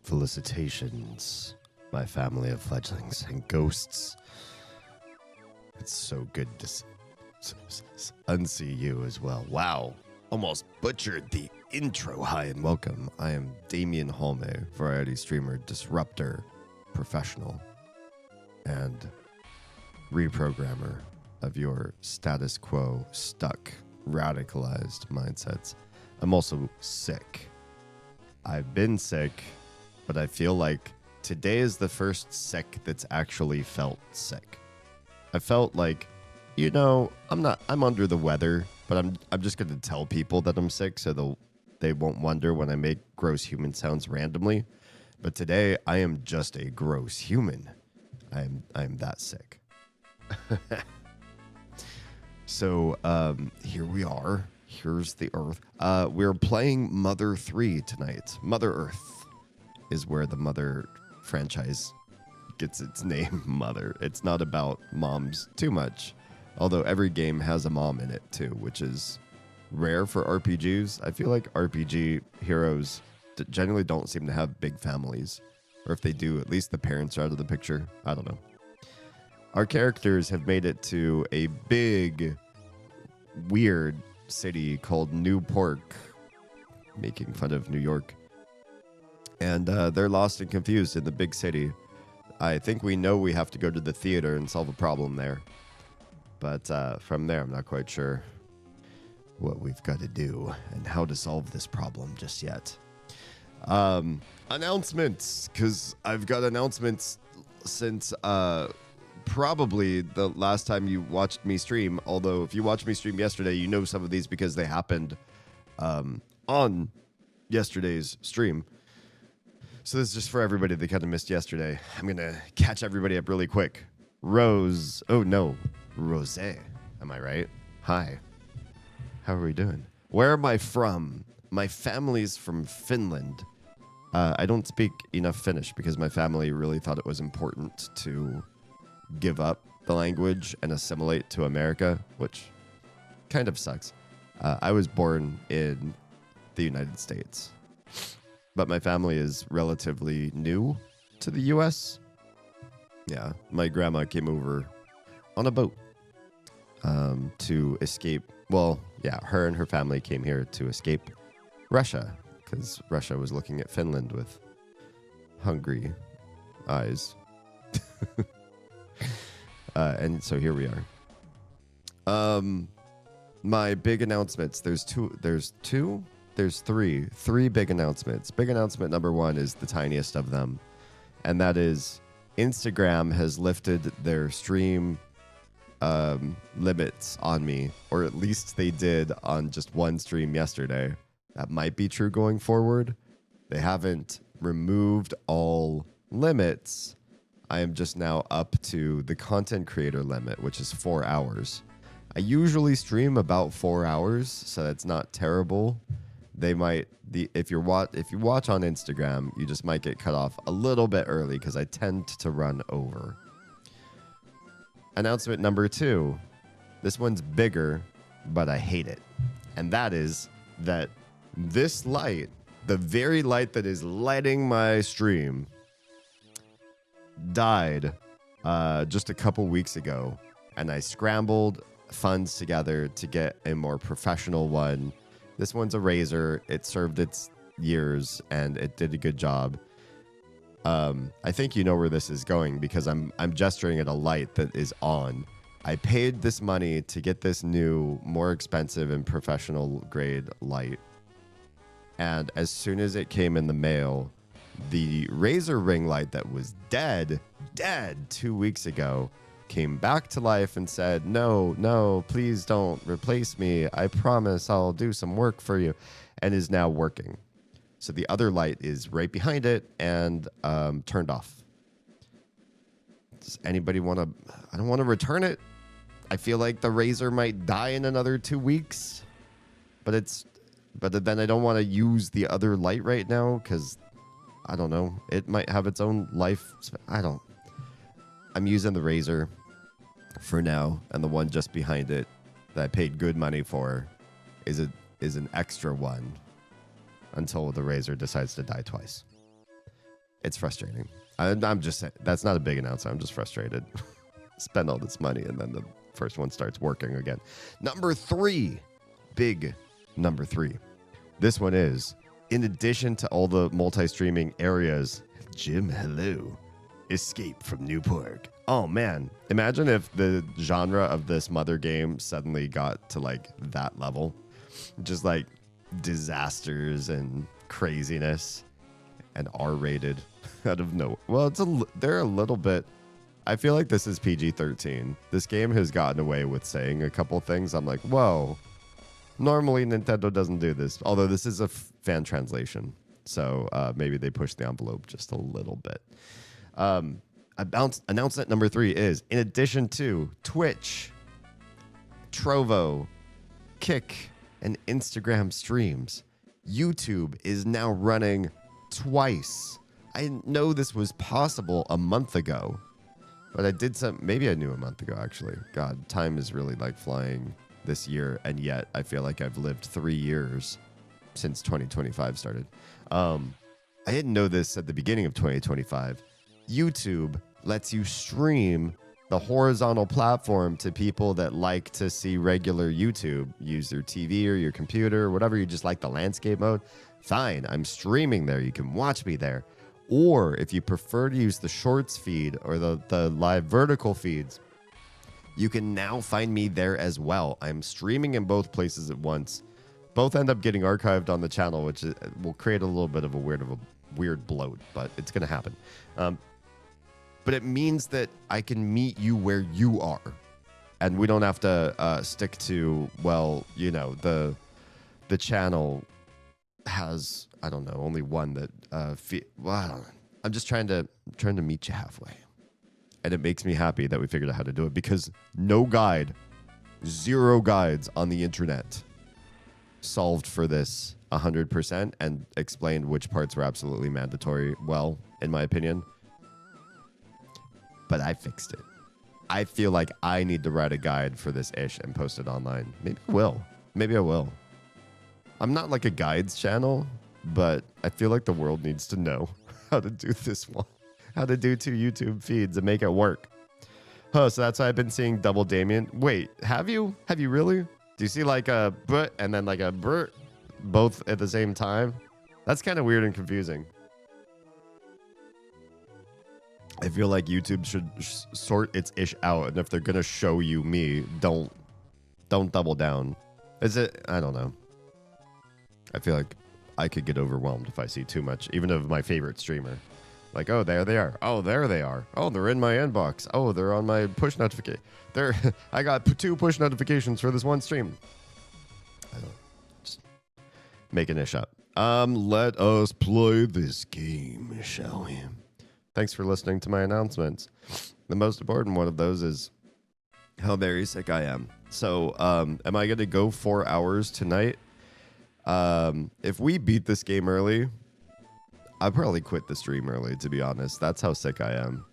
Felicitations, my family of fledglings and ghosts. It's so good to unsee you as well. Wow, almost butchered the intro. Hi and welcome. I am Damien Holme, variety streamer, disruptor, professional, and reprogrammer of your status quo, stuck, radicalized mindsets. I'm also sick. I've been sick, but I feel like today is the first sick that's actually felt sick. I felt like, I'm under the weather, but I'm just going to tell people that I'm sick so they won't wonder when I make gross human sounds randomly. But today I am just a gross human. I'm that sick. So here we are. Here's the Earth. We're playing Mother 3 tonight. Mother Earth is where the Mother franchise gets its name, Mother. It's not about moms too much, although every game has a mom in it too, which is rare for RPGs. I feel like RPG heroes generally don't seem to have big families, or if they do, at least the parents are out of the picture. I don't know. Our characters have made it to a big, weird city called Newport, making fun of New York. And they're lost and confused in the big city. I think we know we have to go to the theater and solve a problem there. But from there, I'm not quite sure what we've got to do and how to solve this problem just yet. Announcements, because I've got announcements since probably the last time you watched me stream. Although if you watched me stream yesterday, you know some of these because they happened on yesterday's stream. So this is just for everybody that kind of missed yesterday. I'm going to catch everybody up really quick. Rose. Oh, no. Rose. Am I right? Hi. How are we doing? Where am I from? My family's from Finland. I don't speak enough Finnish because my family really thought it was important to give up the language and assimilate to America, which kind of sucks. I was born in the United States, but my family is relatively new to the U.S. Yeah, my grandma came over on a boat to escape. Well, yeah, her and her family came here to escape Russia because Russia was looking at Finland with hungry eyes. And so here we are. My big announcements. There's three big announcements. Big announcement number one is the tiniest of them, and that is Instagram has lifted their stream limits on me, or at least they did on just one stream yesterday. That might be true going forward. They haven't removed all limits. I am just now up to the content creator limit, which is 4 hours. I usually stream about 4 hours, so that's not terrible. They might if you watch on Instagram, you just might get cut off a little bit early because I tend to run over. Announcement number 2. This one's bigger, but I hate it. And that is that this light, the very light that is lighting my stream, died just a couple weeks ago, and I scrambled funds together to get a more professional one. This one's a Razer. It served its years and it did a good job. I think you know where this is going because I'm gesturing at a light that is on. I paid this money to get this new, more expensive and professional grade light. And as soon as it came in the mail, the Razer ring light that was dead 2 weeks ago came back to life and said, no, please don't replace me. I promise I'll do some work for you, and is now working. So the other light is right behind it and turned off. Does anybody want to? I don't want to return it. I feel like the Razer might die in another 2 weeks, but then I don't want to use the other light right now because I don't know. It might have its own life. I'm using the Razer for now, and the one just behind it that I paid good money for is an extra one until the Razer decides to die twice. It's frustrating. I'm just saying, that's not a big announcement. I'm just frustrated. Spend all this money and then the first one starts working again. Number 3, big number 3. This one is, in addition to all the multi-streaming areas, Jim, hello, escape from Newport. Oh man, imagine if the genre of this mother game suddenly got to like that level. Just like disasters and craziness and R-rated out of no. Well, they're a little bit. I feel like this is PG-13. This game has gotten away with saying a couple things. I'm like, whoa. Normally Nintendo doesn't do this, although this is a fan translation, so maybe they pushed the envelope just a little bit. Announcement number 3 is, in addition to Twitch, Trovo, Kick, and Instagram streams, YouTube is now running twice. I know this was possible a month ago, but I did maybe I knew a month ago, actually. God, time is really like flying this year, and yet I feel like I've lived 3 years since 2025 started. I didn't know this at the beginning of 2025. YouTube lets you stream the horizontal platform to people that like to see regular YouTube. Use their TV or your computer, or whatever. You just like the landscape mode. Fine, I'm streaming there. You can watch me there. Or if you prefer to use the shorts feed or the live vertical feeds, you can now find me there as well. I'm streaming in both places at once. Both end up getting archived on the channel, which will create a little bit of a weird bloat, but it's going to happen. But it means that I can meet you where you are. And we don't have to stick to, well, you know, the channel has, I don't know, only one that, well, I don't know. I'm just trying to meet you halfway. And it makes me happy that we figured out how to do it, because no guide, 0 guides on the internet solved for this 100% and explained which parts were absolutely mandatory. Well, in my opinion. But I fixed it. I feel like I need to write a guide for this ish and post it online. Maybe I will. Maybe I will. I'm not like a guides channel, but I feel like the world needs to know how to do this one. How to do 2 YouTube feeds and make it work. Oh, so that's why I've been seeing double Damien. Wait, have you? Have you really? Do you see like a but and then like a bert both at the same time? That's kind of weird and confusing. I feel like YouTube should sort its ish out, and if they're gonna show you me, don't double down. Is it? I don't know. I feel like I could get overwhelmed if I see too much, even of my favorite streamer. Like, oh, there they are. Oh, there they are. Oh, they're in my inbox. Oh, they're on my push notification. I got 2 push notifications for this one stream. I don't. Just making ish up. Let us play this game, shall we? Thanks for listening to my announcements. The most important one of those is how very sick I am. So, am I going to go 4 hours tonight? If we beat this game early, I'll probably quit the stream early, to be honest. That's how sick I am.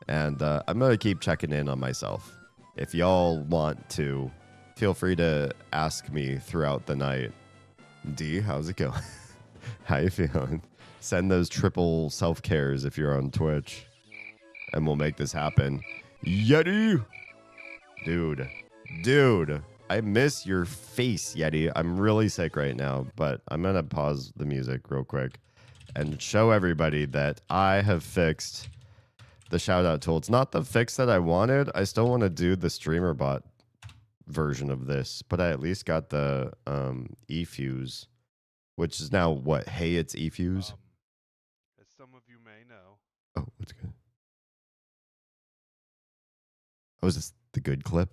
And I'm going to keep checking in on myself. If y'all want to, feel free to ask me throughout the night. D, how's it going? How you feeling? Send those triple self-cares if you're on Twitch. And we'll make this happen. Yeti! Dude. I miss your face, Yeti. I'm really sick right now, but I'm going to pause the music real quick and show everybody that I have fixed the shout-out tool. It's not the fix that I wanted. I still want to do the streamer bot version of this, but I at least got the eFuse, which is now what? Hey, it's eFuse? As some of you may know. Oh, that's good. Oh, is this the good clip?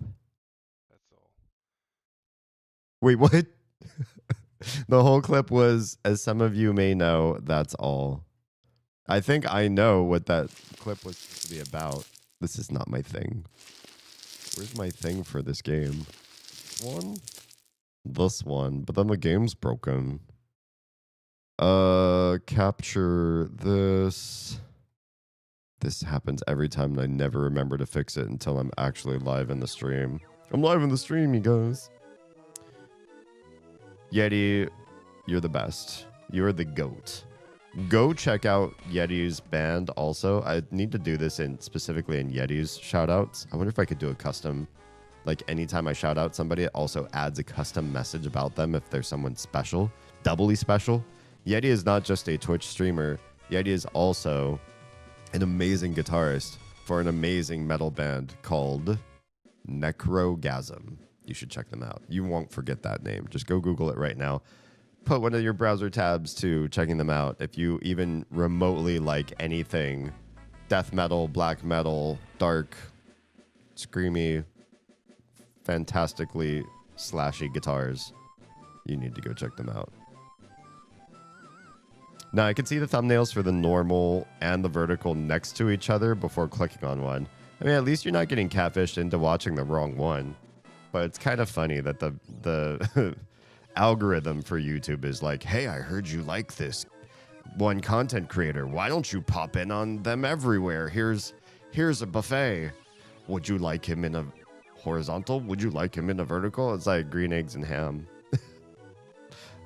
That's all. Wait, what? The whole clip was, as some of you may know, that's all. I think I know what that clip was supposed to be about. This is not my thing. Where's my thing for this game? This one. But then the game's broken. Capture this. This happens every time and I never remember to fix it until I'm actually live in the stream. I'm live in the stream, you guys. Yeti, you're the best. You're the GOAT. Go check out Yeti's band also. I need to do this specifically in Yeti's shoutouts. I wonder if I could do a custom, like anytime I shout out somebody, it also adds a custom message about them if there's someone special, doubly special. Yeti is not just a Twitch streamer. Yeti is also an amazing guitarist for an amazing metal band called Necrogasm. You should check them out. You won't forget that name. Just go Google it right now. Put one of your browser tabs to checking them out. If you even remotely like anything death metal, black metal, dark, screamy, fantastically slashy guitars, you need to go check them out. Now I can see the thumbnails for the normal and the vertical next to each other before clicking on one. I mean, at least you're not getting catfished into watching the wrong one. But it's kind of funny that the algorithm for YouTube is like, hey, I heard you like this one content creator. Why don't you pop in on them everywhere? Here's a buffet. Would you like him in a horizontal? Would you like him in a vertical? It's like green eggs and ham.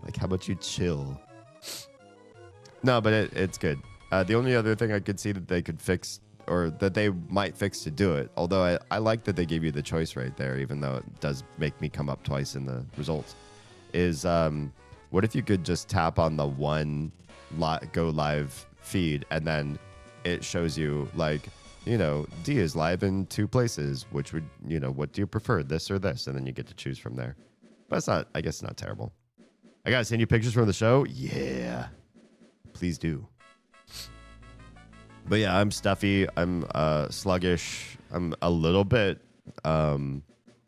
Like, how about you chill? No, but it's good. The only other thing I could see that they could fix, or that they might fix to do it, although I like that they gave you the choice right there, even though it does make me come up twice in the results, is what if you could just tap on the one go live feed and then it shows you, like, you know, D is live in 2 places, which would, you know, what do you prefer, this or this? And then you get to choose from there. But it's not, I guess it's not terrible. I gotta send you pictures from the show? Yeah. Please do. But yeah, I'm stuffy. I'm sluggish. I'm a little bit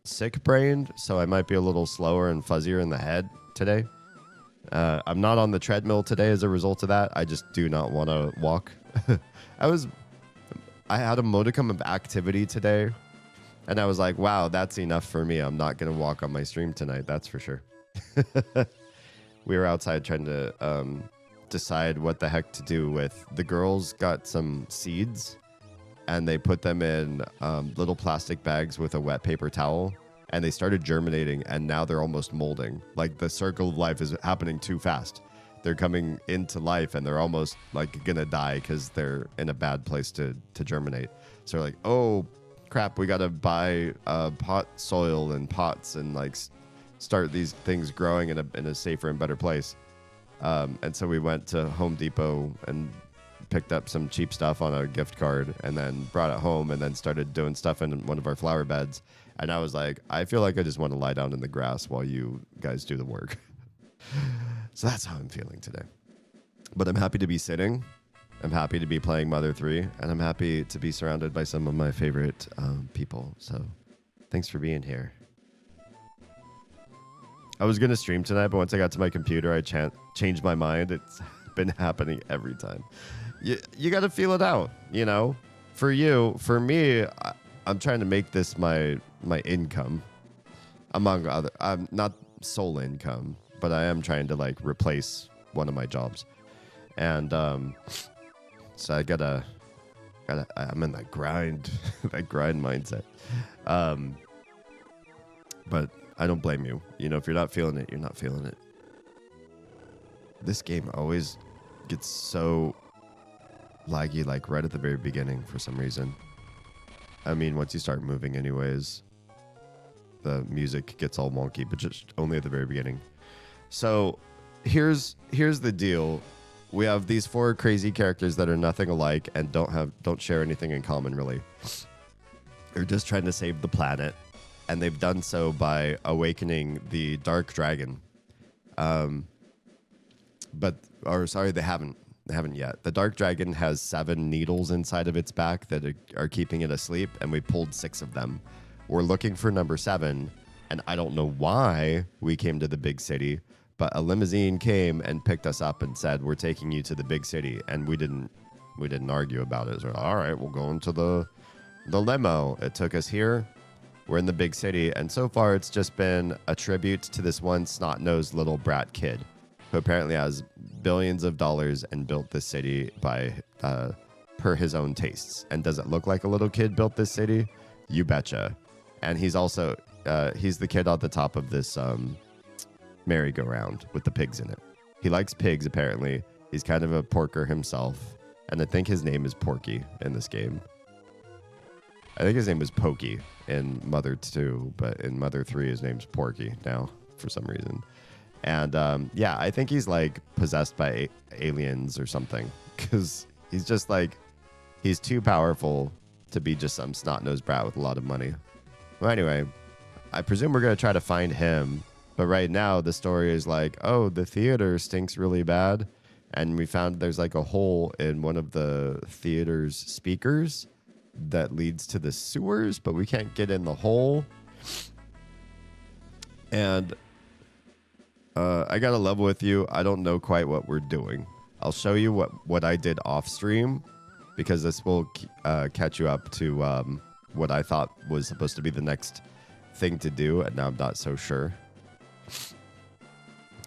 sick-brained, so I might be a little slower and fuzzier in the head today. I'm not on the treadmill today as a result of that. I just do not want to walk. I had a modicum of activity today, and I was like, wow, that's enough for me. I'm not going to walk on my stream tonight, that's for sure. We were outside trying to decide what the heck to do with. The girls got some seeds, and they put them in little plastic bags with a wet paper towel, and they started germinating, and now they're almost molding. Like, the circle of life is happening too fast. They're coming into life, and they're almost like gonna die because they're in a bad place to germinate. So they're like, oh crap, we gotta buy pot soil and pots and like start these things growing in a safer and better place. And so we went to Home Depot and picked up some cheap stuff on a gift card, and then brought it home, and then started doing stuff in one of our flower beds. And I was like, I feel like I just want to lie down in the grass while you guys do the work. So that's how I'm feeling today. But I'm happy to be sitting. I'm happy to be playing Mother 3, and I'm happy to be surrounded by some of my favorite people. So thanks for being here. I was going to stream tonight, but once I got to my computer, I changed my mind. It's been happening every time. You got to feel it out, you know? For me, I'm trying to make this my income, among other. I'm not sole income, but I am trying to like replace one of my jobs. And so I gotta I'm in that grind, that grind mindset. But I don't blame you. You know, if you're not feeling it, you're not feeling it. This game always gets so laggy, like right at the very beginning for some reason. I mean, once you start moving anyways, the music gets all wonky, but just only at the very beginning. So here's the deal. We have these 4 crazy characters that are nothing alike and don't share anything in common, really. They're just trying to save the planet, and they've done so by awakening the dark dragon. They haven't yet. The dark dragon has 7 needles inside of its back that are keeping it asleep, and we pulled 6 of them. We're looking for number 7, and I don't know why we came to the big city, but a limousine came and picked us up and said, we're taking you to the big city, and we didn't argue about it. So, all right, we'll go into the limo. It took us here. We're in the big city, and so far it's just been a tribute to this one snot-nosed little brat kid who apparently has billions of dollars and built this city per his own tastes. And does it look like a little kid built this city? You betcha. And he's also he's the kid on the top of this merry-go-round with the pigs in it. He likes pigs, apparently, He's kind of a porker himself. And I think his name is Porky in this game. I think his name was Pokey in Mother 2, but in Mother 3, his name's Porky now for some reason. And yeah, I think he's like possessed by aliens or something, because he's just like, he's too powerful to be just some snot-nosed brat with a lot of money. Well, anyway, I presume we're going to try to find him. But right now, the story is like, oh, the theater stinks really bad. And we found there's like a hole in one of the theater's speakers that leads to the sewers, but we can't get in the hole. And I got to level with you. I don't know quite what we're doing. I'll show you what I did off stream, because this will catch you up to what I thought was supposed to be the next thing to do, and now I'm not so sure.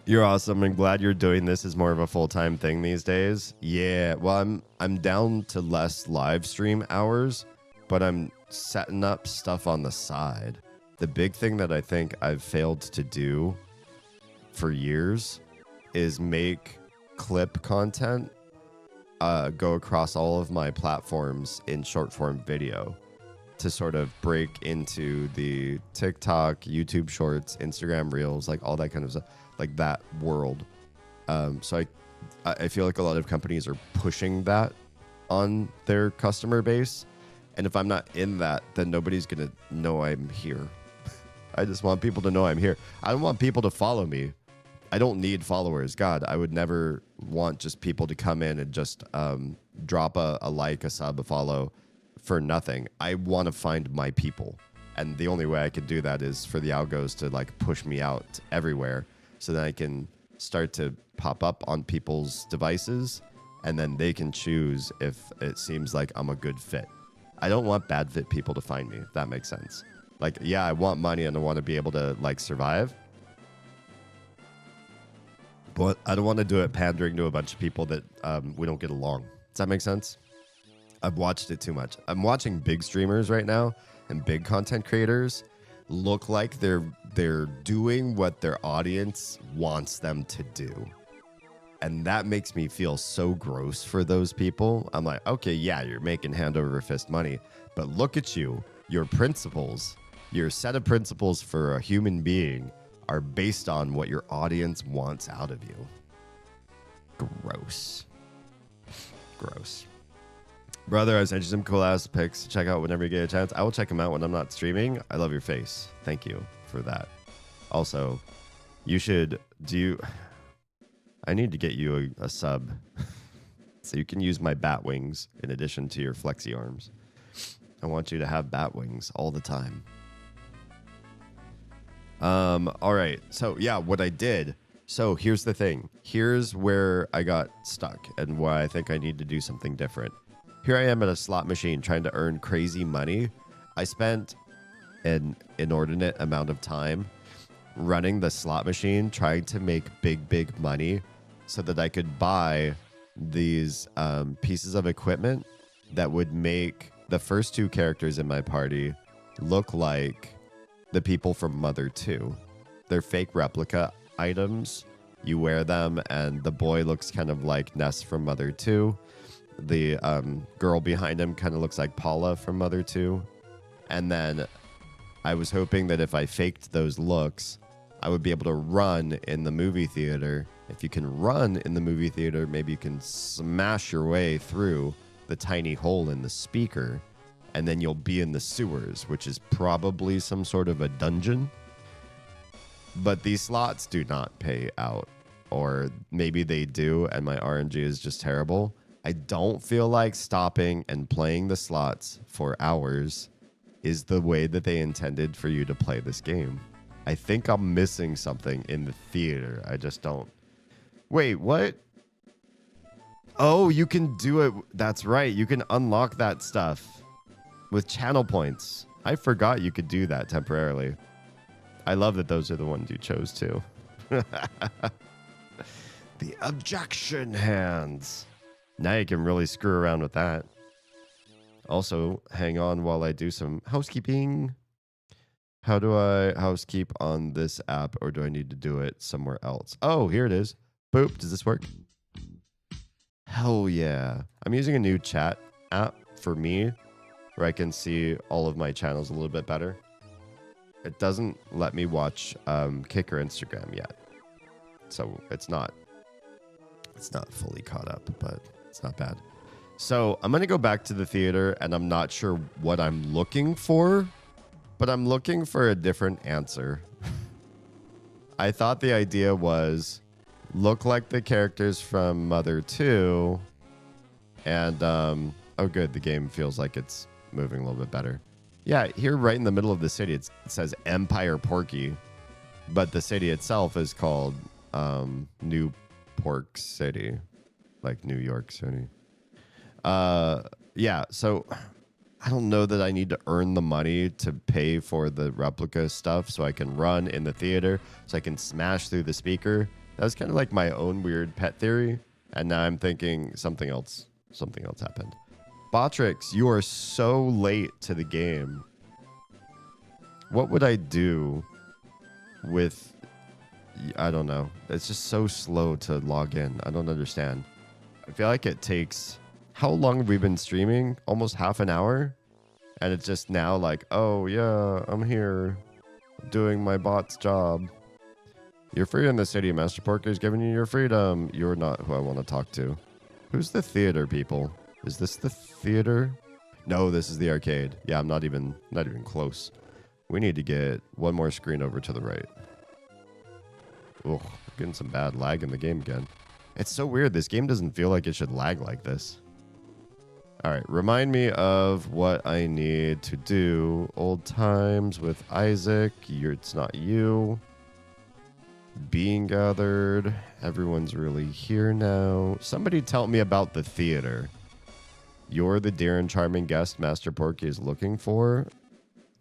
You're awesome. I'm glad you're doing this as more of a full-time thing these days. Yeah, well, I'm down to less live stream hours, but I'm setting up stuff on the side. The big thing that I think I've failed to do for years is make clip content go across all of my platforms in short-form video to sort of break into the TikTok, YouTube Shorts, Instagram Reels, like all that kind of stuff. Like that world. So I feel like a lot of companies are pushing that on their customer base. And if I'm not in that, then nobody's going to know I'm here. I just want people to know I'm here. I don't want people to follow me. I don't need followers. God, I would never want just people to come in and just drop a like, a sub, a follow for nothing. I want to find my people. And the only way I can do that is for the algos to like push me out everywhere, so that I can start to pop up on people's devices, and then they can choose if it seems like I'm a good fit. I don't want bad fit people to find me, if that makes sense. Like, yeah, I want money and I want to be able to like survive, but I don't want to do it pandering to a bunch of people that we don't get along. Does that make sense? I've watched it too much. I'm watching big streamers right now and big content creators look like they're doing what their audience wants them to do. And that makes me feel so gross for those people. I'm like, okay, yeah, you're making hand over fist money, but look at you. Your principles, your set of principles for a human being are based on what your audience wants out of you. Gross. Gross. Brother, I sent you some cool ass pics to check out whenever you get a chance. I will check them out when I'm not streaming. I love your face. Thank you for that. Also, you should I need to get you a sub so you can use my bat wings in addition to your flexi arms. I want you to have bat wings all the time. All right. So yeah, what I did. So here's the thing. Here's where I got stuck and why I think I need to do something different. Here I am at a slot machine trying to earn crazy money. I spent an inordinate amount of time running the slot machine, trying to make big money so that I could buy these pieces of equipment that would make the first two characters in my party look like the people from Mother 2. They're fake replica items. You wear them and the boy looks kind of like Ness from Mother 2. The girl behind him kind of looks like Paula from Mother 2. And then I was hoping that if I faked those looks, I would be able to run in the movie theater. If you can run in the movie theater, maybe you can smash your way through the tiny hole in the speaker, and then you'll be in the sewers, which is probably some sort of a dungeon. But these slots do not pay out, or maybe they do, and my RNG is just terrible. I don't feel like stopping and playing the slots for hours is the way that they intended for you to play this game. I think I'm missing something in the theater. I just don't. Wait, what? Oh, you can do it. That's right. You can unlock that stuff with channel points. I forgot you could do that temporarily. I love that those are the ones you chose too. The objection hands. Now you can really screw around with that. Also, hang on while I do some housekeeping. How do I housekeep on this app, or do I need to do it somewhere else? Oh, here it is. Boop. Does this work? Hell yeah. I'm using a new chat app for me where I can see all of my channels a little bit better. It doesn't let me watch Kick or Instagram yet. So it's not fully caught up, but it's not bad. So I'm going to go back to the theater, and I'm not sure what I'm looking for, but I'm looking for a different answer. I thought the idea was look like the characters from Mother 2, and oh good, the game feels like it's moving a little bit better. Yeah, here right in the middle of the city, it says Empire Porky, but the city itself is called New Pork City, like New York City. Yeah, so I don't know that I need to earn the money to pay for the replica stuff so I can run in the theater, so I can smash through the speaker. That was kind of like my own weird pet theory, and now I'm thinking something else happened. Botrix, you are so late to the game. What would I do with... I don't know. It's just so slow to log in. I don't understand. I feel like it takes... How long have we been streaming? Almost half an hour? And it's just now like, oh yeah, I'm here doing my bot's job. You're free in the city. Master Porker is giving you your freedom. You're not who I want to talk to. Who's the theater people? Is this the theater? No, this is the arcade. Yeah, I'm not even close. We need to get one more screen over to the right. Ugh, getting some bad lag in the game again. It's so weird. This game doesn't feel like it should lag like this. All right, remind me of what I need to do. Old times with Isaac. It's not you. Being gathered. Everyone's really here now. Somebody tell me about the theater. You're the dear and charming guest Master Porky is looking for.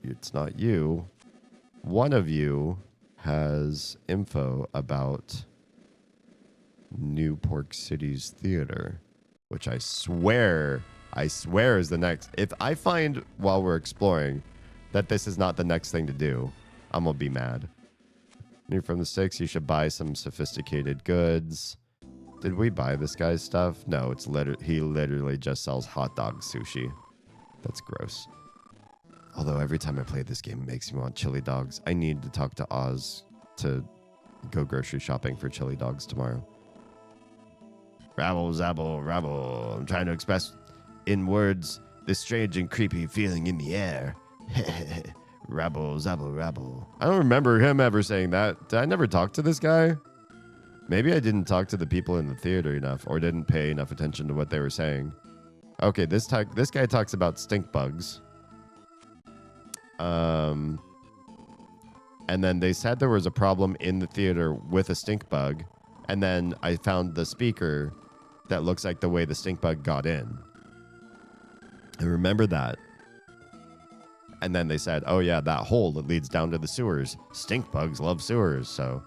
It's not you. One of you has info about New Pork City's theater, which I swear is the next. If I find while we're exploring that this is not the next thing to do, I'm gonna be mad. New from the sticks, you should buy some sophisticated goods. Did we buy this guy's stuff? No, it's he literally just sells hot dog sushi. That's gross. Although every time I play this game, it makes me want chili dogs. I need to talk to Oz to go grocery shopping for chili dogs tomorrow. Rabble, zabble, rabble. I'm trying to express in words this strange and creepy feeling in the air. Rabble, zabble, rabble. I don't remember him ever saying that. Did I never talk to this guy? Maybe I didn't talk to the people in the theater enough or didn't pay enough attention to what they were saying. Okay, this guy talks about stink bugs. And then they said there was a problem in the theater with a stink bug. And then I found the speaker that looks like the way the stink bug got in. I remember that. And then they said, oh yeah, that hole that leads down to the sewers. Stink bugs love sewers. So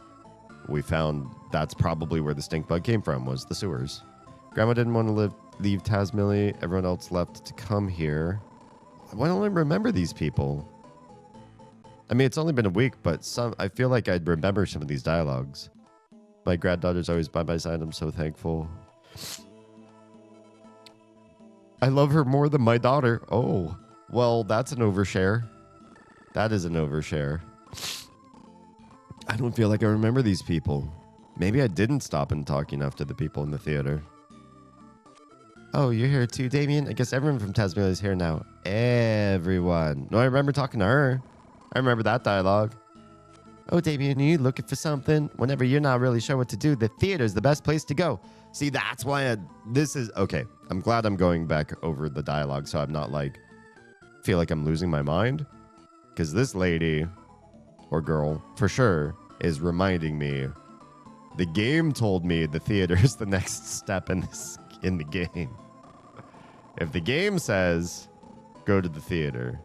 we found that's probably where the stink bug came from, was the sewers. Grandma didn't want to leave Tasmilly. Everyone else left to come here. Why don't I remember these people? I mean, it's only been a week, but I feel like I'd remember some of these dialogues. My granddaughter's always by my side. I'm so thankful. I love her more than my daughter. Oh, well, that's an overshare. That is an overshare. I don't feel like I remember these people. Maybe I didn't stop and talk enough to the people in the theater. Oh, you're here too, Damien? I guess everyone from Tasmania is here now. Everyone. No, I remember talking to her. I remember that dialogue. Oh, Damien, are you looking for something? Whenever you're not really sure what to do, the theater's the best place to go. See, that's why this is... Okay, I'm glad I'm going back over the dialogue so I'm not like... feel like I'm losing my mind. Because this lady, or girl, for sure, is reminding me... The game told me the theater is the next step in the game. If the game says, go to the theater,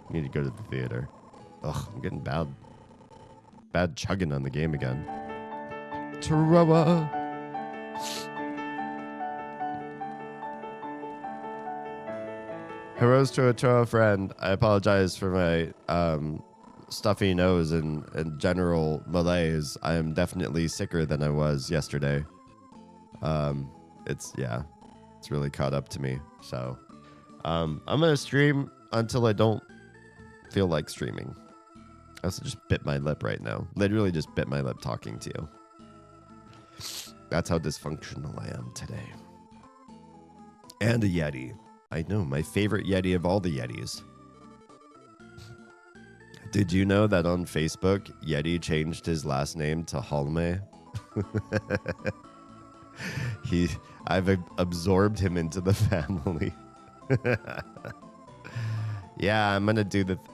you need to go to the theater. Ugh, I'm getting bad chugging on the game again. Troa. Heroes to a Troa friend. I apologize for my stuffy nose and general malaise. I am definitely sicker than I was yesterday. Yeah. It's really caught up to me. So I'm going to stream until I don't feel like streaming. I also just bit my lip right now. Literally just bit my lip talking to you. That's how dysfunctional I am today. And a Yeti. I know, my favorite Yeti of all the Yetis. Did you know that on Facebook, Yeti changed his last name to Halme? I've absorbed him into the family. Yeah, I'm gonna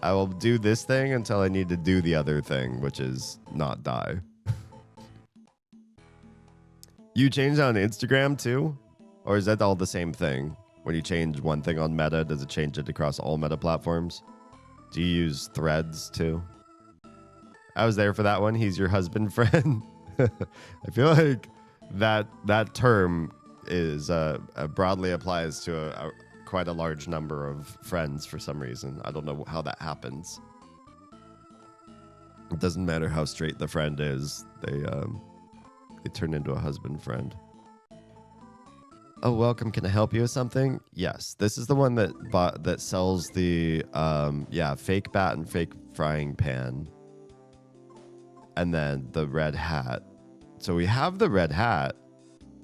I will do this thing until I need to do the other thing, which is not die. You changed on Instagram too? Or is that all the same thing? When you change one thing on Meta, does it change it across all Meta platforms? Do you use Threads too? I was there for that one. He's your husband friend. I feel like that term is broadly applies to quite a large number of friends for some reason. I don't know how that happens. It doesn't matter how straight the friend is. They turn into a husband friend. Oh, welcome. Can I help you with something? Yes. This is the one that sells the fake bat and fake frying pan. And then the red hat. So we have the red hat,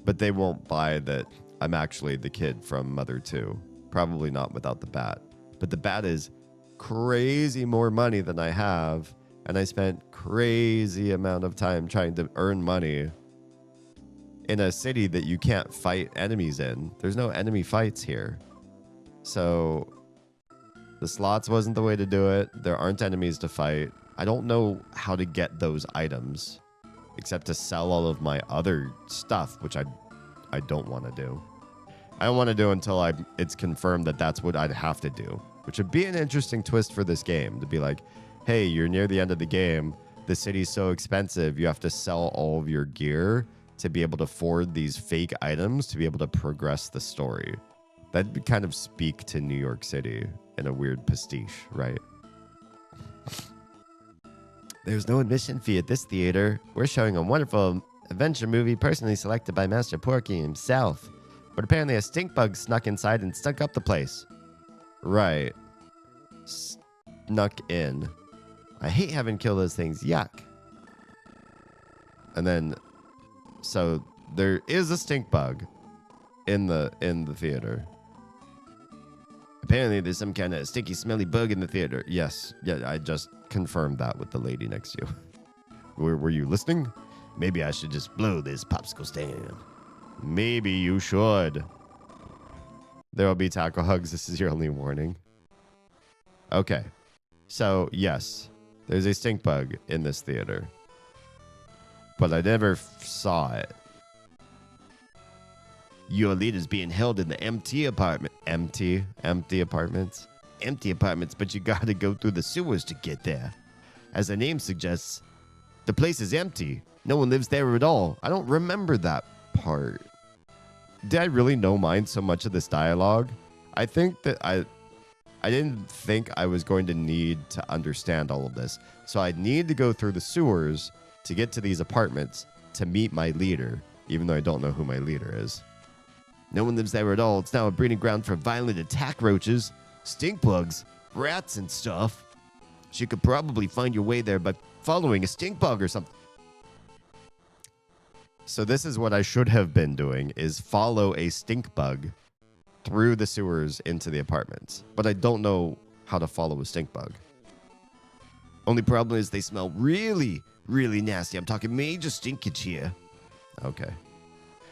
but they won't buy that I'm actually the kid from Mother 2. Probably not without the bat. But the bat is crazy more money than I have, and I spent crazy amount of time trying to earn money in a city that you can't fight enemies in. There's no enemy fights here. So the slots wasn't the way to do it. There aren't enemies to fight. I don't know how to get those items except to sell all of my other stuff, which I don't want to do. I don't want to do until it's confirmed that that's what I'd have to do, which would be an interesting twist for this game to be like, hey, you're near the end of the game. The city's so expensive. You have to sell all of your gear to be able to afford these fake items to be able to progress the story. That'd kind of speak to New York City in a weird pastiche, right? There's no admission fee at this theater. We're showing a wonderful adventure movie personally selected by Master Porky himself. But apparently a stink bug snuck inside and stunk up the place. Right. Snuck in. I hate having to kill those things. Yuck. And then, so there is a stink bug in the theater. Apparently there's some kind of stinky, smelly bug in the theater. Yes. Yeah, I just confirmed that with the lady next to you. Were you listening? Maybe I should just blow this popsicle stand. Maybe you should. There will be taco hugs. This is your only warning. Okay. So, yes. There's a stink bug in this theater. But I never saw it. Your leader's being held in the empty apartment. Empty apartments. Empty apartments, but you gotta go through the sewers to get there. As the name suggests, the place is empty. No one lives there at all. I don't remember that part. Did I really know mind so much of this dialogue? I think that I didn't think I was going to need to understand all of this. So I'd need to go through the sewers to get to these apartments to meet my leader, even though I don't know who my leader is. No one lives there at all. It's now a breeding ground for violent attack roaches, stink bugs, rats, and stuff. So you could probably find your way there by following a stink bug or something. So this is what I should have been doing, is follow a stink bug through the sewers into the apartments. But I don't know how to follow a stink bug. Only problem is they smell really, really nasty. I'm talking major stinkage here. Okay.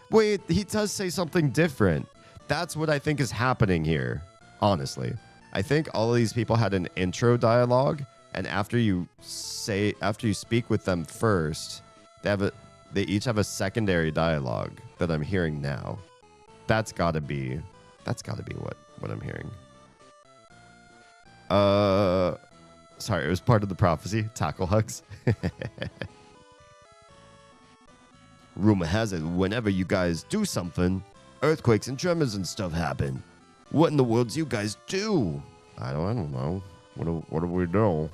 Wait, he does say something different. That's what I think is happening here, honestly. I think all of these people had an intro dialogue, and after you speak with them first, they each have a secondary dialogue that I'm hearing now. That's gotta be what I'm hearing. Sorry, it was part of the prophecy. Tackle hugs. Rumor has it, whenever you guys do something, earthquakes and tremors and stuff happen. What in the world do you guys do? I don't know. What do we do?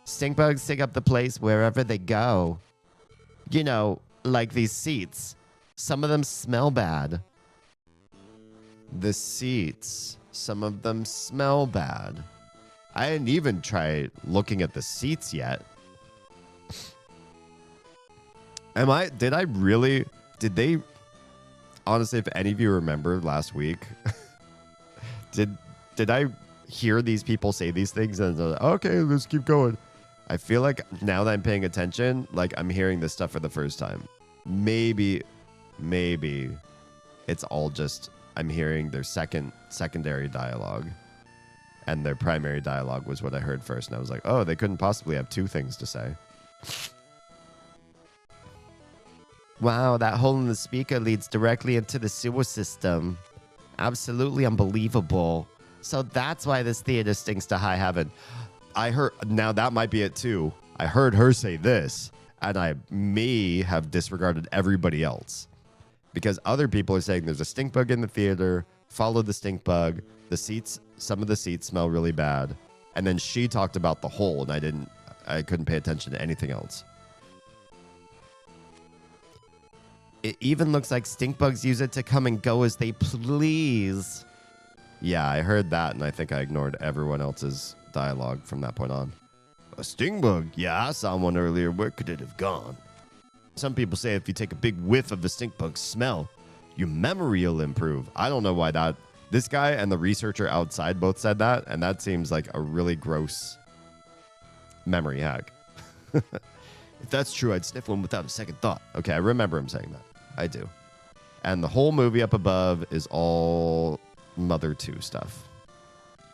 Stink bugs stick up the place wherever they go. You know, like these seats. Some of them smell bad. The seats, some of them smell bad. I didn't even try looking at the seats yet. Did they, honestly, if any of you remember last week, did I hear these people say these things and okay, let's keep going? I feel like now that I'm paying attention, like I'm hearing this stuff for the first time. Maybe it's all just I'm hearing their secondary dialogue, and their primary dialogue was what I heard first, and I was like, oh, they couldn't possibly have two things to say. Wow, that hole in the speaker leads directly into the sewer system. Absolutely unbelievable. So that's why this theater stinks to high heaven. I heard, now that might be it too. I heard her say this, and I may have disregarded everybody else. Because other people are saying there's a stink bug in the theater, follow the stink bug, the seats, some of the seats smell really bad. And then she talked about the hole, and I couldn't pay attention to anything else. It even looks like stink bugs use it to come and go as they please. Yeah, I heard that, and I think I ignored everyone else's dialogue from that point on. A stink bug? Yeah, I saw one earlier. Where could it have gone? Some people say if you take a big whiff of the stink bug smell, your memory will improve. I don't know why that. This guy and the researcher outside both said that, and that seems like a really gross memory hack. If that's true, I'd sniff one without a second thought. Okay, I remember him saying that. I do. And the whole movie up above is all Mother 2 stuff.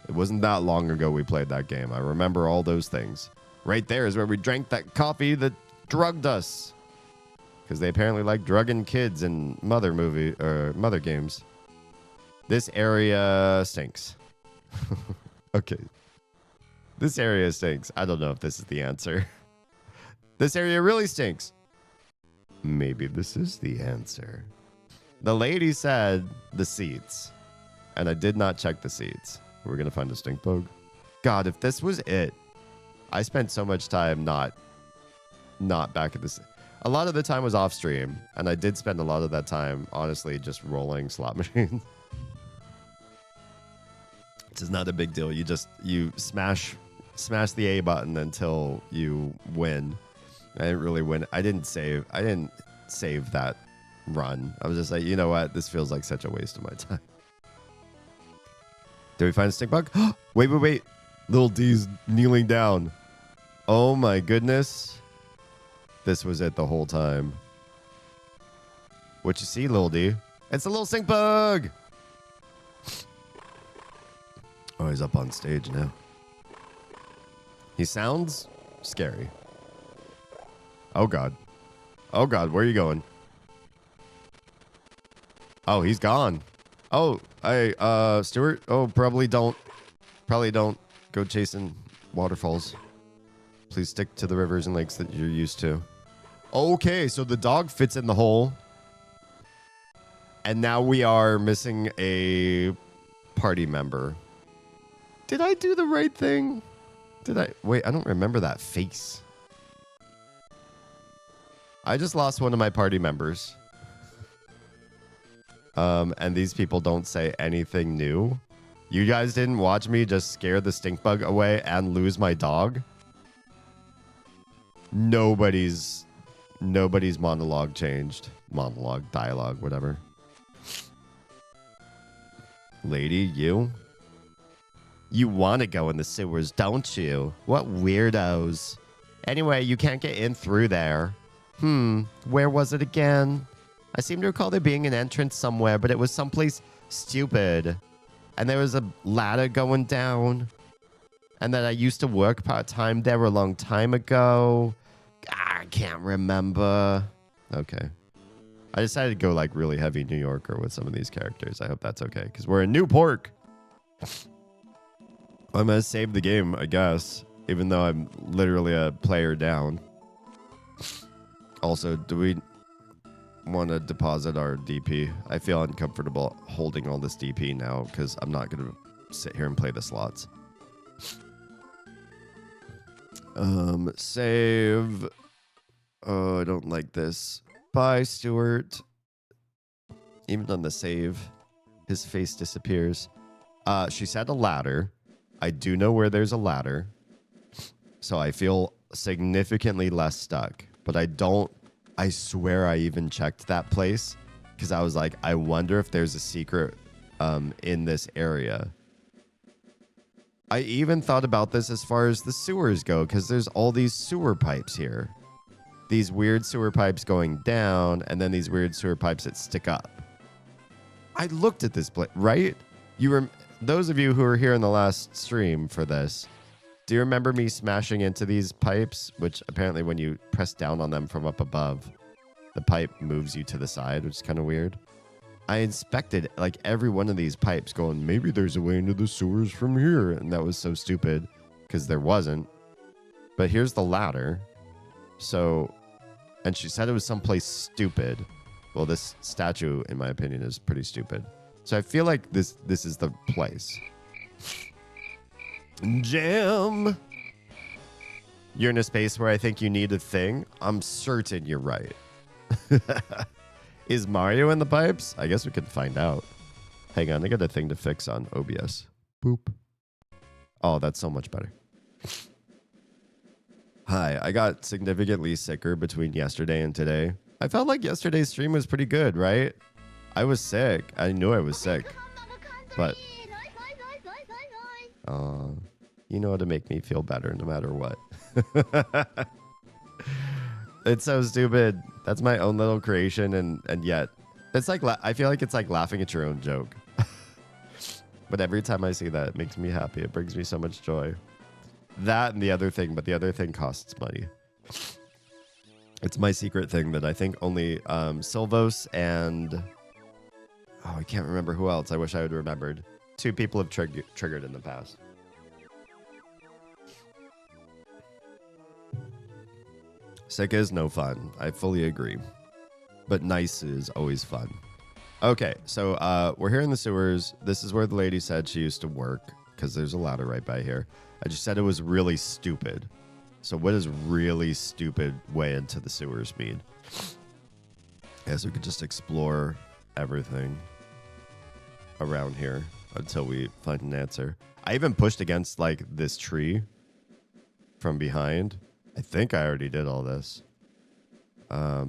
It wasn't that long ago we played that game. I remember all those things. Right there is where we drank that coffee that drugged us. Because they apparently like drugging kids in Mother games. This area stinks. Okay. This area stinks. I don't know if this is the answer. This area really stinks. Maybe this is the answer. The lady said the seats. And I did not check the seats. We're going to find a stink bug. God, if this was it. I spent so much time not back at this. A lot of the time was off stream. And I did spend a lot of that time, honestly, just rolling slot machines. It's not a big deal. You smash the A button until you win. I didn't really win. I didn't save that run. I was just like, you know what? This feels like such a waste of my time. Did we find a stink bug? Wait. Little D's kneeling down. Oh my goodness. This was it the whole time. What you see, Little D? It's a little stink bug. Oh, he's up on stage now. He sounds scary. Oh, God. Oh, God. Where are you going? Oh, he's gone. Oh, hey, Stuart. Oh, probably don't go chasing waterfalls. Please stick to the rivers and lakes that you're used to. Okay, so the dog fits in the hole. And now we are missing a party member. Did I do the right thing? Wait, I don't remember that face. I just lost one of my party members. And these people don't say anything new. You guys didn't watch me just scare the stink bug away and lose my dog? Nobody's monologue changed. Monologue, dialogue, whatever. Lady, you? You want to go in the sewers, don't you? What weirdos. Anyway, you can't get in through there. Where was it again? I seem to recall there being an entrance somewhere, but it was someplace stupid. And there was a ladder going down. And then I used to work part-time there a long time ago. I can't remember. Okay. I decided to go like really heavy New Yorker with some of these characters. I hope that's okay, because we're in Newport. I'm going to save the game, I guess, even though I'm literally a player down. Also, do we want to deposit our DP? I feel uncomfortable holding all this DP now because I'm not going to sit here and play the slots. Save. Oh, I don't like this. Bye, Stuart. Even on the save. His face disappears. She said a ladder. I do know where there's a ladder. So I feel significantly less stuck. But I swear I even checked that place. Because I was like, I wonder if there's a secret in this area. I even thought about this as far as the sewers go. Because there's all these sewer pipes here. These weird sewer pipes going down. And then these weird sewer pipes that stick up. I looked at this place, right? Those of you who were here in the last stream for this, do you remember me smashing into these pipes? Which apparently when you press down on them from up above, the pipe moves you to the side, which is kind of weird. I inspected like every one of these pipes going, maybe there's a way into the sewers from here. And that was so stupid because there wasn't. But here's the ladder. So, and she said it was someplace stupid. Well, this statue, in my opinion, is pretty stupid. So I feel like this is the place. Jam! You're in a space where I think you need a thing. I'm certain you're right. Is Mario in the pipes? I guess we can find out. Hang on, I got a thing to fix on OBS. Boop. Oh, that's so much better. Hi, I got significantly sicker between yesterday and today. I felt like yesterday's stream was pretty good, right? I was sick. I knew I was sick. But you know how to make me feel better no matter what. It's so stupid. That's my own little creation, and yet it's like I feel like it's like laughing at your own joke. But every time I see that, it makes me happy. It brings me so much joy. That and the other thing, but the other thing costs money. It's my secret thing that I think only Silvos and I can't remember who else. I wish I would have remembered. 2 people have triggered in the past. Sick is no fun. I fully agree. But nice is always fun. Okay, so we're here in the sewers. This is where the lady said she used to work because there's a ladder right by here. I just said it was really stupid. So what does really stupid way into the sewers mean? Guess we could just explore everything around here until we find an answer. I even pushed against like this tree from behind. I think I already did all this.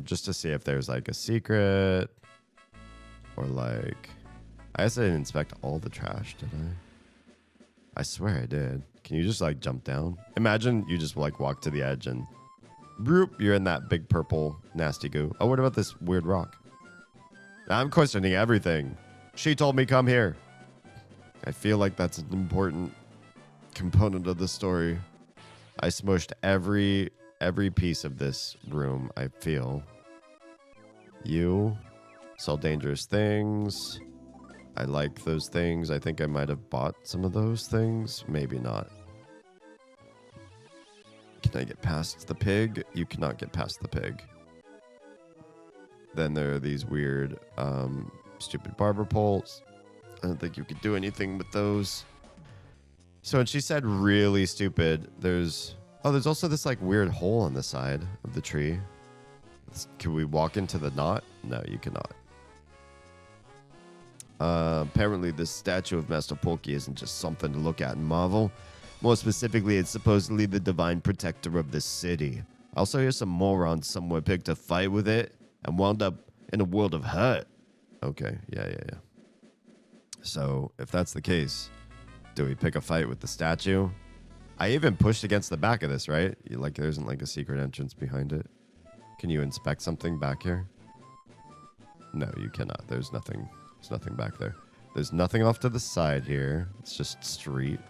Just to see if there's like a secret or like... I guess I didn't inspect all the trash, did I? I swear I did. Can you just like jump down? Imagine you just like walk to the edge and bloop, you're in that big purple nasty goo. Oh, what about this weird rock? I'm questioning everything. She told me come here. I feel like that's an important component of the story. I smushed every piece of this room, I feel. You sell dangerous things. I like those things. I think I might have bought some of those things. Maybe not. Can I get past the pig? You cannot get past the pig. Then there are these weird, stupid barber poles. I don't think you could do anything with those. So when she said really stupid, there's also this like weird hole on the side of the tree. Can we walk into the knot? No, you cannot. Apparently this statue of Master Porky isn't just something to look at and marvel. More specifically, it's supposedly the divine protector of this city. I also hear some morons somewhere picked a fight with it and wound up in a world of hurt. Okay, yeah. So if that's the case, do we pick a fight with the statue? I even pushed against the back of this, right? Like there isn't like a secret entrance behind it. Can you inspect something back here? No, you cannot. There's nothing back there. There's nothing off to the side here. It's just street.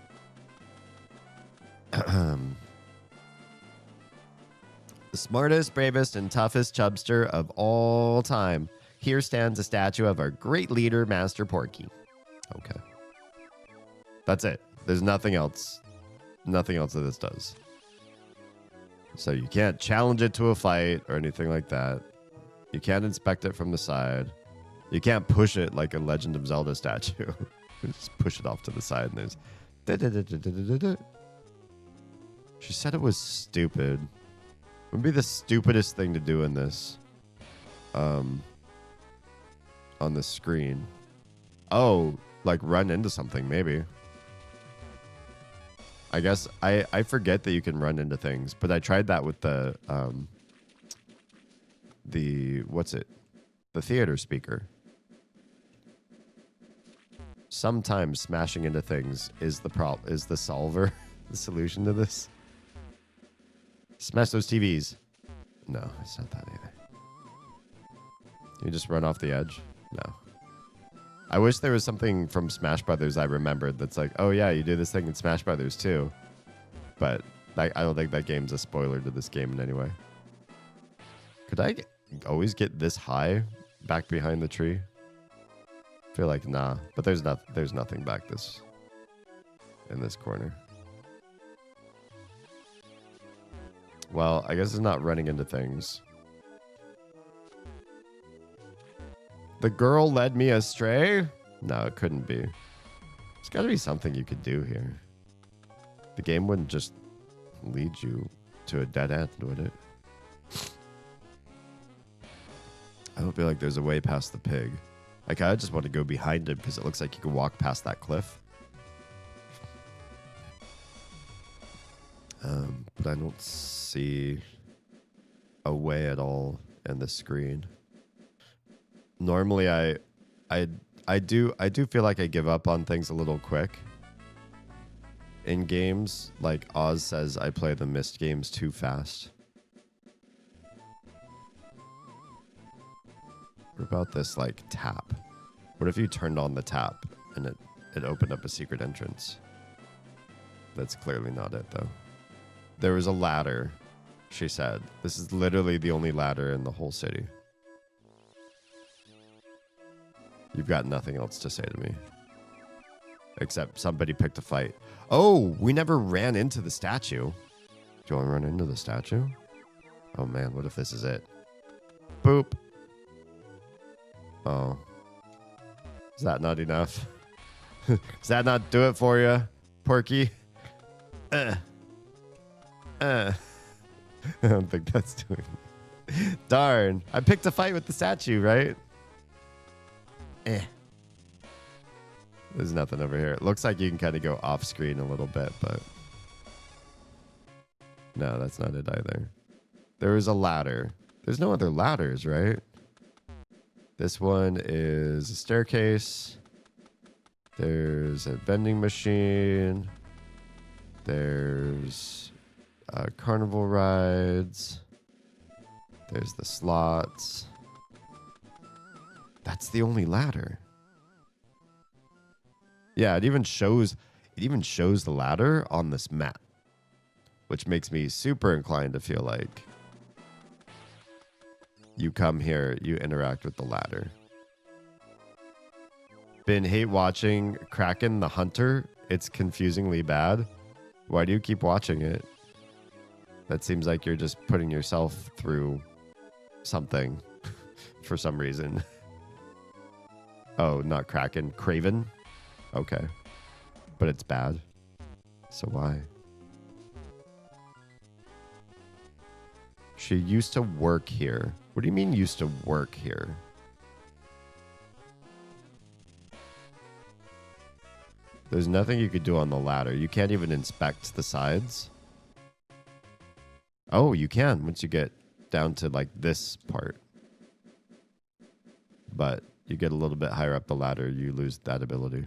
The smartest, bravest, and toughest chubster of all time. Here stands a statue of our great leader, Master Porky. Okay. That's it. There's nothing else. Nothing else that this does. So you can't challenge it to a fight or anything like that. You can't inspect it from the side. You can't push it like a Legend of Zelda statue. Just push it off to the side and there's... She said it was stupid. What would be the stupidest thing to do in this? On the screen. Oh, like run into something, maybe. I guess I forget that you can run into things, but I tried that with the what's it? The theater speaker. Sometimes smashing into things is the solver, the solution to this. Smash those TVs. No, it's not that either. You just run off the edge? No. I wish there was something from Smash Brothers I remembered that's like, oh yeah, you do this thing in Smash Brothers too. But I don't think that game's a spoiler to this game in any way. Could I always get this high back behind the tree? I feel like nah, but there's nothing back in this corner. Well, I guess it's not running into things. The girl led me astray? No, it couldn't be. There's got to be something you could do here. The game wouldn't just lead you to a dead end, would it? I don't feel like there's a way past the pig. Like, I just want to go behind it because it looks like you can walk past that cliff. But I don't see a way at all in the screen. Normally, I do feel like I give up on things a little quick. In games, like Oz says, I play the missed games too fast. What about this, like, tap? What if you turned on the tap and it opened up a secret entrance? That's clearly not it, though. There was a ladder, she said. This is literally the only ladder in the whole city. You've got nothing else to say to me. Except somebody picked a fight. Oh, we never ran into the statue. Do you want to run into the statue? Oh, man, what if this is it? Boop. Oh. Is that not enough? Does that not do it for you, Porky? I don't think that's doing it. Darn. I picked a fight with the statue, right? There's nothing over here. It looks like you can kind of go off screen a little bit, but no, that's not it either. There is a ladder. There's no other ladders, right? This one is a staircase. There's a vending machine. There's carnival rides. There's the slots. That's the only ladder. Yeah, it even shows the ladder on this map, which makes me super inclined to feel like you come here, you interact with the ladder. Been hate watching Kraken the Hunter. It's confusingly bad. Why do you keep watching it? That seems like you're just putting yourself through something for some reason. Oh, not Kraken. Craven? Okay. But it's bad. So why? She used to work here. What do you mean used to work here? There's nothing you could do on the ladder. You can't even inspect the sides. Oh, you can once you get down to like this part. But you get a little bit higher up the ladder, you lose that ability.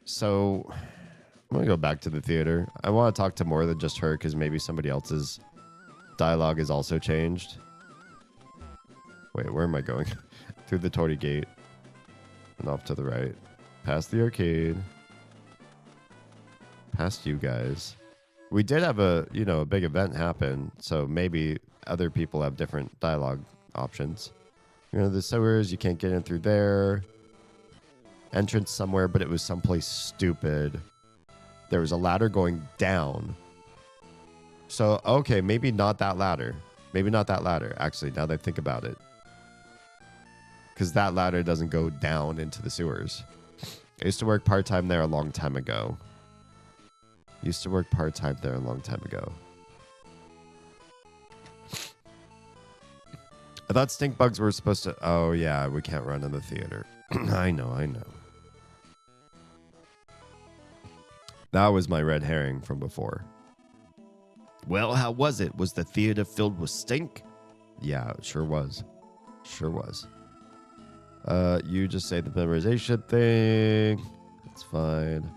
So I'm going to go back to the theater. I want to talk to more than just her because maybe somebody else's dialogue is also changed. Wait, where am I going? Through the Torty Gate and off to the right. Past the arcade. Past you guys. We did have a big event happen, so maybe other people have different dialogue options. The sewers, you can't get in through there. Entrance somewhere, but it was someplace stupid. There was a ladder going down. So, okay, maybe not that ladder. Maybe not that ladder, actually, now that I think about it. Because that ladder doesn't go down into the sewers. I used to work part-time there a long time ago. I thought stink bugs were supposed to... Oh, yeah, we can't run in the theater. I know. That was my red herring from before. Well, how was it? Was the theater filled with stink? Yeah, it sure was. You just say the memorization thing. That's fine.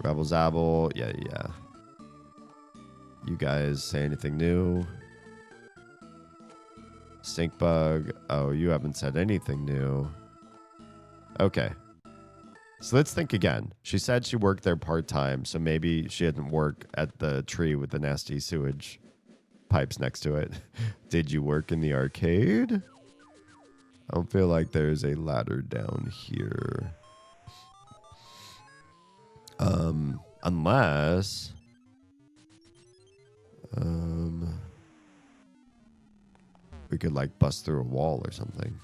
Rabble zabble. Yeah. You guys say anything new? Stink bug. Oh, you haven't said anything new. Okay. So let's think again. She said she worked there part-time, so maybe she didn't work at the tree with the nasty sewage pipes next to it. Did you work in the arcade? I don't feel like there's a ladder down here. Unless... we could like bust through a wall or something.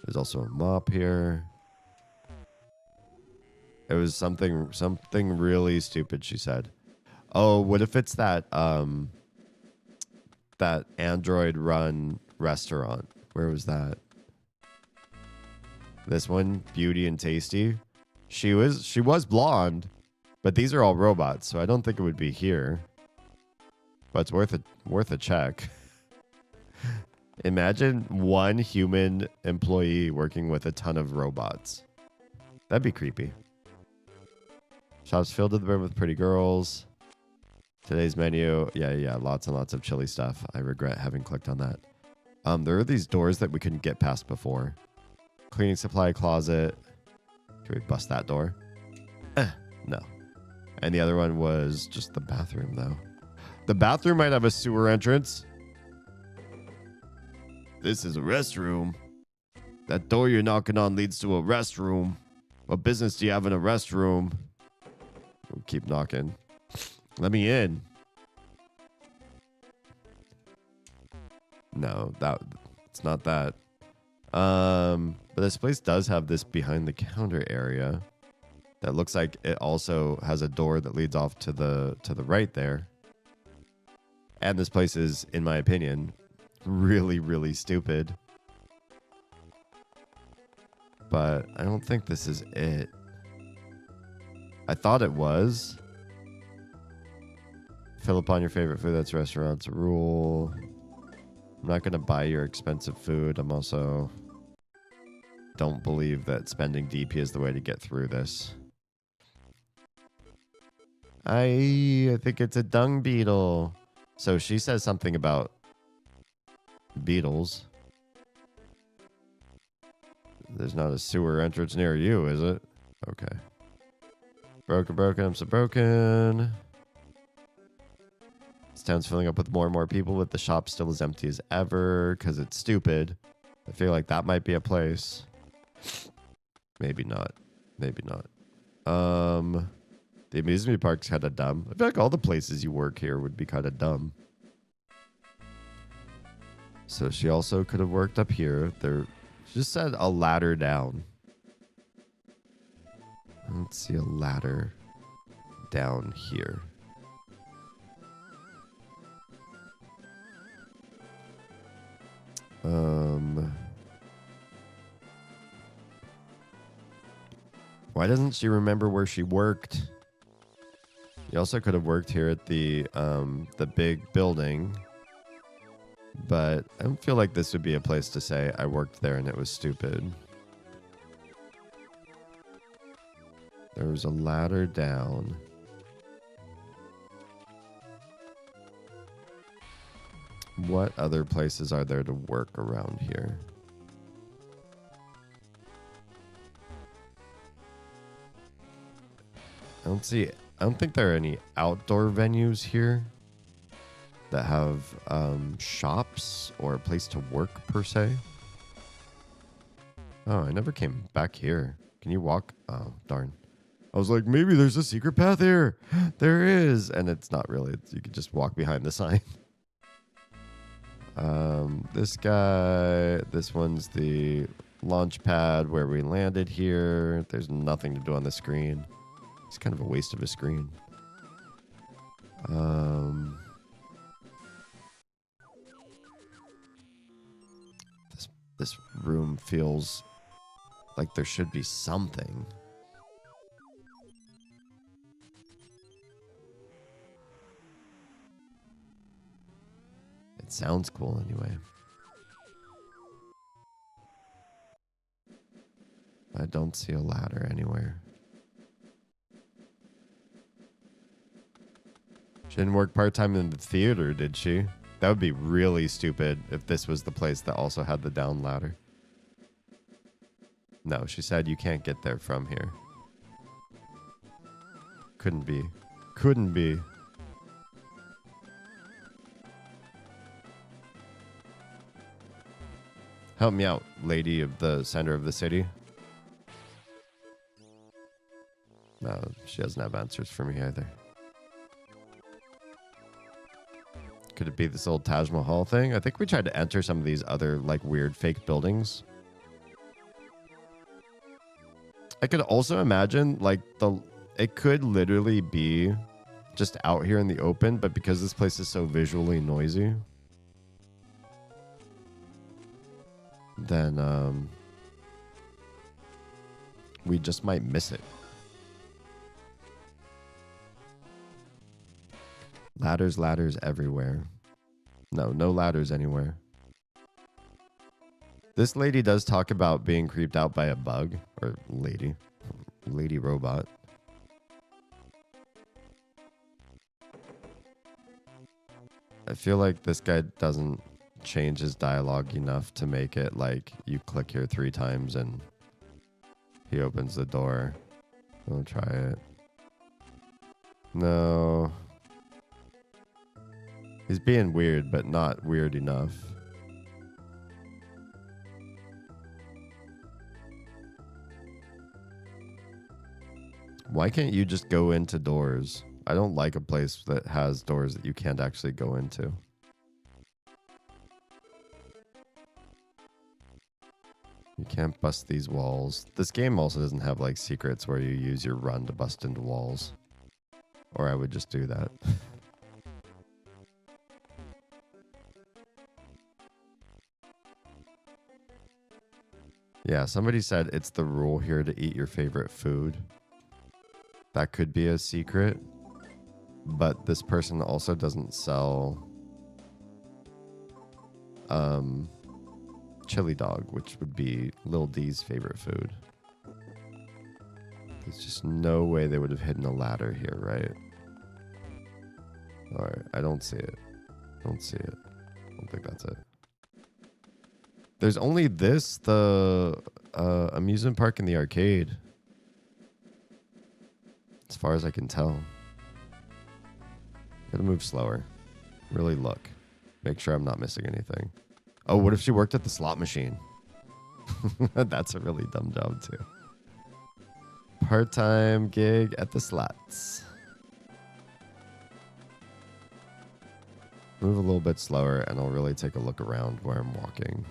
There's also a mop here. It was something really stupid she said. Oh, what if it's that that Android run restaurant? Where was that? This one, Beauty and Tasty. She was blonde, but these are all robots, so I don't think it would be here. But it's worth a check. Imagine one human employee working with a ton of robots. That'd be creepy. Shops filled to the brim with pretty girls. Today's menu. Yeah. Lots and lots of chili stuff. I regret having clicked on that. There are these doors that we couldn't get past before. Cleaning supply closet. Can we bust that door? No. And the other one was just the bathroom, though. The bathroom might have a sewer entrance. This is a restroom. That door you're knocking on leads to a restroom. What business do you have in a restroom? We'll keep knocking. Let me in. No, it's not that. But this place does have this behind the counter area that looks like it also has a door that leads off to the right there. And this place is, in my opinion, really, really stupid. But I don't think this is it. I thought it was. Fill upon your favorite food. That's restaurant's rule. I'm not going to buy your expensive food. I'm also don't believe that spending DP is the way to get through this. I think it's a dung beetle. So she says something about beetles. There's not a sewer entrance near you, is it? Okay. Broken, I'm so broken. This town's filling up with more and more people, but the shop's still as empty as ever because it's stupid. I feel like that might be a place. Maybe not. The amusement park's kind of dumb. I feel like all the places you work here would be kind of dumb. So she also could have worked up here. She just said a ladder down. Let's see a ladder down here. Why doesn't she remember where she worked? You also could have worked here at the big building. But I don't feel like this would be a place to say I worked there and it was stupid. There was a ladder down. What other places are there to work around here? I don't think there are any outdoor venues here that have shops or a place to work per se. Oh, I never came back here. Can you walk? Oh, darn. I was like, maybe there's a secret path here. There is. And it's not really. You could just walk behind the sign. This guy, this one's the launch pad where we landed here. There's nothing to do on the screen. It's kind of a waste of a screen. This room feels like there should be something. It sounds cool anyway. I don't see a ladder anywhere. She didn't work part-time in the theater, did she? That would be really stupid if this was the place that also had the down ladder. No, she said you can't get there from here. Couldn't be. Couldn't be. Help me out, lady of the center of the city. No, she doesn't have answers for me either. Could it be this old Taj Mahal thing? I think we tried to enter some of these other like weird fake buildings. I could also imagine like it could literally be just out here in the open, but because this place is so visually noisy, then we just might miss it. Ladders, ladders everywhere. No ladders anywhere. This lady does talk about being creeped out by a bug. Or lady robot. I feel like this guy doesn't change his dialogue enough to make it like you click here 3 times and he opens the door. I'll try it. No. He's being weird, but not weird enough. Why can't you just go into doors? I don't like a place that has doors that you can't actually go into. You can't bust these walls. This game also doesn't have like secrets where you use your run to bust into walls. Or I would just do that. Yeah, somebody said it's the rule here to eat your favorite food. That could be a secret. But this person also doesn't sell chili dog, which would be Lil D's favorite food. There's just no way they would have hidden a ladder here, right? Alright, I don't see it. Don't see it. I don't think that's it. There's only this, the amusement park and the arcade. As far as I can tell. Gotta move slower. Really look. Make sure I'm not missing anything. Oh, what if she worked at the slot machine? That's a really dumb job too. Part-time gig at the slots. Move a little bit slower and I'll really take a look around where I'm walking.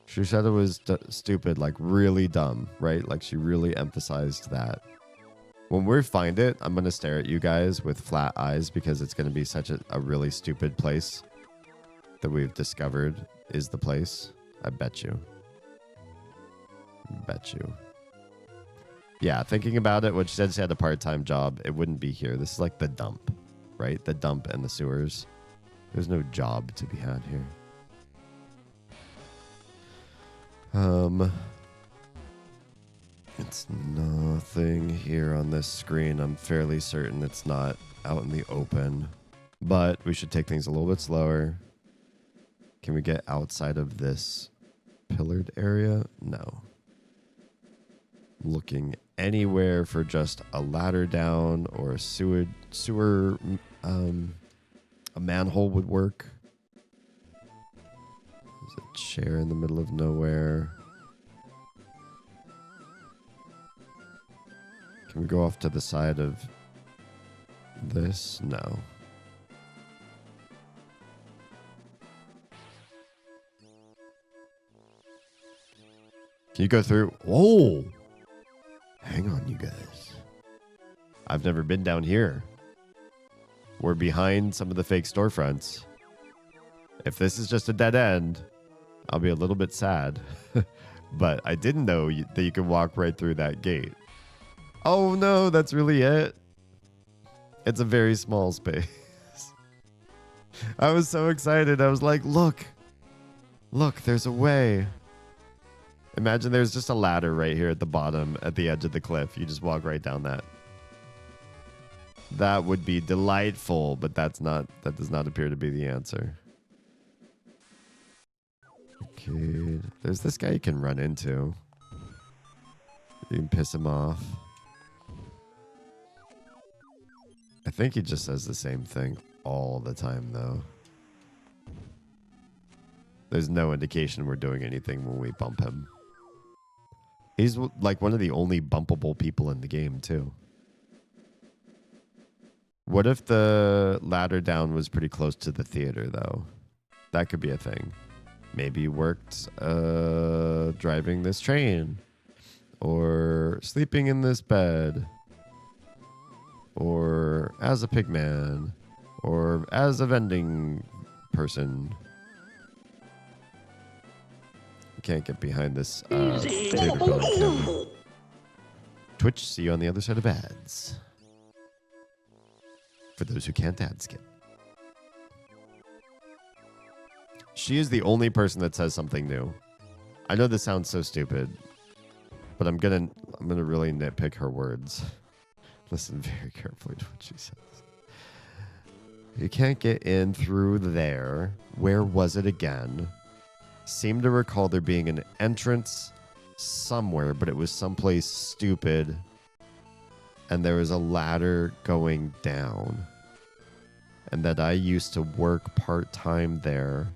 She said it was stupid, like really dumb, right? Like she really emphasized that. When we find it, I'm going to stare at you guys with flat eyes because it's going to be such a really stupid place that we've discovered is the place. I bet you. Bet you. Yeah, thinking about it, when she said she had a part-time job, it wouldn't be here. This is like the dump, right? The dump and the sewers. There's no job to be had here. It's nothing here on this screen. I'm fairly certain it's not out in the open. But we should take things a little bit slower. Can we get outside of this pillared area? No. Looking anywhere for just a ladder down or a sewer a manhole would work. There's a chair in the middle of nowhere. Can we go off to the side of this? No. Can you go through? Whoa! Hang on, you guys. I've never been down here. We're behind some of the fake storefronts. If this is just a dead end, I'll be a little bit sad. But I didn't know that you could walk right through that gate. Oh no, that's really it. It's a very small space. I was so excited. I was like, look, there's a way. Imagine there's just a ladder right here at the bottom, at the edge of the cliff. You just walk right down that. That would be delightful, but that does not appear to be the answer. Okay, there's this guy you can run into. You can piss him off. I think he just says the same thing all the time, though. There's no indication we're doing anything when we bump him. He's like one of the only bumpable people in the game, too. What if the ladder down was pretty close to the theater, though? That could be a thing. Maybe you worked driving this train, or sleeping in this bed, or as a pigman, or as a vending person. You can't get behind this theater building, can we? Twitch, see you on the other side of ads. For those who can't ad skip. She is the only person that says something new. I know this sounds so stupid, but I'm gonna really nitpick her words. Listen very carefully to what she says. You can't get in through there. Where was it again? Seem to recall there being an entrance somewhere, but it was someplace stupid. And there was a ladder going down. And that I used to work part-time there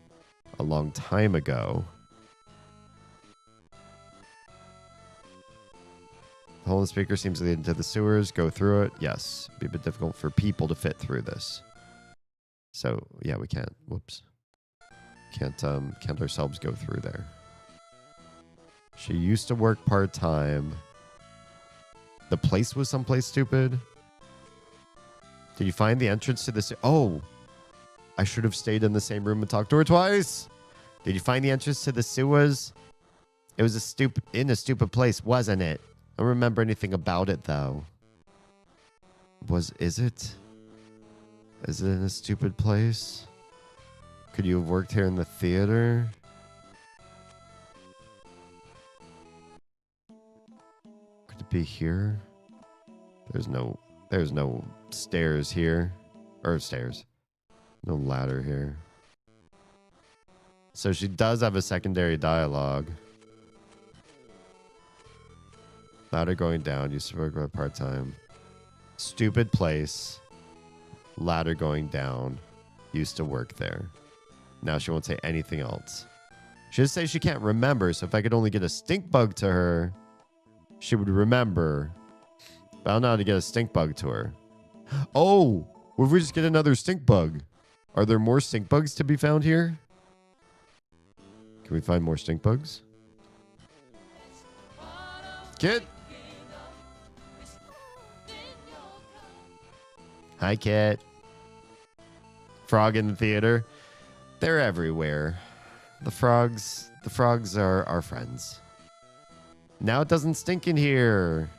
a long time ago. The hole in the speaker seems to lead into the sewers. Go through it. Yes. It'd be a bit difficult for people to fit through this. So, yeah, we can't. Whoops. Can't ourselves go through there. She used to work part-time. The place was someplace stupid. Did you find the entrance to this? Oh, I should have stayed in the same room and talked to her twice. Did you find the entrance to the sewers? It was in a stupid place, wasn't it? I don't remember anything about it, though. Is it? Is it in a stupid place? Could you have worked here in the theater? Could it be here? There's no stairs here. Or stairs. No ladder here. So she does have a secondary dialogue. Ladder going down. Used to work part-time. Stupid place. Ladder going down. Used to work there. Now she won't say anything else. She just says she can't remember, so if I could only get a stink bug to her, she would remember. But I don't know how to get a stink bug to her. Oh! What if we just get another stink bug? Are there more stink bugs to be found here? Can we find more stink bugs? Kit! Hi, Kit. Frog in the theater. They're everywhere. The frogs are our friends. Now it doesn't stink in here.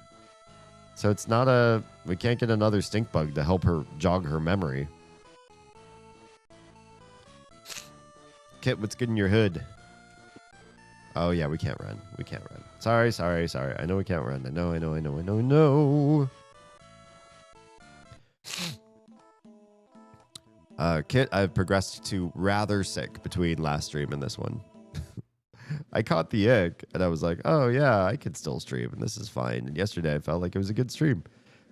So it's not we can't get another stink bug to help her jog her memory. Kit, what's good in your hood? Oh yeah, we can't run. We can't run. Sorry. I know we can't run. I know. Kit, I've progressed to rather sick between last stream and this one. I caught the ick, and I was like, oh, yeah, I could still stream, and this is fine. And yesterday, I felt like it was a good stream.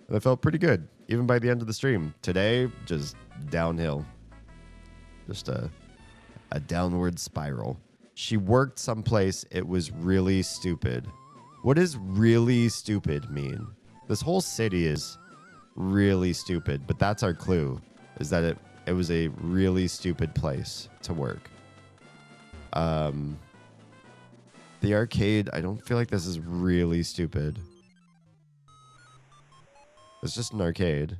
And I felt pretty good, even by the end of the stream. Today, just downhill. Just a downward spiral. She worked someplace. It was really stupid. What does really stupid mean? This whole city is really stupid, but that's our clue, is that it was a really stupid place to work. The arcade, I don't feel like this is really stupid. It's just an arcade.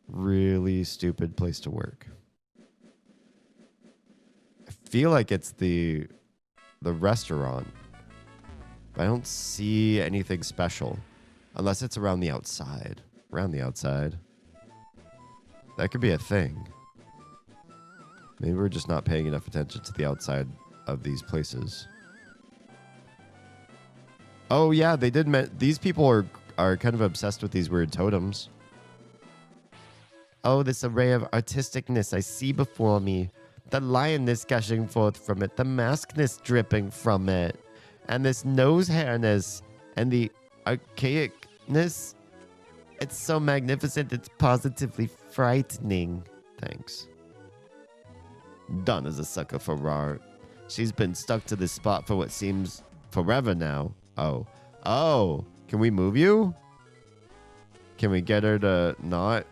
Really stupid place to work. feel like it's the restaurant. I don't see anything special. Unless it's around the outside. Around the outside. That could be a thing. Maybe we're just not paying enough attention to the outside of these places. Oh yeah, they did. These people are kind of obsessed with these weird totems. Oh, this array of artisticness I see before me. The lionness gushing forth from it, the maskness dripping from it, and this nose hairness, and the archaicness. It's so magnificent, it's positively frightening. Thanks. Donna's a sucker for art. She's been stuck to this spot for what seems forever now. Oh. Oh. Can we move you? Can we get her to not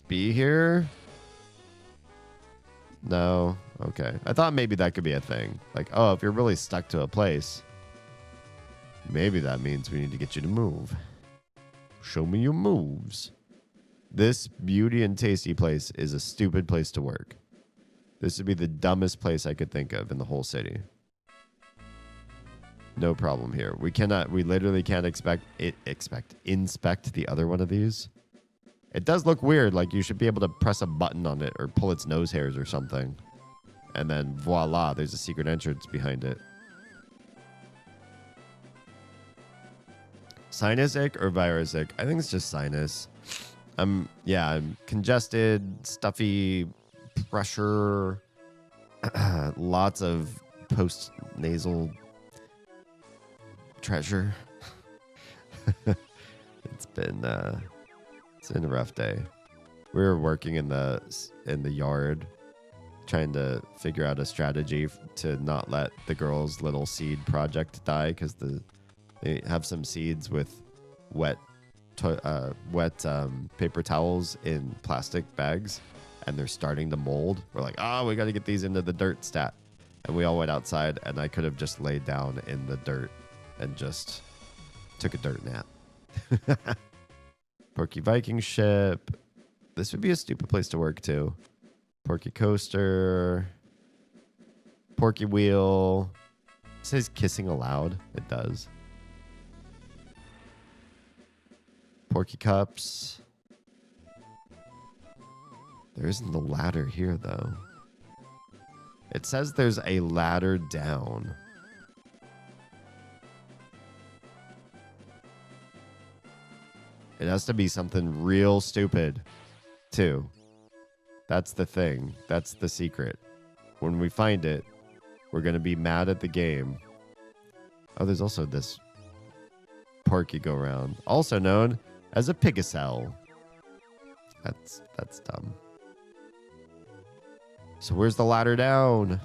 be here? No. Okay. I thought maybe that could be a thing. Like, oh, if you're really stuck to a place, maybe that means we need to get you to move. Show me your moves. This beauty and tasty place is a stupid place to work. This would be the dumbest place I could think of in the whole city. No problem here. We literally can't inspect the other one of these. It does look weird. Like you should be able to press a button on it or pull its nose hairs or something. And then voila, there's a secret entrance behind it. Sinus ache or virus ache? I think it's just sinus. I'm congested, stuffy, pressure, lots of post-nasal treasure. It's been a rough day. We were working in the yard, trying to figure out a strategy to not let the girls' little seed project die because they have some seeds with wet paper towels in plastic bags, and they're starting to mold. We're like, we got to get these into the dirt stat. And we all went outside, and I could have just laid down in the dirt and just took a dirt nap. Porky Viking ship. This would be a stupid place to work, too. Porky coaster. Porky wheel. It says kissing aloud. It does. Porky cups. There isn't a ladder here, though. It says there's a ladder down. It has to be something real stupid, too. That's the thing. That's the secret. When we find it, we're going to be mad at the game. Oh, there's also this Porky go-round, also known as a piggy. That's dumb. So where's the ladder down?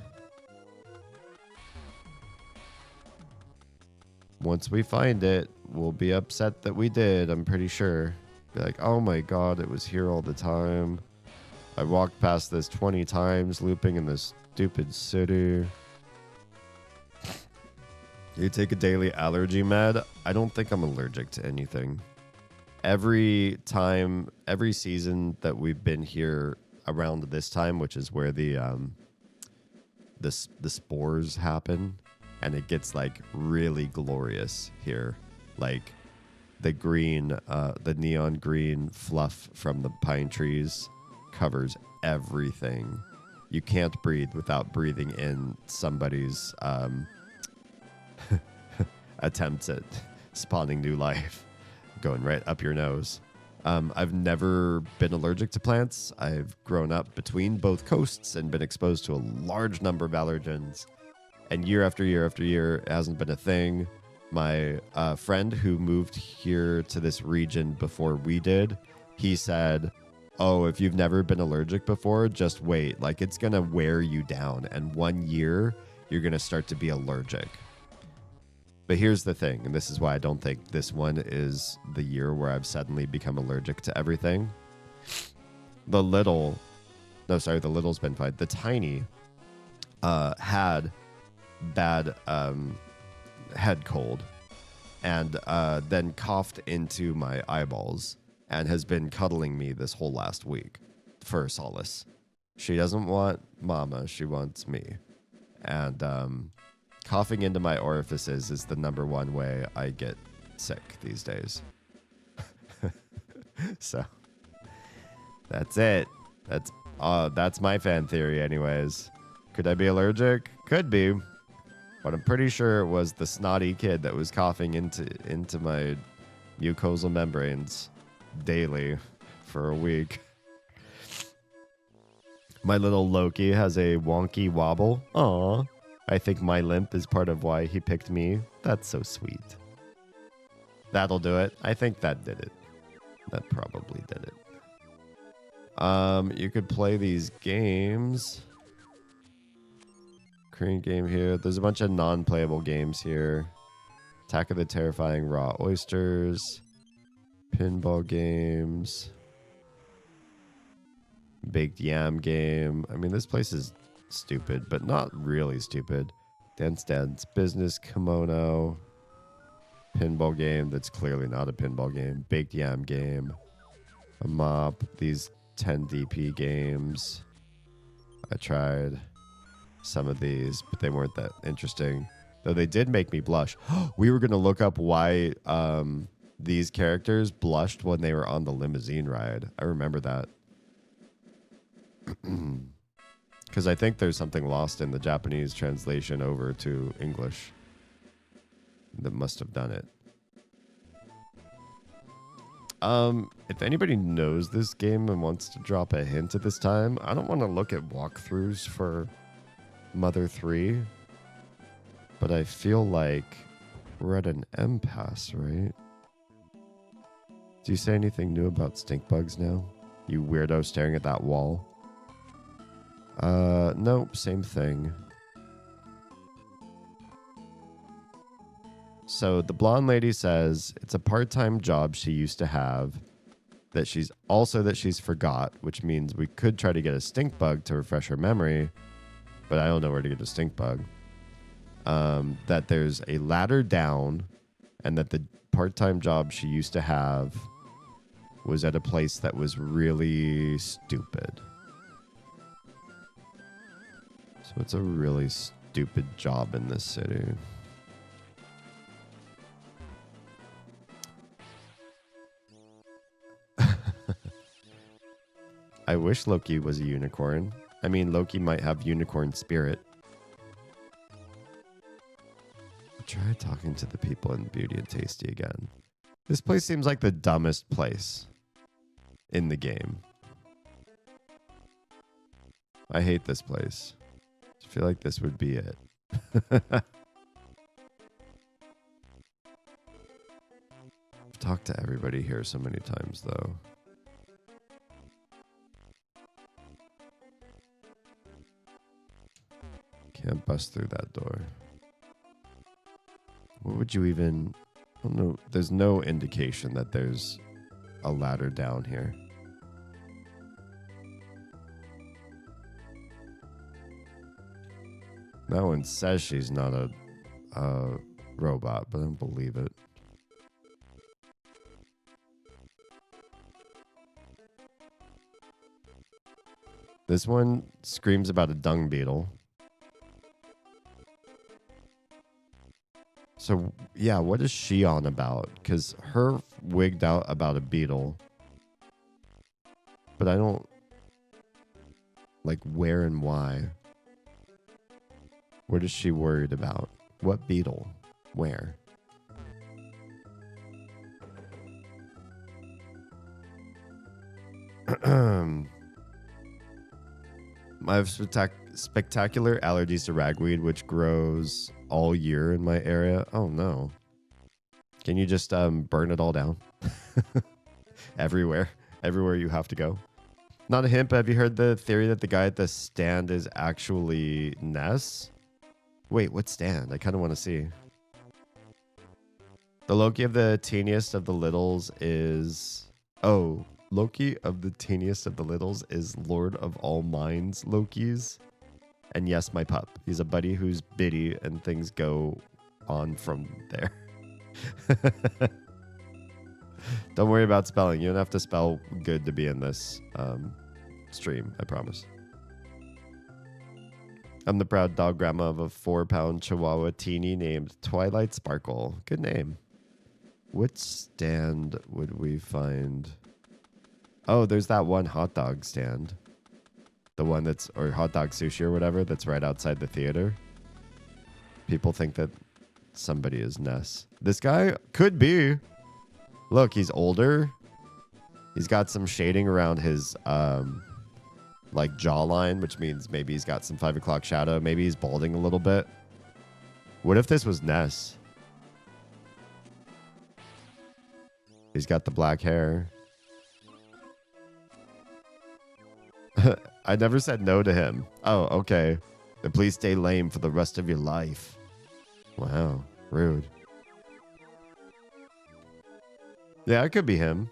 Once we find it, we'll be upset that we did, I'm pretty sure. Be like, oh my god, it was here all the time. I walked past this 20 times, looping in this stupid city. You take a daily allergy med? I don't think I'm allergic to anything. Every season that we've been here around this time, which is where the spores happen, and it gets like really glorious here. Like the green, the neon green fluff from the pine trees covers everything. You can't breathe without breathing in somebody's attempts at spawning new life going right up your nose. I've never been allergic to plants. I've grown up between both coasts and been exposed to a large number of allergens. And year after year after year, it hasn't been a thing. My friend who moved here to this region before we did, he said, oh, if you've never been allergic before, just wait. Like, it's going to wear you down. And 1 year, you're going to start to be allergic. But here's the thing, and this is why I don't think this one is the year where I've suddenly become allergic to everything. The little's been fine. The tiny had bad head cold and then coughed into my eyeballs and has been cuddling me this whole last week for solace. She doesn't want mama, she wants me. And coughing into my orifices is the number one way I get sick these days. So that's it. That's my fan theory anyways. Could I be allergic? Could be. But I'm pretty sure it was the snotty kid that was coughing into my mucosal membranes daily for a week. My little Loki has a wonky wobble. Aw. I think my limp is part of why he picked me. That's so sweet. That'll do it. I think that did it. That probably did it. You could play these games. Korean game here. There's a bunch of non-playable games here. Attack of the Terrifying Raw Oysters. Pinball games. Baked Yam game. I mean, this place is stupid, but not really stupid. Dance Dance Business Kimono. Pinball game that's clearly not a pinball game. Baked Yam game. A mop. These 10 DP games. I tried some of these, but they weren't that interesting. Though they did make me blush. We were going to look up why these characters blushed when they were on the limousine ride. I remember that. Because I think there's something lost in the Japanese translation over to English that must have done it. If anybody knows this game and wants to drop a hint at this time, I don't want to look at walkthroughs for Mother 3, but I feel like we're at an impasse, right? Do you say anything new about stink bugs now? You weirdo staring at that wall. Nope, same thing. So the blonde lady says it's a part-time job she used to have that she's forgot, which means we could try to get a stink bug to refresh her memory, but I don't know where to get a stink bug. That there's a ladder down and that the part-time job she used to have was at a place that was really stupid. So it's a really stupid job in this city. I wish Loki was a unicorn. I mean, Loki might have unicorn spirit. Try talking to the people in Beauty and Tasty again. This place seems like the dumbest place in the game. I hate this place. I feel like this would be it. I've talked to everybody here so many times, though. Can't bust through that door. What would you even... I don't know. There's no indication that there's a ladder down here. That one says she's not a robot, but I don't believe it. This one screams about a dung beetle. So, yeah, what is she on about? Because her wigged out about a beetle. But I don't... Like, where and why? What is she worried about? What beetle? Where? I have spectacular allergies to ragweed, which grows all year in my area. Oh, no. Can you just burn it all down? Everywhere you have to go. Not a hint, but have you heard the theory that the guy at the stand is actually Ness? Wait, what stand? I kind of want to see. The Loki of the teeniest of the littles is... Oh, Loki of the teeniest of the littles is Lord of all minds Lokis. And yes, my pup. He's a buddy who's bitty and things go on from there. Don't worry about spelling. You don't have to spell good to be in this stream, I promise. I'm the proud dog grandma of a 4-pound Chihuahua teeny named Twilight Sparkle. Good name. What stand would we find? Oh, there's that one hot dog stand. The one that's, or hot dog sushi or whatever, that's right outside the theater. People think that somebody is Ness. This guy could be. Look, he's older. He's got some shading around his like jawline, which means maybe he's got some 5 o'clock shadow. Maybe he's balding a little bit. What if this was Ness? He's got the black hair. I never said no to him. Oh, okay. Then please stay lame for the rest of your life. Wow, rude. Yeah, it could be him.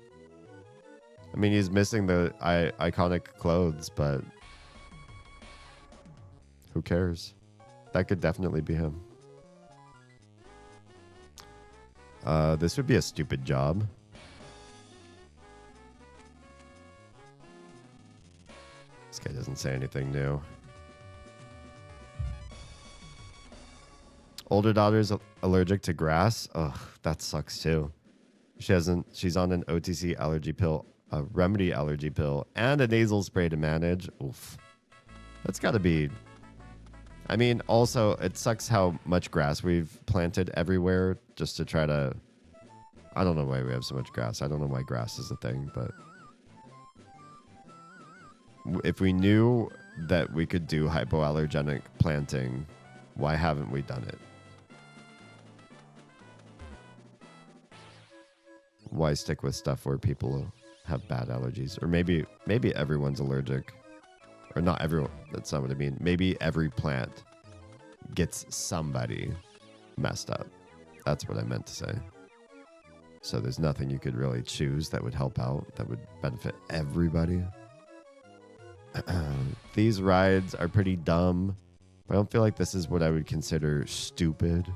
I mean, he's missing the iconic clothes, but who cares? That could definitely be him. This would be a stupid job. This guy doesn't say anything new. Older daughter's allergic to grass. Ugh, that sucks too. She's on an OTC allergy pill, a remedy allergy pill, and a nasal spray to manage. Oof. That's got to be... I mean, also, it sucks how much grass we've planted everywhere just to try to... I don't know why we have so much grass. I don't know why grass is a thing, but... If we knew that we could do hypoallergenic planting, why haven't we done it? Why stick with stuff where people have bad allergies? Or maybe everyone's allergic. Or not everyone. That's not what I mean. Maybe every plant gets somebody messed up. That's what I meant to say. So there's nothing you could really choose that would help out, that would benefit everybody. These rides are pretty dumb. I don't feel like this is what I would consider stupid.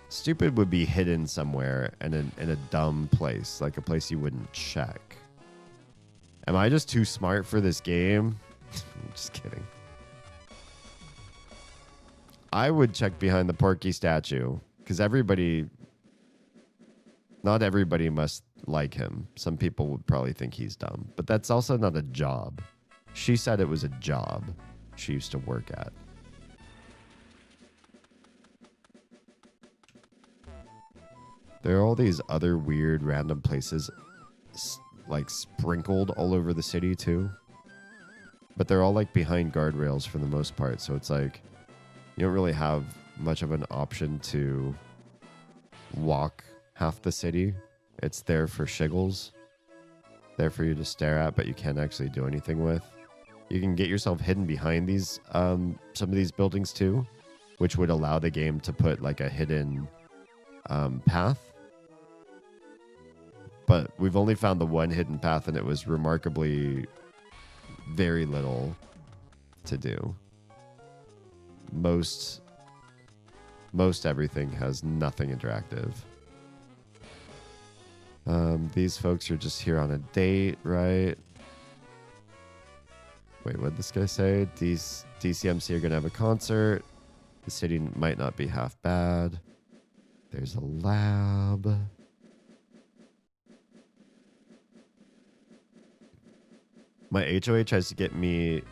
Stupid would be hidden somewhere in a dumb place, like a place you wouldn't check. Am I just too smart for this game? I'm just kidding. I would check behind the Porky statue, because not everybody must like him. Some people would probably think he's dumb, but that's also not a job. She said it was a job she used to work at. There are all these other weird random places like sprinkled all over the city too. But they're all like behind guardrails for the most part. So it's like you don't really have much of an option to walk half the city. It's there for shiggles. There for you to stare at, but you can't actually do anything with. You can get yourself hidden behind these some of these buildings too, which would allow the game to put like a hidden path. But we've only found the one hidden path, and it was remarkably very little to do. Most everything has nothing interactive. These folks are just here on a date, right? Wait, what did this guy say? DCMC are going to have a concert. The city might not be half bad. There's a lab. My HOA tries to get me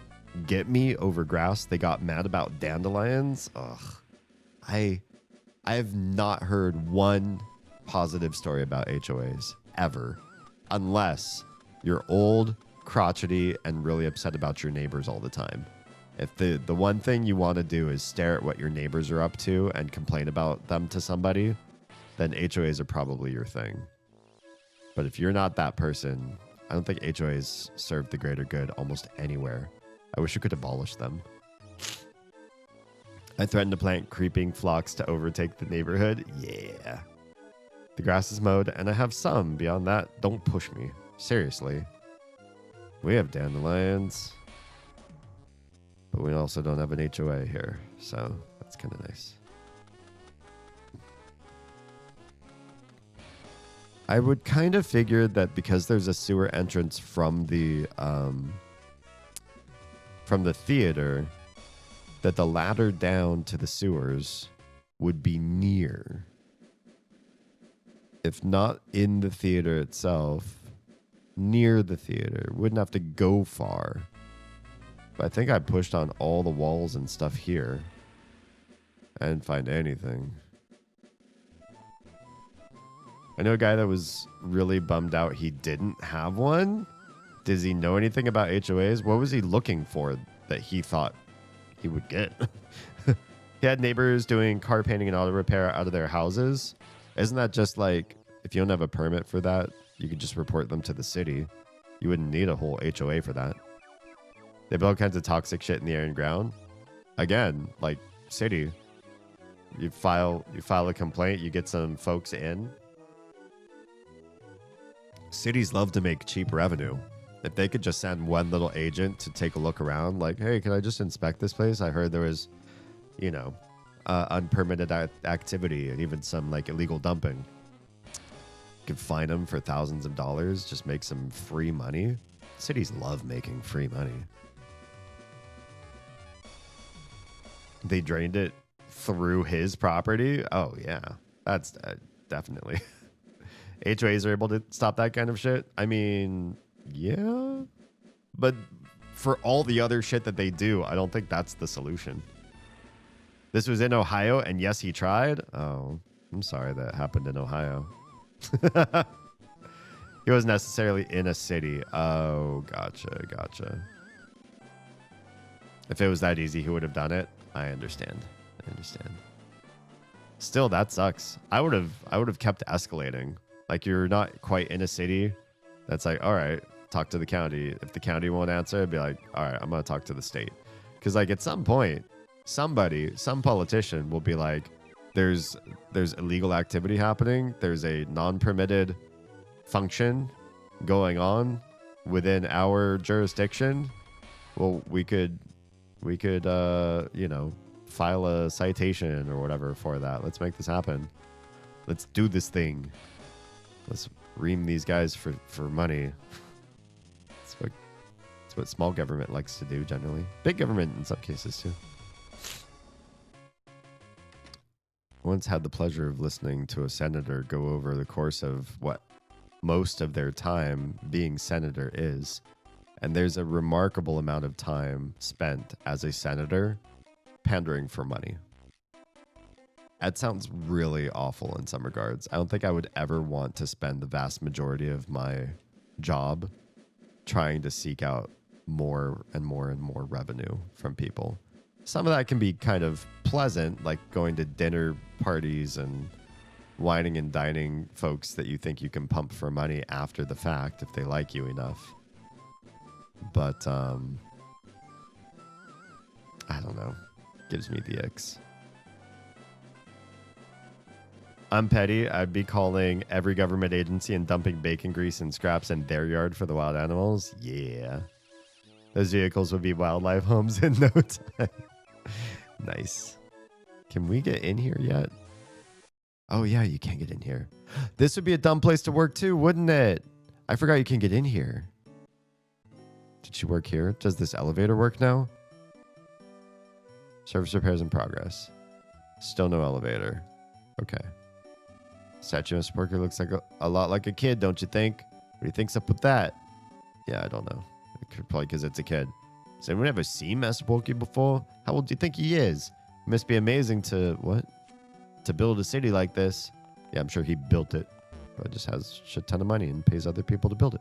over grass. They got mad about dandelions. Ugh. I have not heard one positive story about HOAs ever, unless you're old, crotchety, and really upset about your neighbors all the time. If the one thing you want to do is stare at what your neighbors are up to and complain about them to somebody, then HOAs are probably your thing. But if you're not that person, I don't think HOAs serve the greater good almost anywhere. I wish you could abolish them. I threatened to plant creeping phlox to overtake the neighborhood. Yeah. The grass is mowed, and I have some. Beyond that, don't push me. Seriously. We have dandelions. But we also don't have an HOA here, so that's kind of nice. I would kind of figure that because there's a sewer entrance from the from the theater that the ladder down to the sewers would be near. If not in the theater itself, near the theater. Wouldn't have to go far. But I think I pushed on all the walls and stuff here. I didn't find anything. I know a guy that was really bummed out he didn't have one. Does he know anything about HOAs? What was he looking for that he thought he would get? He had neighbors doing car painting and auto repair out of their houses. Isn't that just like, if you don't have a permit for that, you could just report them to the city. You wouldn't need a whole HOA for that. They build all kinds of toxic shit in the air and ground. Again, like city. You file a complaint, you get some folks in. Cities love to make cheap revenue. If they could just send one little agent to take a look around, like, hey, can I just inspect this place? I heard there was, you know, unpermitted activity and even some like illegal dumping. You could fine them for thousands of dollars, just make some free money. Cities love making free money. They drained it through his property. Oh, yeah, that's definitely. HOAs are able to stop that kind of shit. I mean, yeah, but for all the other shit that they do, I don't think that's the solution. This was in Ohio, and yes, he tried. Oh, I'm sorry that happened in Ohio. He wasn't necessarily in a city. Oh, gotcha. If it was that easy, he would have done it. I understand. Still, that sucks. I would have kept escalating. Like, you're not quite in a city. That's like, all right, talk to the county. If the county won't answer, I'd be like, all right, I'm going to talk to the state. Because, like, at some point, some politician will be like, there's illegal activity happening. There's a non-permitted function going on within our jurisdiction. Well, we could, you know, file a citation or whatever for that. Let's make this happen. Let's do this thing. Let's ream these guys for money. That's what small government likes to do generally. Big government in some cases too. Once had the pleasure of listening to a senator go over the course of what most of their time being senator is. And there's a remarkable amount of time spent as a senator pandering for money. That sounds really awful in some regards. I don't think I would ever want to spend the vast majority of my job trying to seek out more and more and more revenue from people. Some of that can be kind of pleasant, like going to dinner parties and whining and dining folks that you think you can pump for money after the fact if they like you enough. But I don't know. Gives me the icks. I'm petty. I'd be calling every government agency and dumping bacon grease and scraps in their yard for the wild animals. Yeah. Those vehicles would be wildlife homes in no time. Nice. Can we get in here yet? Oh, yeah, you can get in here. This would be a dumb place to work too, wouldn't it? I forgot you can get in here. Did she work here? Does this elevator work now? Service repairs in progress. Still no elevator. Okay. Statue of Sporker looks like a lot like a kid, don't you think? What do you think's up with that? Yeah, I don't know. Probably because it's a kid. Has anyone ever seen Master Porky before? How old do you think he is? He must be amazing to, what? To build a city like this. Yeah, I'm sure he built it. But just has a shit ton of money and pays other people to build it.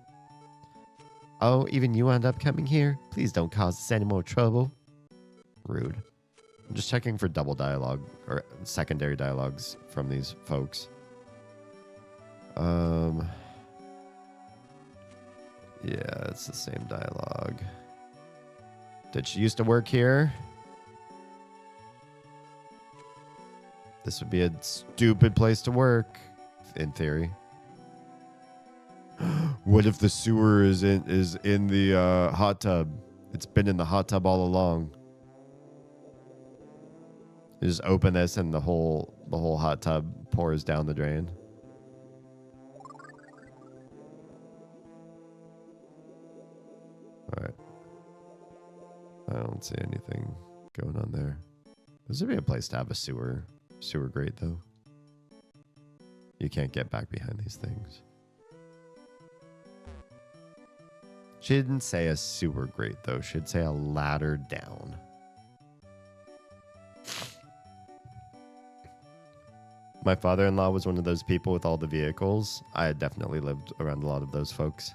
Oh, even you end up coming here? Please don't cause us any more trouble. Rude. I'm just checking for double dialogue or secondary dialogues from these folks. Yeah, it's the same dialogue. Did she used to work here? This would be a stupid place to work, in theory. What if the sewer is in the hot tub? It's been in the hot tub all along. You just open this and the whole hot tub pours down the drain. All right. I don't see anything going on there. This would be a place to have a sewer grate, though. You can't get back behind these things. She didn't say a sewer grate, though. She'd say a ladder down. My father-in-law was one of those people with all the vehicles. I had definitely lived around a lot of those folks.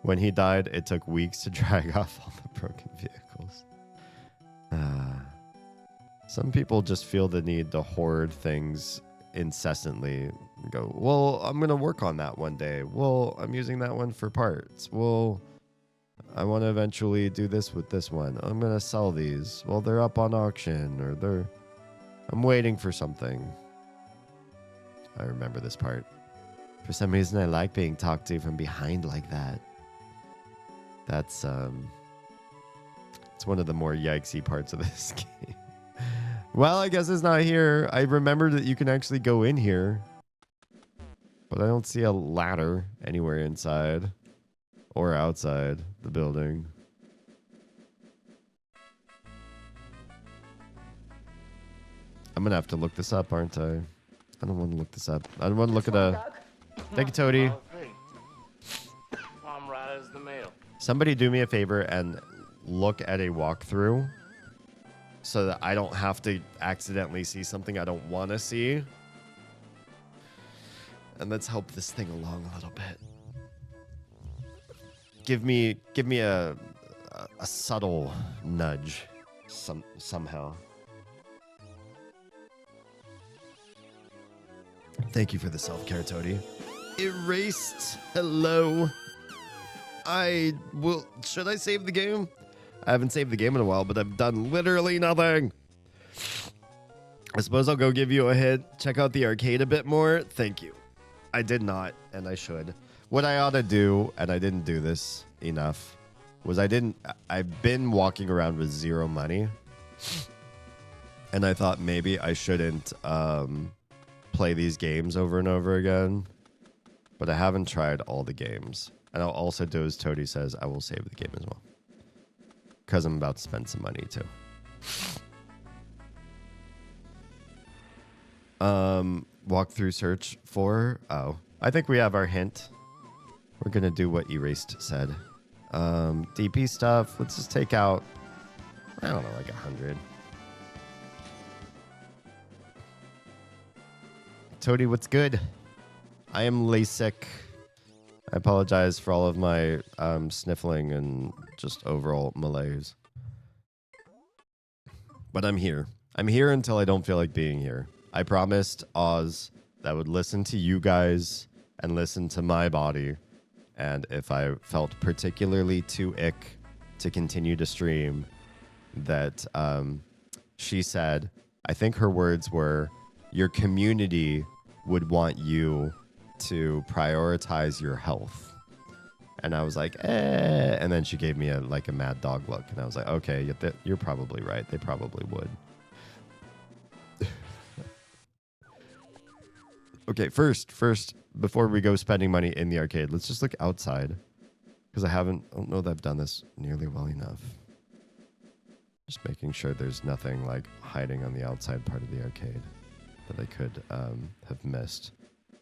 When he died, it took weeks to drag off all the broken vehicles. Some people just feel the need to hoard things incessantly and go, well, I'm going to work on that one day. Well, I'm using that one for parts. Well, I want to eventually do this with this one. I'm going to sell these. Well, they're up on auction or I'm waiting for something. I remember this part. For some reason, I like being talked to from behind like that. That's it's one of the more yikesy parts of this game. Well, I guess it's not here. I remember that you can actually go in here, but I don't see a ladder anywhere inside or outside the building. I'm gonna have to look this up, aren't I? I don't want to look this up. I don't want to look at a... Thank you, Toady. I'm right as the mail. Somebody do me a favor and look at a walkthrough so that I don't have to accidentally see something I don't want to see. And let's help this thing along a little bit. Give me a subtle nudge somehow. Thank you for the self-care, Toady. Erased. Hello. I will... Should I save the game? I haven't saved the game in a while, but I've done literally nothing. I suppose I'll go give you a hit. Check out the arcade a bit more. Thank you. I did not, and I should. What I ought to do, and I didn't do this enough, was I've been walking around with zero money. And I thought maybe I shouldn't play these games over and over again. But I haven't tried all the games. And I'll also do as Toady says, I will save the game as well. Because I'm about to spend some money too. Walkthrough search for... Oh, I think we have our hint. We're going to do what Erased said. DP stuff. Let's just take out, I don't know, like 100. Toady, what's good? I am LASIK. I apologize for all of my sniffling and just overall malaise. But I'm here. I'm here until I don't feel like being here. I promised Oz that I would listen to you guys and listen to my body. And if I felt particularly too ick to continue to stream, that she said, I think her words were, your community would want you to prioritize your health. And I was like, eh. And then she gave me a mad dog look. And I was like, okay, you're probably right. They probably would. Okay, first, before we go spending money in the arcade, let's just look outside. Because I don't know that I've done this nearly well enough. Just making sure there's nothing like hiding on the outside part of the arcade that I could have missed.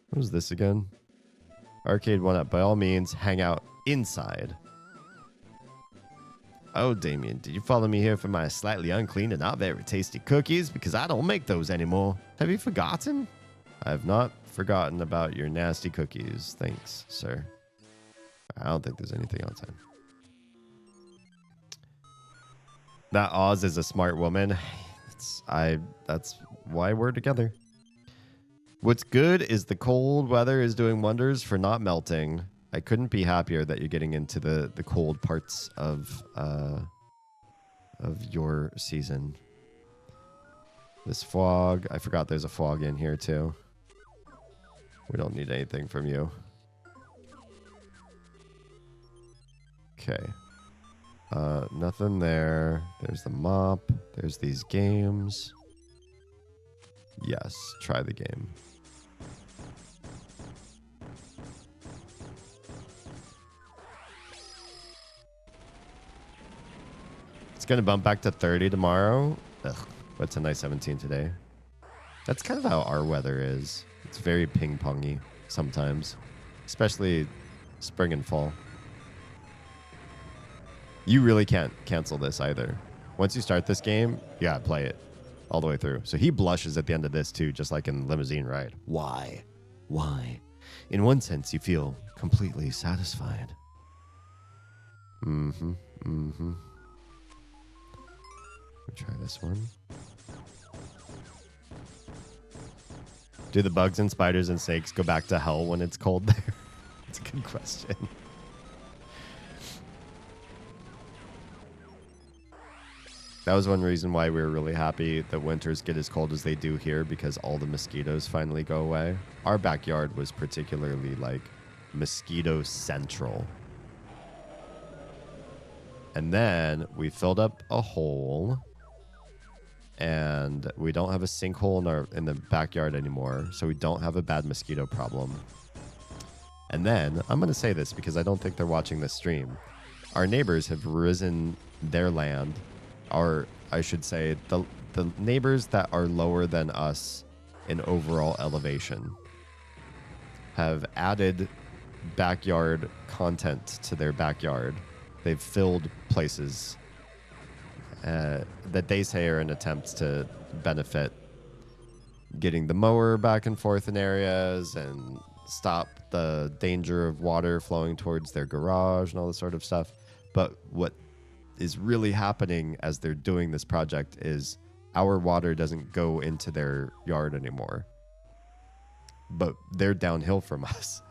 What was this again? Arcade 1-up. By all means, hang out inside. Oh, Damien, did you follow me here for my slightly unclean and not very tasty cookies? Because I don't make those anymore. Have you forgotten? I have not forgotten about your nasty cookies. Thanks, sir. I don't think there's anything outside. That Oz is a smart woman. That's why we're together. What's good is the cold weather is doing wonders for not melting. I couldn't be happier that you're getting into the cold parts of your season. This fog, I forgot there's a fog in here too. We don't need anything from you. Okay. Nothing there. There's the mop. There's these games. Yes, try the game. gonna bump back to 30 tomorrow. Ugh, but it's a nice 17 today. That's kind of how our weather is. It's very ping-pongy sometimes, especially spring and fall. You really can't cancel this either. Once you start this game, you gotta play it all the way through. So he blushes at the end of this too, just like in Limousine Ride. Why? Why? In one sense, you feel completely satisfied. Mm-hmm. Mm-hmm. We'll try this one. Do the bugs and spiders and snakes go back to hell when it's cold there? That's a good question. That was one reason why we were really happy that winters get as cold as they do here, because all the mosquitoes finally go away. Our backyard was particularly like mosquito central. And then we filled up a hole, and we don't have a sinkhole in the backyard anymore, so we don't have a bad mosquito problem. And then I'm going to say this because I don't think they're watching this stream. Our neighbors have risen their land, or I should say the neighbors that are lower than us in overall elevation have added backyard content to their backyard. They've filled places that they say are an attempt to benefit getting the mower back and forth in areas and stop the danger of water flowing towards their garage and all this sort of stuff. But what is really happening as they're doing this project is our water doesn't go into their yard anymore. But they're downhill from us.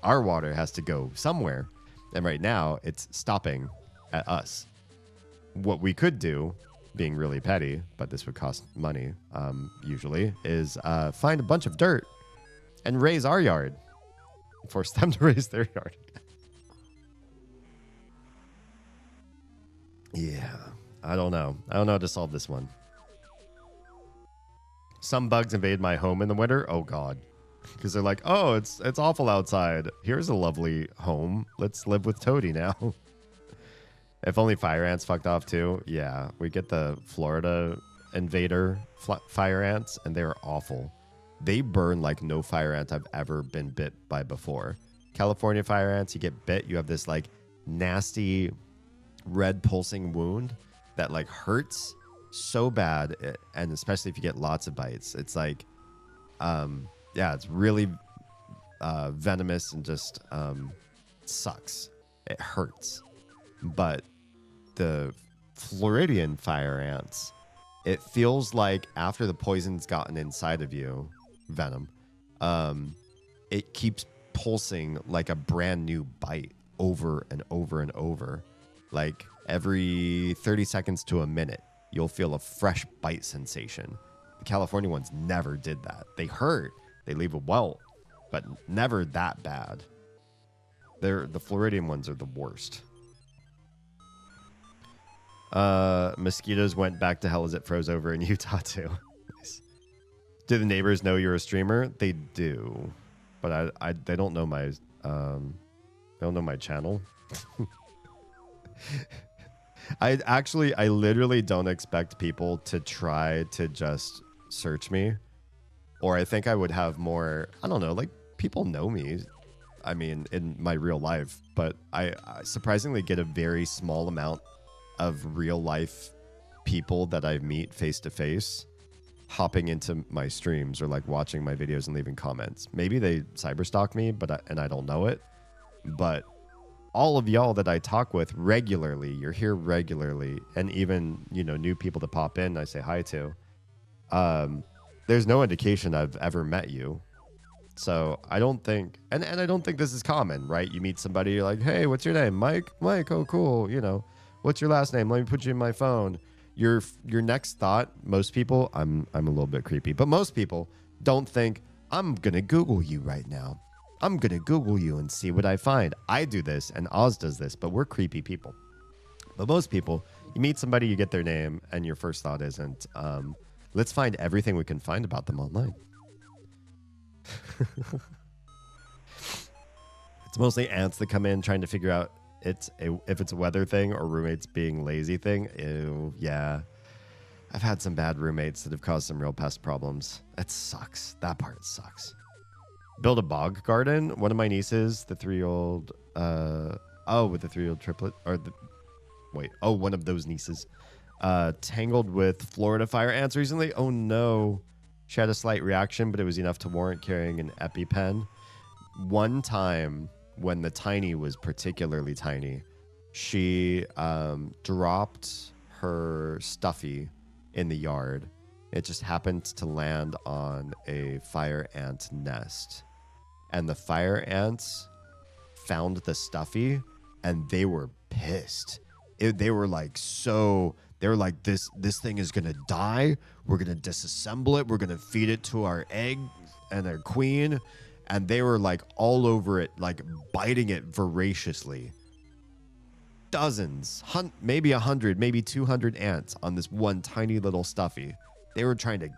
Our water has to go somewhere. And right now, it's stopping at us. What we could do, being really petty, but this would cost money usually, is find a bunch of dirt and raise our yard. Force them to raise their yard. Yeah, I don't know. I don't know how to solve this one. Some bugs invade my home in the winter. Oh, God. Because they're like, oh, it's awful outside. Here's a lovely home. Let's live with Toady now. If only fire ants fucked off too. Yeah, we get the Florida invader fire ants, and they're awful. They burn like no fire ant I've ever been bit by before. California fire ants, you get bit, you have this like nasty red pulsing wound that like hurts so bad, and especially if you get lots of bites. It's like, yeah, it's really venomous and just sucks. It hurts. But the Floridian fire ants, it feels like after the poison's gotten inside of you, venom, it keeps pulsing like a brand new bite over and over and over. Like every 30 seconds to a minute, you'll feel a fresh bite sensation. The California ones never did that. They hurt. They leave a welt, but never that bad. The Floridian ones are the worst. Mosquitoes went back to hell as it froze over in Utah too. Nice. Do the neighbors know you're a streamer? They do, but they don't know my channel. I literally don't expect people to try to just search me, or I think I would have more, I don't know, like people know me, I mean, in my real life, but I surprisingly get a very small amount of real life people that I meet face to face hopping into my streams or like watching my videos and leaving comments. Maybe they cyberstalk me, and I don't know it, but all of y'all that I talk with regularly, you're here regularly, and even, you know, new people that pop in I say hi to, there's no indication I've ever met you. So I don't think, and I don't think this is common, right? You meet somebody, you're like, hey, what's your name? Mike, oh cool, you know, what's your last name? Let me put you in my phone. Your next thought, most people, I'm a little bit creepy, but most people don't think, I'm gonna Google you right now. I'm going to Google you and see what I find. I do this, and Oz does this, but we're creepy people. But most people, you meet somebody, you get their name, and your first thought isn't, let's find everything we can find about them online. It's mostly ants that come in trying to figure out if it's a weather thing or roommates being lazy thing, ew, yeah. I've had some bad roommates that have caused some real pest problems. It sucks. That part sucks. Build a bog garden. One of my nieces, the 3-year-old, with the 3-year-old triplet, one of those nieces, tangled with Florida fire ants recently. Oh no. She had a slight reaction, but it was enough to warrant carrying an EpiPen. One time when the tiny was particularly tiny, she dropped her stuffy in the yard. It just happened to land on a fire ant nest. And the fire ants found the stuffy and they were pissed. They were like, this thing is going to die. We're going to disassemble it. We're going to feed it to our egg and our queen. And they were like all over it, like biting it voraciously. Dozens, maybe 100, maybe 200 ants on this one tiny little stuffy. They were trying to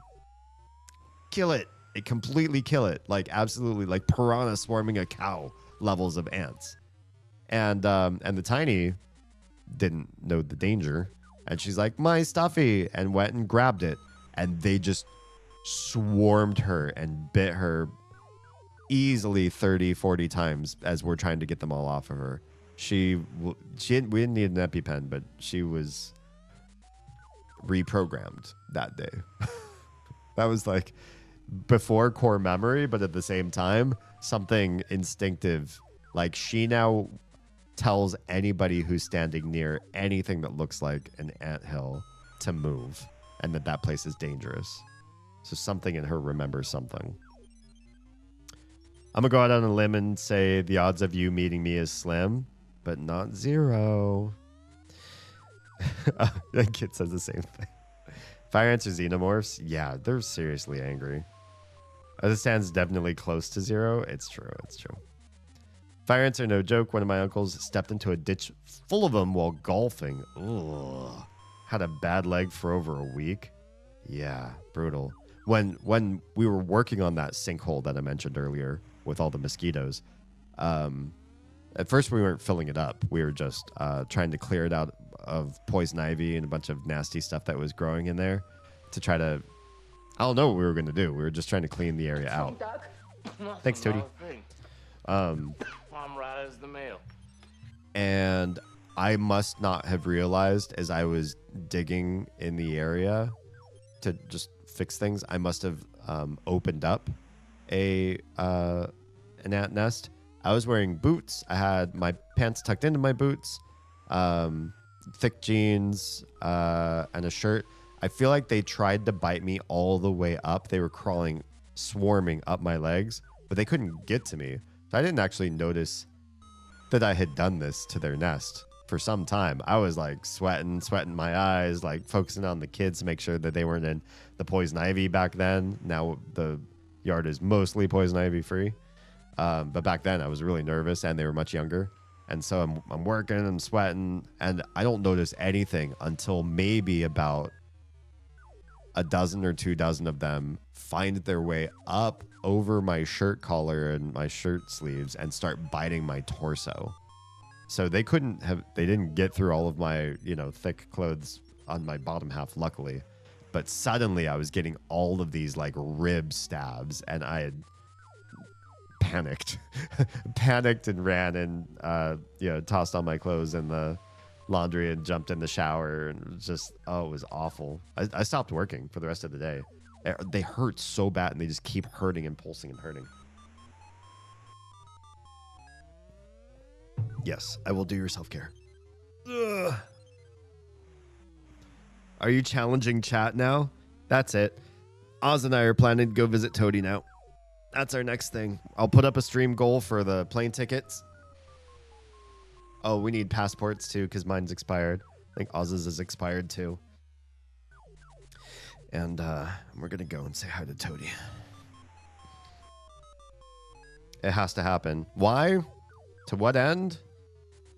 kill it. Completely kill it. Like absolutely like piranha swarming a cow levels of ants. And the tiny didn't know the danger. And she's like, my stuffy, and went and grabbed it. And they just swarmed her and bit her easily 30, 40 times as we're trying to get them all off of her. We didn't need an EpiPen, but she was reprogrammed that day. That was like before core memory, but at the same time, something instinctive. Like she now tells anybody who's standing near anything that looks like an anthill to move, and that place is dangerous. So something in her remembers something. I'm going to go out on a limb and say the odds of you meeting me is slim, but not zero. The kid says the same thing. Fire ants are xenomorphs? Yeah, they're seriously angry. As it stands, definitely close to zero. It's true. Fire ants are no joke. One of my uncles stepped into a ditch full of them while golfing. Ugh. Had a bad leg for over a week. Yeah, brutal. When we were working on that sinkhole that I mentioned earlier with all the mosquitoes, at first we weren't filling it up. We were just trying to clear it out of poison ivy and a bunch of nasty stuff that was growing in there to try to... I don't know what we were going to do. We were just trying to clean the area out. Thanks, Toady. I'm right as the mail. And I must not have realized as I was digging in the area to just fix things, I must have opened up an ant nest. I was wearing boots. I had my pants tucked into my boots, thick jeans, and a shirt. I feel like they tried to bite me all the way up. They were swarming up my legs, but they couldn't get to me. So I didn't actually notice that I had done this to their nest for some time. I was like sweating my eyes, like focusing on the kids to make sure that they weren't in the poison ivy back then. Now the yard is mostly poison ivy free. But back then I was really nervous and they were much younger. And so I'm working, I'm sweating, and I don't notice anything until maybe about a dozen or 2 dozen of them find their way up over my shirt collar and my shirt sleeves and start biting my torso. So they didn't get through all of my, thick clothes on my bottom half, luckily. But suddenly I was getting all of these like rib stabs and I had panicked and ran and tossed all my clothes in the laundry and jumped in the shower, and it was awful. I stopped working for the rest of the day. They hurt so bad and they just keep hurting and pulsing and hurting. Yes, I will do your self-care. Ugh. Are you challenging chat now? That's it. Oz and I are planning to go visit Toady now. That's our next thing. I'll put up a stream goal for the plane tickets. Oh, we need passports too because mine's expired. I think Oz's is expired too. And we're going to go and say hi to Toady. It has to happen. Why? To what end?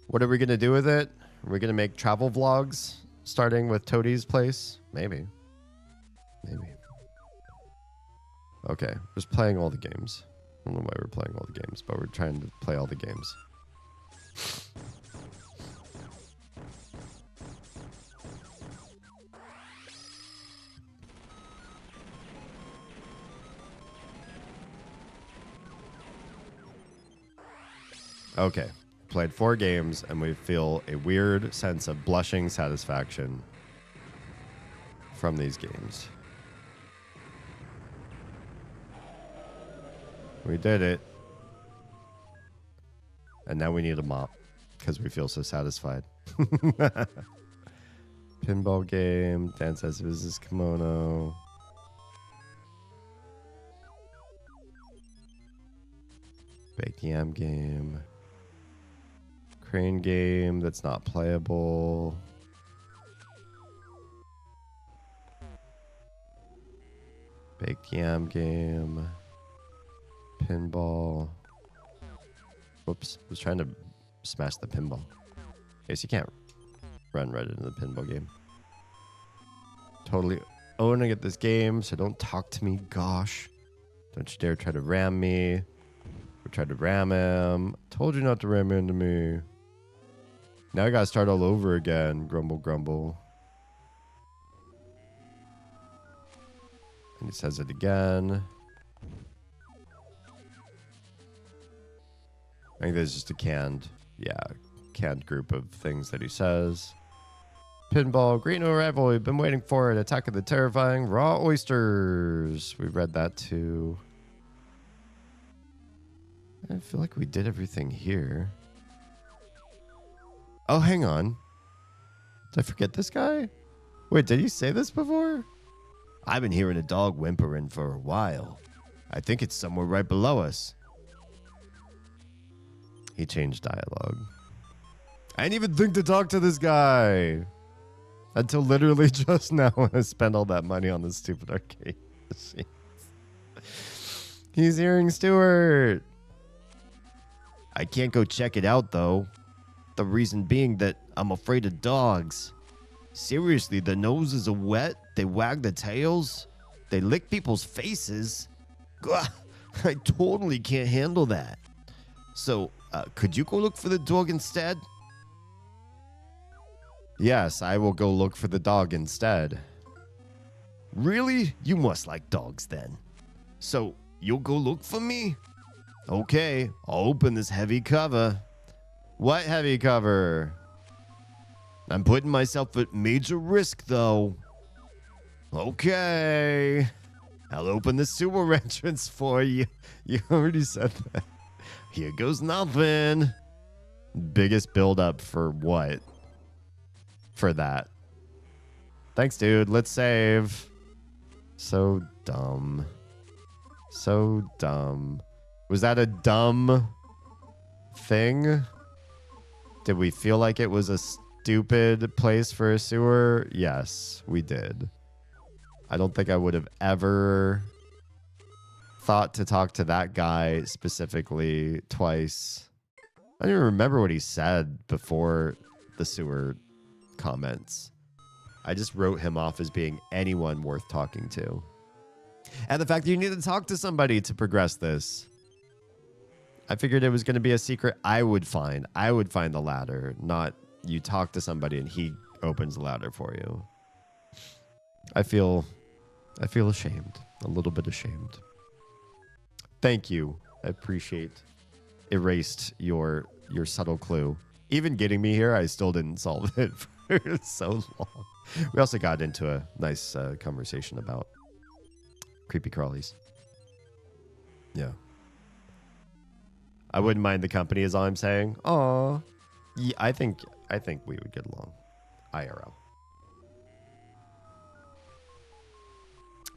What are we going to do with it? Are we going to make travel vlogs starting with Toady's place? Maybe. Okay, just playing all the games. I don't know why we're playing all the games, but we're trying to play all the games. Okay. Played 4 games, and we feel a weird sense of blushing satisfaction from these games. We did it. And now we need a mop because we feel so satisfied. Pinball game, Dance as Business Kimono. Baked yam game. Crane game that's not playable. Baked yam game. Pinball. Whoops. I was trying to smash the pinball. Guess you can't run right into the pinball game. Totally owning at this game, so don't talk to me, gosh. Don't you dare try to ram me. We tried to ram him. Told you not to ram into me. Now I gotta start all over again. Grumble, grumble. And he says it again. I think there's just a canned group of things that he says. Pinball, great new arrival. We've been waiting for it. Attack of the terrifying raw oysters. We read that too. I feel like we did everything here. Oh, hang on. Did I forget this guy? Wait, did he say this before? I've been hearing a dog whimpering for a while. I think it's somewhere right below us. He changed dialogue. I didn't even think to talk to this guy. Until literally just now when I spent all that money on this stupid arcade machine. He's hearing Stuart. I can't go check it out, though. The reason being that I'm afraid of dogs. Seriously, the noses are wet. They wag the tails. They lick people's faces. Gah, I totally can't handle that. So, could you go look for the dog instead? Yes, I will go look for the dog instead. Really? You must like dogs then. So, you'll go look for me? Okay, I'll open this heavy cover. What heavy cover? I'm putting myself at major risk, though. Okay. I'll open the sewer entrance for you. You already said that. Here goes nothing. Biggest build-up for what? For that. Thanks, dude. Let's save. So dumb. So dumb. Was that a dumb thing? Did we feel like it was a stupid place for a sewer? Yes, we did. I don't think I would have ever thought to talk to that guy specifically twice. I don't even remember what he said before the sewer comments. I just wrote him off as being anyone worth talking to. And the fact that you need to talk to somebody to progress this. I figured it was going to be a secret I would find. I would find the ladder, not you talk to somebody and he opens the ladder for you. I feel ashamed. A little bit ashamed. Thank you. I appreciate erased your subtle clue. Even getting me here, I still didn't solve it for so long. We also got into a nice conversation about creepy crawlies. Yeah. I wouldn't mind the company is all I'm saying. Aw. Yeah, I think we would get along. IRL.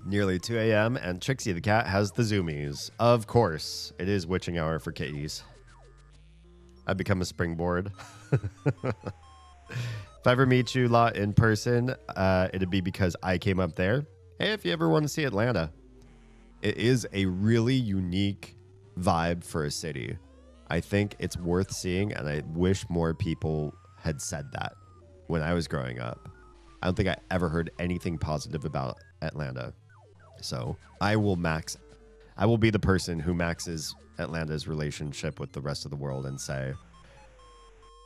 Nearly 2 a.m. and Trixie the cat has the zoomies. Of course, it is witching hour for kitties. I've become a springboard. If I ever meet you lot in person, it'd be because I came up there. Hey, if you ever want to see Atlanta, it is a really unique vibe for a city. I think it's worth seeing, and I wish more people had said that when I was growing up. I don't think I ever heard anything positive about Atlanta. So I will be the person who maxes Atlanta's relationship with the rest of the world and say,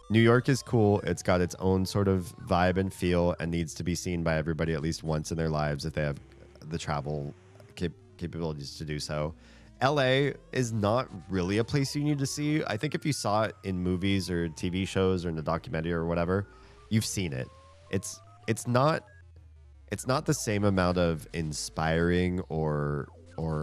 New York is cool. It's got its own sort of vibe and feel and needs to be seen by everybody at least once in their lives if they have the travel capabilities to do so. LA is not really a place you need to see. I think if you saw it in movies or TV shows or in a documentary or whatever, you've seen it. It's not the same amount of inspiring or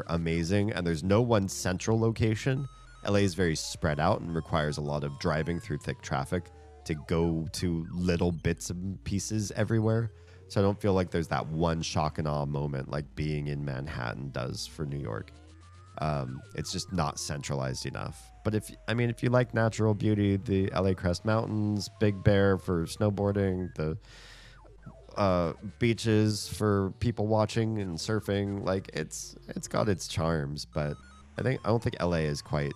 amazing, and there's no one central location. LA is very spread out and requires a lot of driving through thick traffic to go to little bits and pieces everywhere. So I don't feel like there's that one shock and awe moment like being in Manhattan does for New York. It's just not centralized enough. But if you like natural beauty, the LA Crest Mountains, Big Bear for snowboarding, the beaches for people watching and surfing, like it's got its charms. But I don't think LA is quite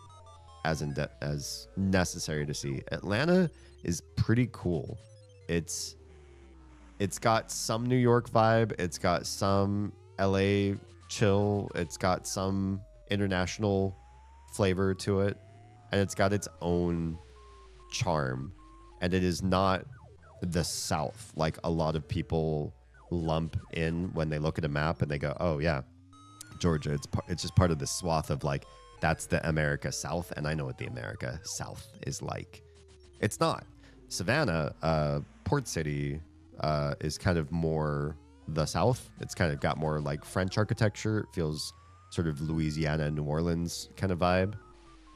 as as necessary to see. Atlanta is pretty cool. It's got some New York vibe. It's got some LA chill. It's got some international flavor to it, and it's got its own charm. And it is not the South like a lot of people lump in when they look at a map and they go, "Oh yeah, Georgia." It's just part of the swath of like that's the America South, and I know what the America South is like. It's not. Savannah, Port City, is kind of more the South. It's kind of got more like French architecture. It feels sort of Louisiana, New Orleans kind of vibe,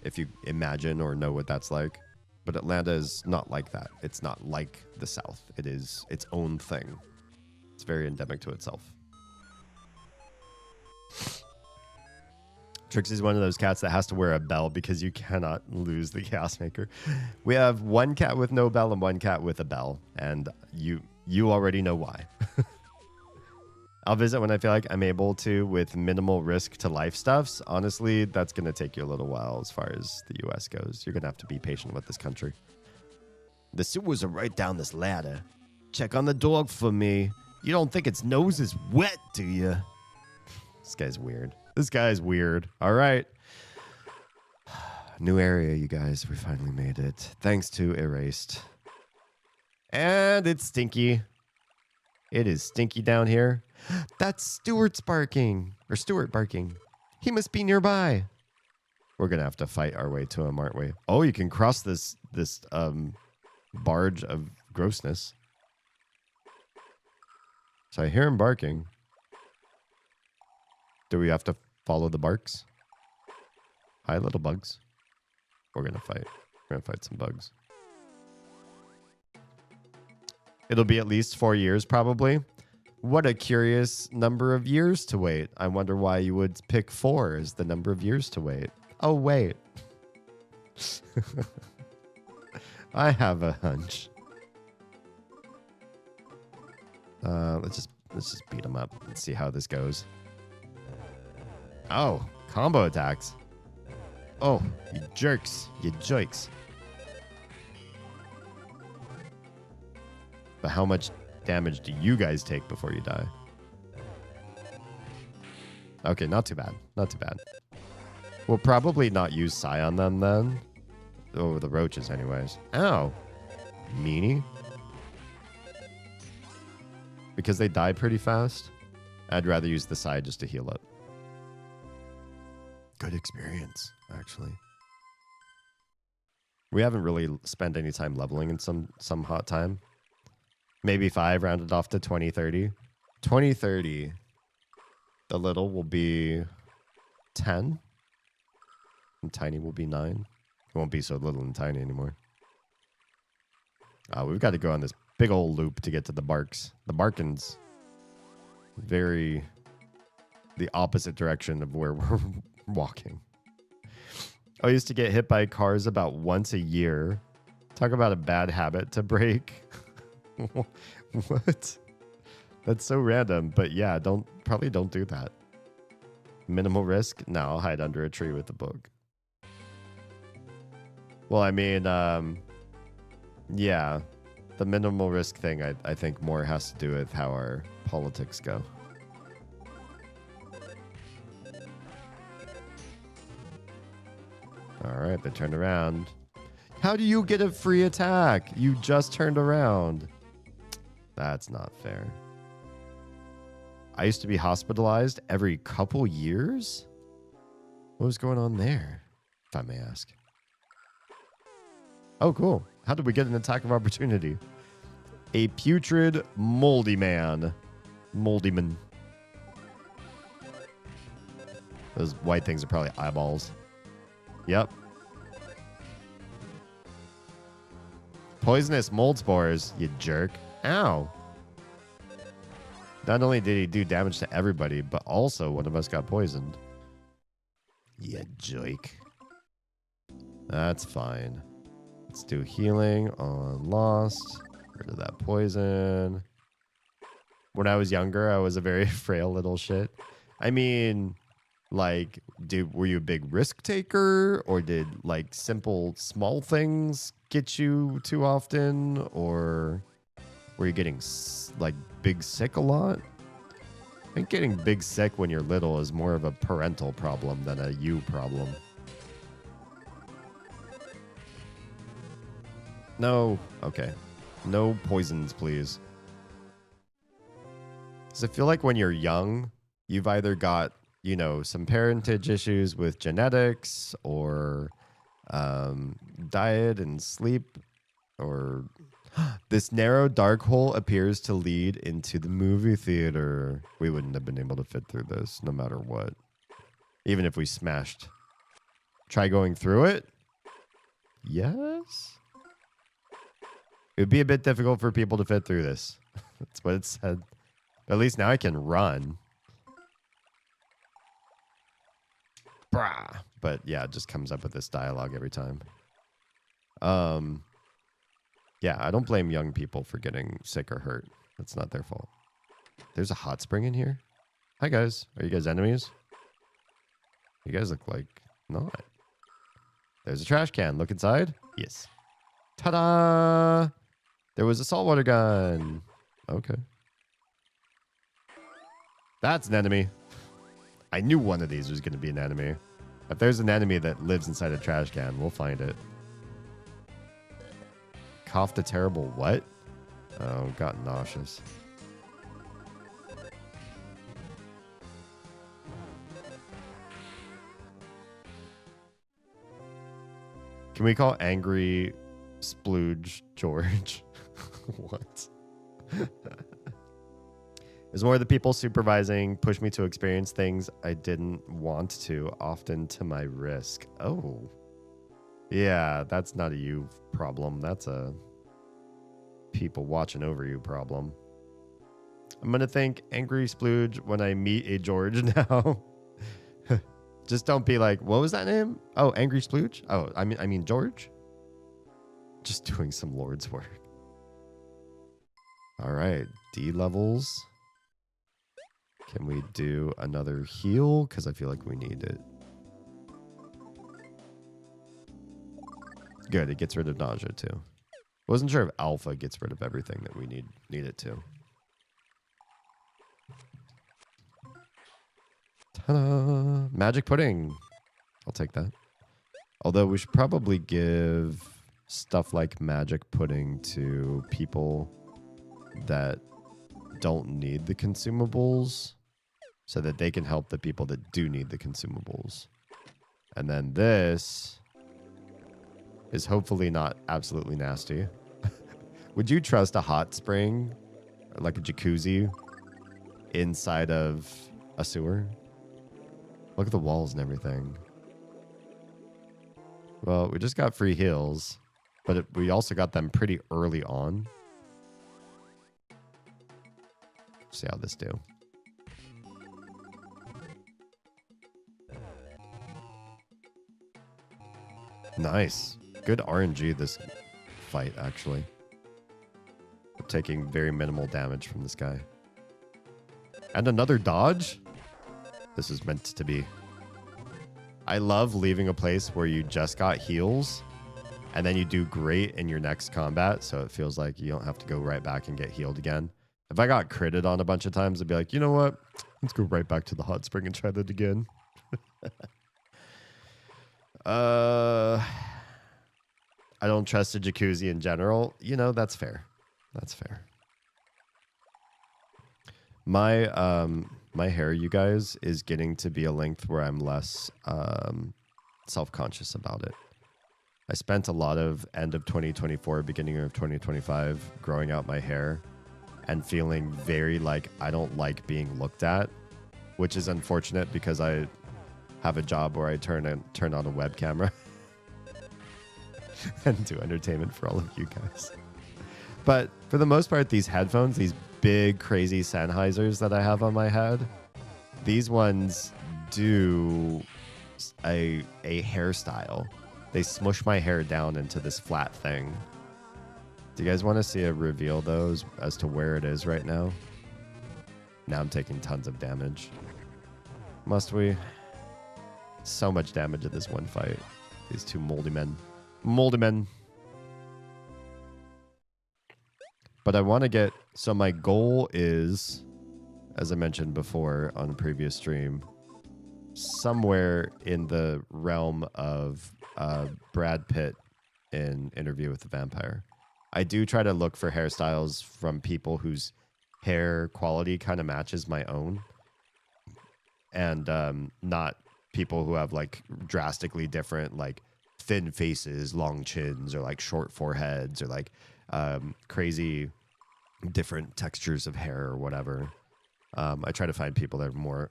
if you imagine or know what that's like. But Atlanta is not like that. It's not like the South. It is its own thing. It's very endemic to itself. Trixie's one of those cats that has to wear a bell because you cannot lose the gas maker. We have one cat with no bell and one cat with a bell, and you already know why. I'll visit when I feel like I'm able to with minimal risk to life stuffs. Honestly, that's going to take you a little while as far as the U.S. goes. You're going to have to be patient with this country. The sewers are right down this ladder. Check on the dog for me. You don't think its nose is wet, do you? This guy's weird. This guy's weird. All right. New area, you guys. We finally made it. Thanks to Erased. And it's stinky. It is stinky down here. That's Stuart barking. He must be nearby. We're going to have to fight our way to him, aren't we? Oh, you can cross this barge of grossness. So I hear him barking. Do we have to follow the barks? Hi, little bugs. We're going to fight. We're going to fight some bugs. It'll be at least 4 years, probably. What a curious number of years to wait. I wonder why you would pick 4 as the number of years to wait. Oh, wait. I have a hunch. Let's just beat him up and see how this goes. Oh, combo attacks. Oh, you jerks. You jokes. But how much damage do you guys take before you die? Okay, not too bad. Not too bad. We'll probably not use Psy on them then. Oh, the roaches anyways. Ow. Meanie. Because they die pretty fast, I'd rather use the Psy just to heal it. Good experience, actually. We haven't really spent any time leveling in some hot time. Maybe 5, rounded off to 2030. 2030, the little will be 10. And tiny will be 9. It won't be so little and tiny anymore. We've got to go on this big old loop to get to the barks. The Barkins. Very the opposite direction of where we're walking. I used to get hit by cars about once a year. Talk about a bad habit to break. What? That's so random. But yeah, probably don't do that. Minimal risk? No, I'll hide under a tree with a book. Well, I mean, yeah. The minimal risk thing, I think more has to do with how our politics go. All right, they turned around. How do you get a free attack? You just turned around. That's not fair. I used to be hospitalized every couple years. What was going on there, if I may ask? Oh, cool. How did we get an attack of opportunity? A putrid moldy man. Moldy man. Those white things are probably eyeballs. Yep. Poisonous mold spores, you jerk. Ow. Not only did he do damage to everybody, but also one of us got poisoned. You jerk. That's fine. Let's do healing on Lost. Rid of that poison. When I was younger, I was a very frail little shit. I mean, like, were you a big risk taker? Or did, like, simple small things get you too often? Or were you getting, like, big sick a lot? I think getting big sick when you're little is more of a parental problem than a you problem. No. Okay. No poisons, please. Because I feel like when you're young, you've either got, you know, some parentage issues with genetics or diet and sleep, or this narrow dark hole appears to lead into the movie theater. We wouldn't have been able to fit through this no matter what. Even if we smashed. Try going through it? Yes? It would be a bit difficult for people to fit through this. That's what it said. At least now I can run. Brah. But yeah, it just comes up with this dialogue every time. Yeah, I don't blame young people for getting sick or hurt. That's not their fault. There's a hot spring in here? Hi, guys. Are you guys enemies? You guys look like not. There's a trash can. Look inside. Yes. Ta-da! There was a saltwater gun. Okay. That's an enemy. I knew one of these was going to be an enemy. If there's an enemy that lives inside a trash can, we'll find it. Coughed a terrible what? Oh, got nauseous. Can we call angry splooge George? What? It's more the people supervising push me to experience things I didn't want to, often to my risk. Oh. Yeah, that's not a you problem. That's a people watching over you problem. I'm going to think angry splooge when I meet a George now. Just don't be like, what was that name? Oh, angry splooge? Oh, I mean George? Just doing some Lord's work. All right, D levels. Can we do another heal? Because I feel like we need it. Good, it gets rid of nausea too. Wasn't sure if alpha gets rid of everything that we need it to. Ta-da! Magic pudding. I'll take that. Although we should probably give stuff like magic pudding to people that don't need the consumables so that they can help the people that do need the consumables. And then this is hopefully not absolutely nasty. Would you trust a hot spring, like a jacuzzi, inside of a sewer? Look at the walls and everything. Well, we just got free heals, but we also got them pretty early on. See how this do. Nice. Good RNG this fight, actually. We're taking very minimal damage from this guy. And another dodge? This is meant to be. I love leaving a place where you just got heals and then you do great in your next combat, so it feels like you don't have to go right back and get healed again. If I got critted on a bunch of times, I'd be like, you know what? Let's go right back to the hot spring and try that again. I don't trust a jacuzzi in general. You know, that's fair. That's fair. My my hair, you guys, is getting to be a length where I'm less self-conscious about it. I spent a lot of end of 2024, beginning of 2025 growing out my hair and feeling very like I don't like being looked at, which is unfortunate because I have a job where I turn on a web camera and do entertainment for all of you guys. But for the most part, these headphones, these big crazy Sennheisers that I have on my head, these ones do a hairstyle. They smush my hair down into this flat thing. Do you guys want to see a reveal, though, as to where it is right now? Now I'm taking tons of damage. Must we? So much damage in this one fight. These two moldy men. Moldy men. But I want to get... So my goal is, as I mentioned before on a previous stream, somewhere in the realm of Brad Pitt in Interview with the Vampire. I do try to look for hairstyles from people whose hair quality kind of matches my own. And not people who have like drastically different, like thin faces, long chins, or like short foreheads, or like crazy different textures of hair or whatever. I try to find people that are more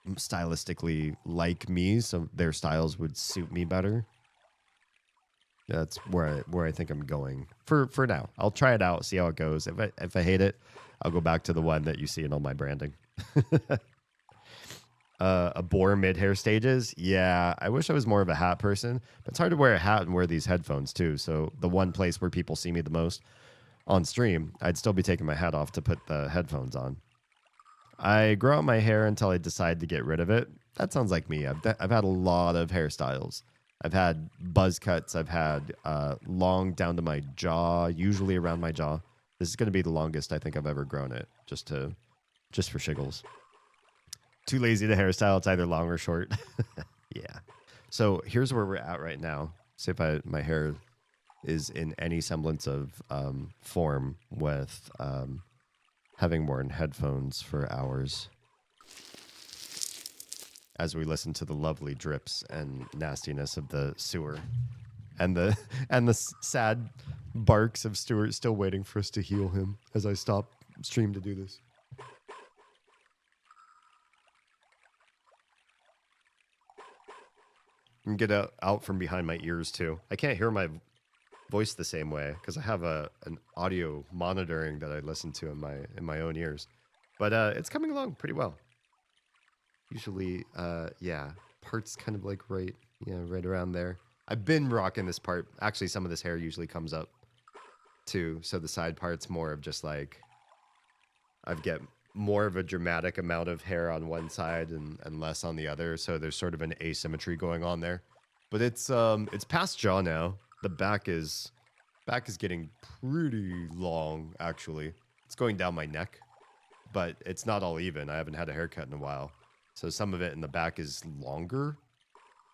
stylistically like me, so their styles would suit me better. That's where I think I'm going for now. I'll try it out, see how it goes. If I hate it, I'll go back to the one that you see in all my branding. A boar mid-hair stages. Yeah, I wish I was more of a hat person, but it's hard to wear a hat and wear these headphones too. So the one place where people see me the most on stream, I'd still be taking my hat off to put the headphones on. I grow out my hair until I decide to get rid of it. That sounds like me. I've had a lot of hairstyles. I've had buzz cuts. I've had long down to my jaw, usually around my jaw. This is going to be the longest I think I've ever grown it, just for shiggles. Too lazy to hairstyle. It's either long or short. Yeah. So here's where we're at right now. See if my hair is in any semblance of form with having worn headphones for hours as we listen to the lovely drips and nastiness of the sewer and the sad barks of Stuart still waiting for us to heal him as I stop stream to do this. And get out from behind my ears too. I can't hear my voice the same way because I have an audio monitoring that I listen to in my own ears, but it's coming along pretty well. Usually, yeah, parts kind of like right around there. I've been rocking this part. Actually, some of this hair usually comes up too, so the side part's more of just like I've get more of a dramatic amount of hair on one side and less on the other, so there's sort of an asymmetry going on there. But it's past jaw now. The back is getting pretty long, actually. It's going down my neck, but it's not all even. I haven't had a haircut in a while. So some of it in the back is longer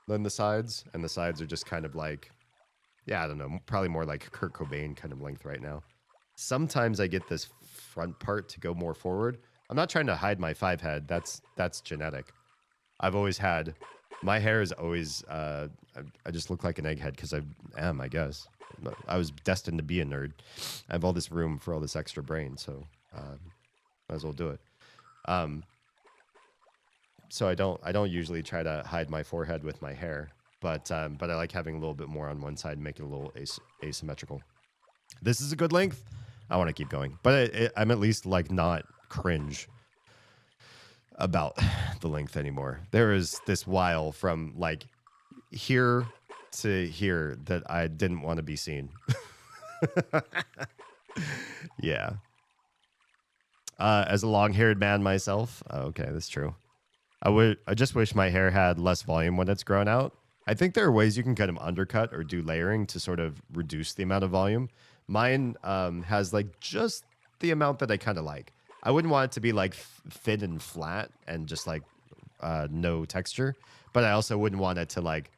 than the sides, and the sides are just kind of like, yeah, I don't know, probably more like Kurt Cobain kind of length right now. Sometimes I get this front part to go more forward. I'm not trying to hide my 5 head. That's genetic. I've always had... My hair is always, I just look like an egghead because I am, I guess. I was destined to be a nerd. I have all this room for all this extra brain, so might as well do it. So I don't usually try to hide my forehead with my hair, but I like having a little bit more on one side and make it a little asymmetrical. This is a good length. I want to keep going, but I'm at least like not cringe about the length anymore. There is this while from like here to here that I didn't want to be seen. Yeah. As a long-haired man myself, okay, that's true. I just wish my hair had less volume when it's grown out. I think there are ways you can kind of undercut or do layering to sort of reduce the amount of volume. Mine has like just the amount that I kind of like. I wouldn't want it to be like thin and flat and just like no texture, but I also wouldn't want it to like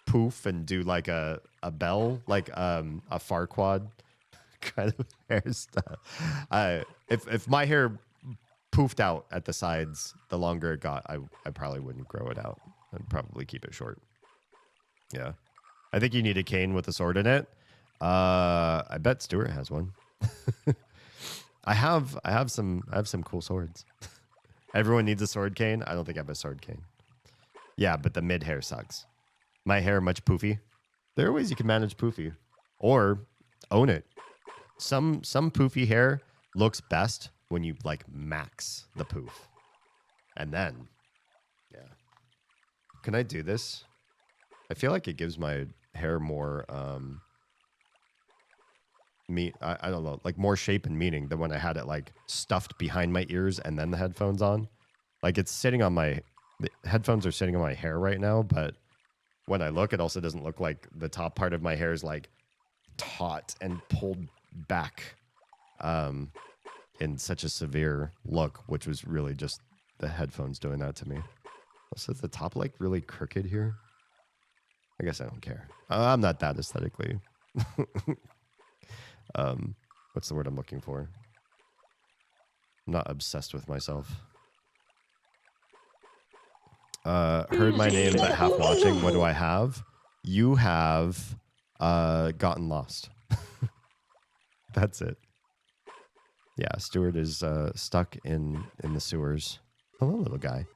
poof and do like a bell, like a Farquaad kind of hairstyle. If my hair poofed out at the sides. The longer it got, I probably wouldn't grow it out. I'd probably keep it short. Yeah. I think you need a cane with a sword in it. I bet Stuart has one. I have some cool swords. Everyone needs a sword cane. I don't think I have a sword cane. Yeah, but the mid hair sucks. My hair much poofy. There are ways you can manage poofy, or own it. Some poofy hair looks best when you like max the poof, and then, yeah. Can I do this? I feel like it gives my hair more I don't know, like more shape and meaning than when I had it like stuffed behind my ears and then the headphones on. Like it's sitting on the headphones are sitting on my hair right now, but when I look, it also doesn't look like the top part of my hair is like taut and pulled back in such a severe look, which was really just the headphones doing that to me. Also, is the top like really crooked here? I guess I don't care. I'm not that aesthetically. What's the word I'm looking for? I'm not obsessed with myself. Heard my name but half watching. What do I have? You have gotten lost. That's it. Yeah, Stuart is stuck in the sewers. Hello, little guy.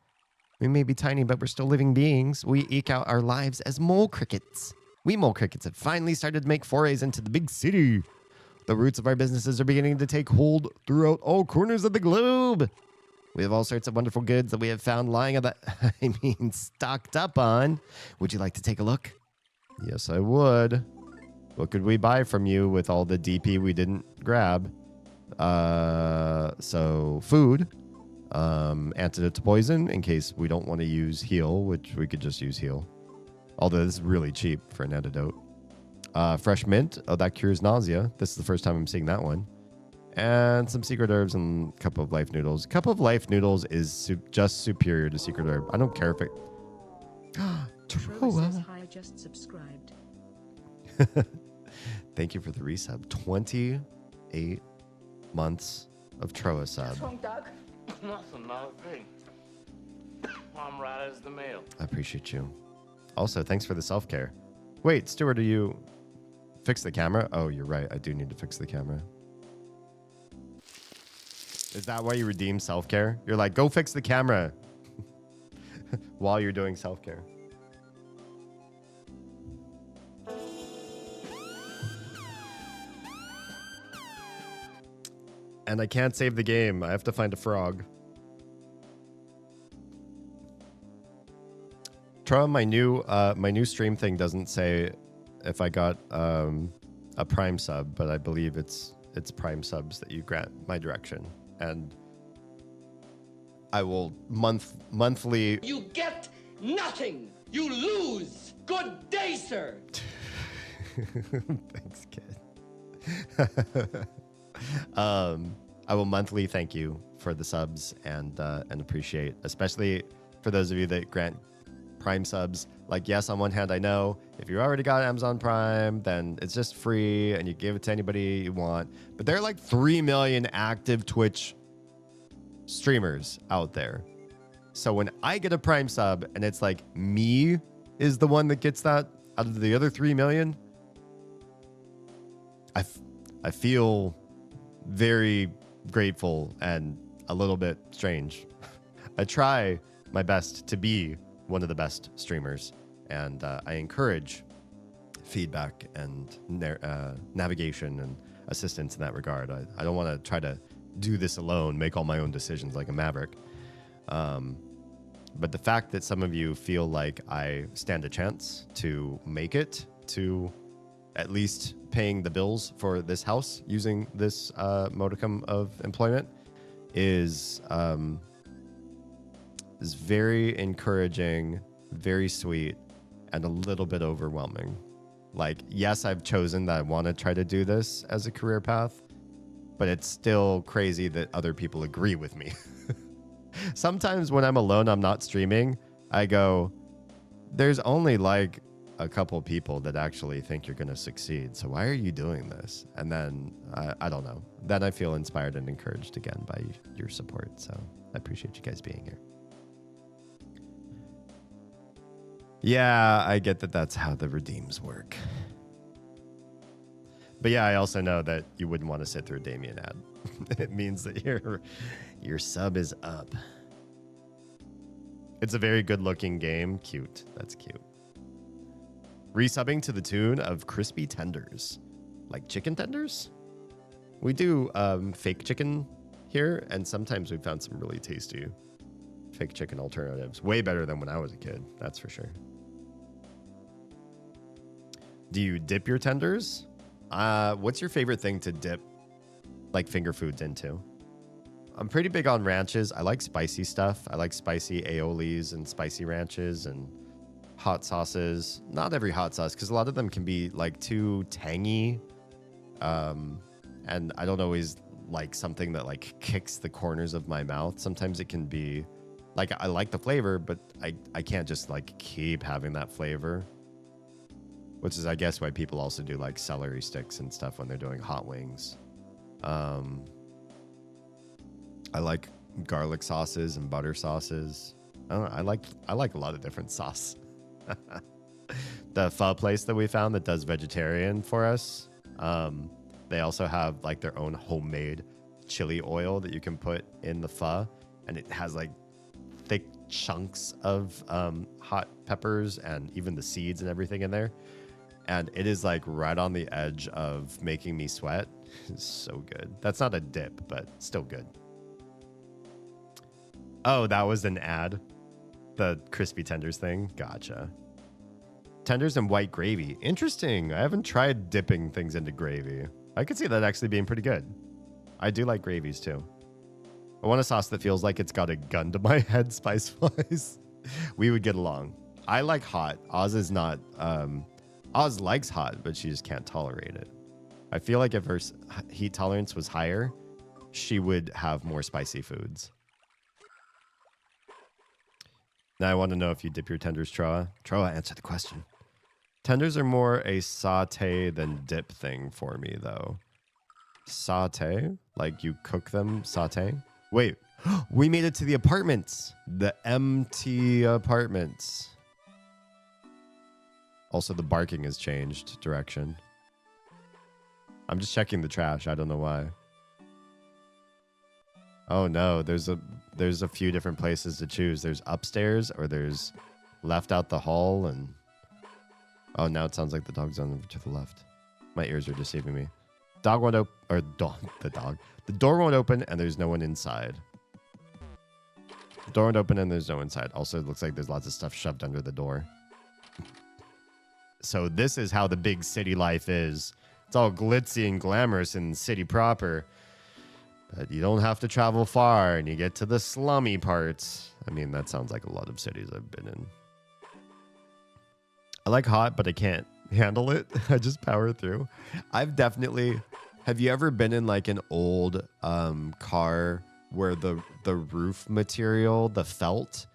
We may be tiny, but we're still living beings. We eke out our lives as mole crickets. We mole crickets have finally started to make forays into the big city. The roots of our businesses are beginning to take hold throughout all corners of the globe. We have all sorts of wonderful goods that we have found lying on the, stocked up on. Would you like to take a look? Yes, I would. What could we buy from you with all the DP we didn't grab? So food, antidote to poison in case we don't want to use heal, which we could just use heal. Although this is really cheap for an antidote. Fresh mint. Oh, that cures nausea. This is the first time I'm seeing that one. And some secret herbs and a cup of life noodles. Cup of life noodles is just superior to secret herb. I don't care if it... Troa. I just subscribed. Thank you for the resub. 28 months of Troa sub. What's wrong, Doug? Nothing, not a thing. I'm right as the mail. I appreciate you. Also, thanks for the self-care. Wait, Stuart, are you... Fix the camera? Oh, you're right. I do need to fix the camera. Is that why you redeem self-care? You're like, go fix the camera while you're doing self-care. And I can't save the game. I have to find a frog. Troa, my new stream thing doesn't say if I got a Prime sub, but I believe it's Prime subs that you grant my direction, and I will monthly. You get nothing. You lose. Good day, sir. Thanks, kid. I will monthly thank you for the subs and appreciate, especially for those of you that grant Prime subs. Like, yes, on one hand, I know if you already got Amazon Prime, then it's just free and you give it to anybody you want. But there are like 3 million active Twitch streamers out there. So when I get a Prime sub and it's like me is the one that gets that out of the other 3 million, I feel very grateful and a little bit strange. I try my best to be one of the best streamers, and I encourage feedback and navigation and assistance in that regard. I don't want to try to do this alone, make all my own decisions like a maverick. But the fact that some of you feel like I stand a chance to make it to at least paying the bills for this house using this modicum of employment is very encouraging, very sweet, and a little bit overwhelming. Like, yes, I've chosen that I want to try to do this as a career path, but it's still crazy that other people agree with me. Sometimes when I'm alone, I'm not streaming, I go, there's only like a couple people that actually think you're going to succeed. So why are you doing this? And then I don't know. Then I feel inspired and encouraged again by your support. So I appreciate you guys being here. Yeah, I get that that's how the redeems work. But yeah, I also know that you wouldn't want to sit through a Damien ad. It means that your sub is up. It's a very good looking game. Cute. That's cute. Resubbing to the tune of crispy tenders. Like chicken tenders? We do fake chicken here, and sometimes we've found some really tasty fake chicken alternatives. Way better than when I was a kid, that's for sure. Do you dip your tenders? What's your favorite thing to dip like finger foods into? I'm pretty big on ranches. I like spicy stuff. I like spicy aiolis and spicy ranches and hot sauces. Not every hot sauce, because a lot of them can be like too tangy. And I don't always like something that like kicks the corners of my mouth. Sometimes it can be like, I like the flavor, but I can't just like keep having that flavor. Which is, I guess, why people also do like celery sticks and stuff when they're doing hot wings. I like garlic sauces and butter sauces. I don't know, I like a lot of different sauce. The pho place that we found that does vegetarian for us, they also have like their own homemade chili oil that you can put in the pho, and it has like thick chunks of hot peppers and even the seeds and everything in there. And it is like right on the edge of making me sweat. It's so good. That's not a dip, but still good. Oh, that was an ad. The crispy tenders thing. Gotcha. Tenders and white gravy. Interesting. I haven't tried dipping things into gravy. I could see that actually being pretty good. I do like gravies too. I want a sauce that feels like it's got a gun to my head spice-wise. We would get along. I like hot. Oz is not... Oz likes hot, but she just can't tolerate it. I feel like if her heat tolerance was higher, she would have more spicy foods. Now I want to know if you dip your tenders, Troa. Troa, answer the question. Tenders are more a saute than dip thing for me, though. Saute? Like you cook them, saute? Wait, we made it to the apartments. The MT apartments. Also, the barking has changed direction. I'm just checking the trash. I don't know why. Oh no, there's a few different places to choose. There's upstairs, or there's left out the hall, and oh, now it sounds like the dog's on to the left. My ears are deceiving me. Dog won't open, or the dog. The door won't open, and there's no one inside. The door won't open, and there's no one inside. Also, it looks like there's lots of stuff shoved under the door. So this is how the big city life is. It's all glitzy and glamorous in the city proper. But you don't have to travel far, and you get to the slummy parts. I mean, that sounds like a lot of cities I've been in. I like hot, but I can't handle it. I just power through. I've definitely... Have you ever been in like an old car where the roof material, the felt,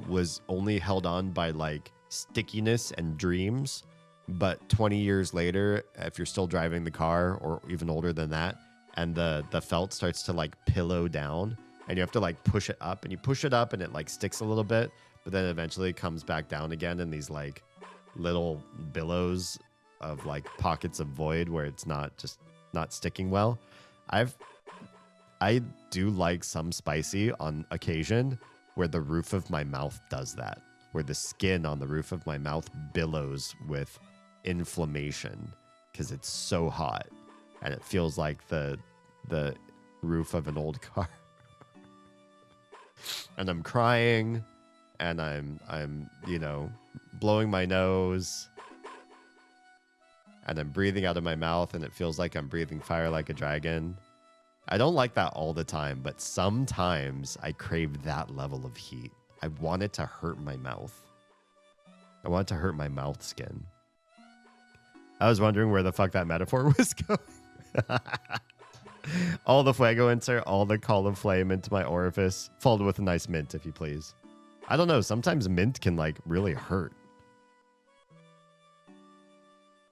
was only held on by like stickiness and dreams, but 20 years later, if you're still driving the car, or even older than that, and the felt starts to like pillow down, and you have to like push it up, and you push it up and it like sticks a little bit, but then eventually it comes back down again in these like little billows of like pockets of void where it's not sticking well. I do like some spicy on occasion where the roof of my mouth does that, where the skin on the roof of my mouth billows with inflammation because it's so hot, and it feels like the roof of an old car. And I'm crying, and I'm blowing my nose, and I'm breathing out of my mouth, and it feels like I'm breathing fire like a dragon. I don't like that all the time, but sometimes I crave that level of heat. I want it to hurt my mouth. I want it to hurt my mouth skin. I was wondering where the fuck that metaphor was going. All the fuego insert, all the call of flame into my orifice, followed with a nice mint, if you please. I don't know. Sometimes mint can like really hurt.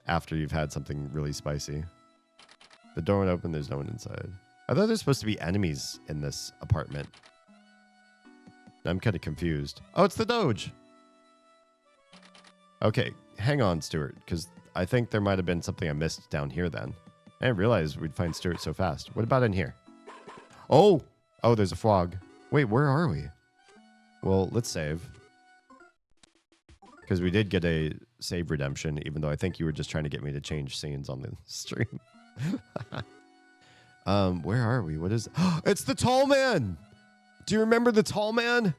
after you've had something really spicy. The door went open. There's no one inside. I thought there's supposed to be enemies in this apartment. I'm kind of confused. Oh, it's the Doge. Okay, hang on, Stuart, because I think there might have been something I missed down here then. I didn't realize we'd find Stuart so fast. What about in here? Oh! Oh, there's a frog. Wait, where are we? Well, let's save. Because we did get a save redemption, even though I think you were just trying to get me to change scenes on the stream. Where are we? What is... It's the tall man! Do you remember the tall man?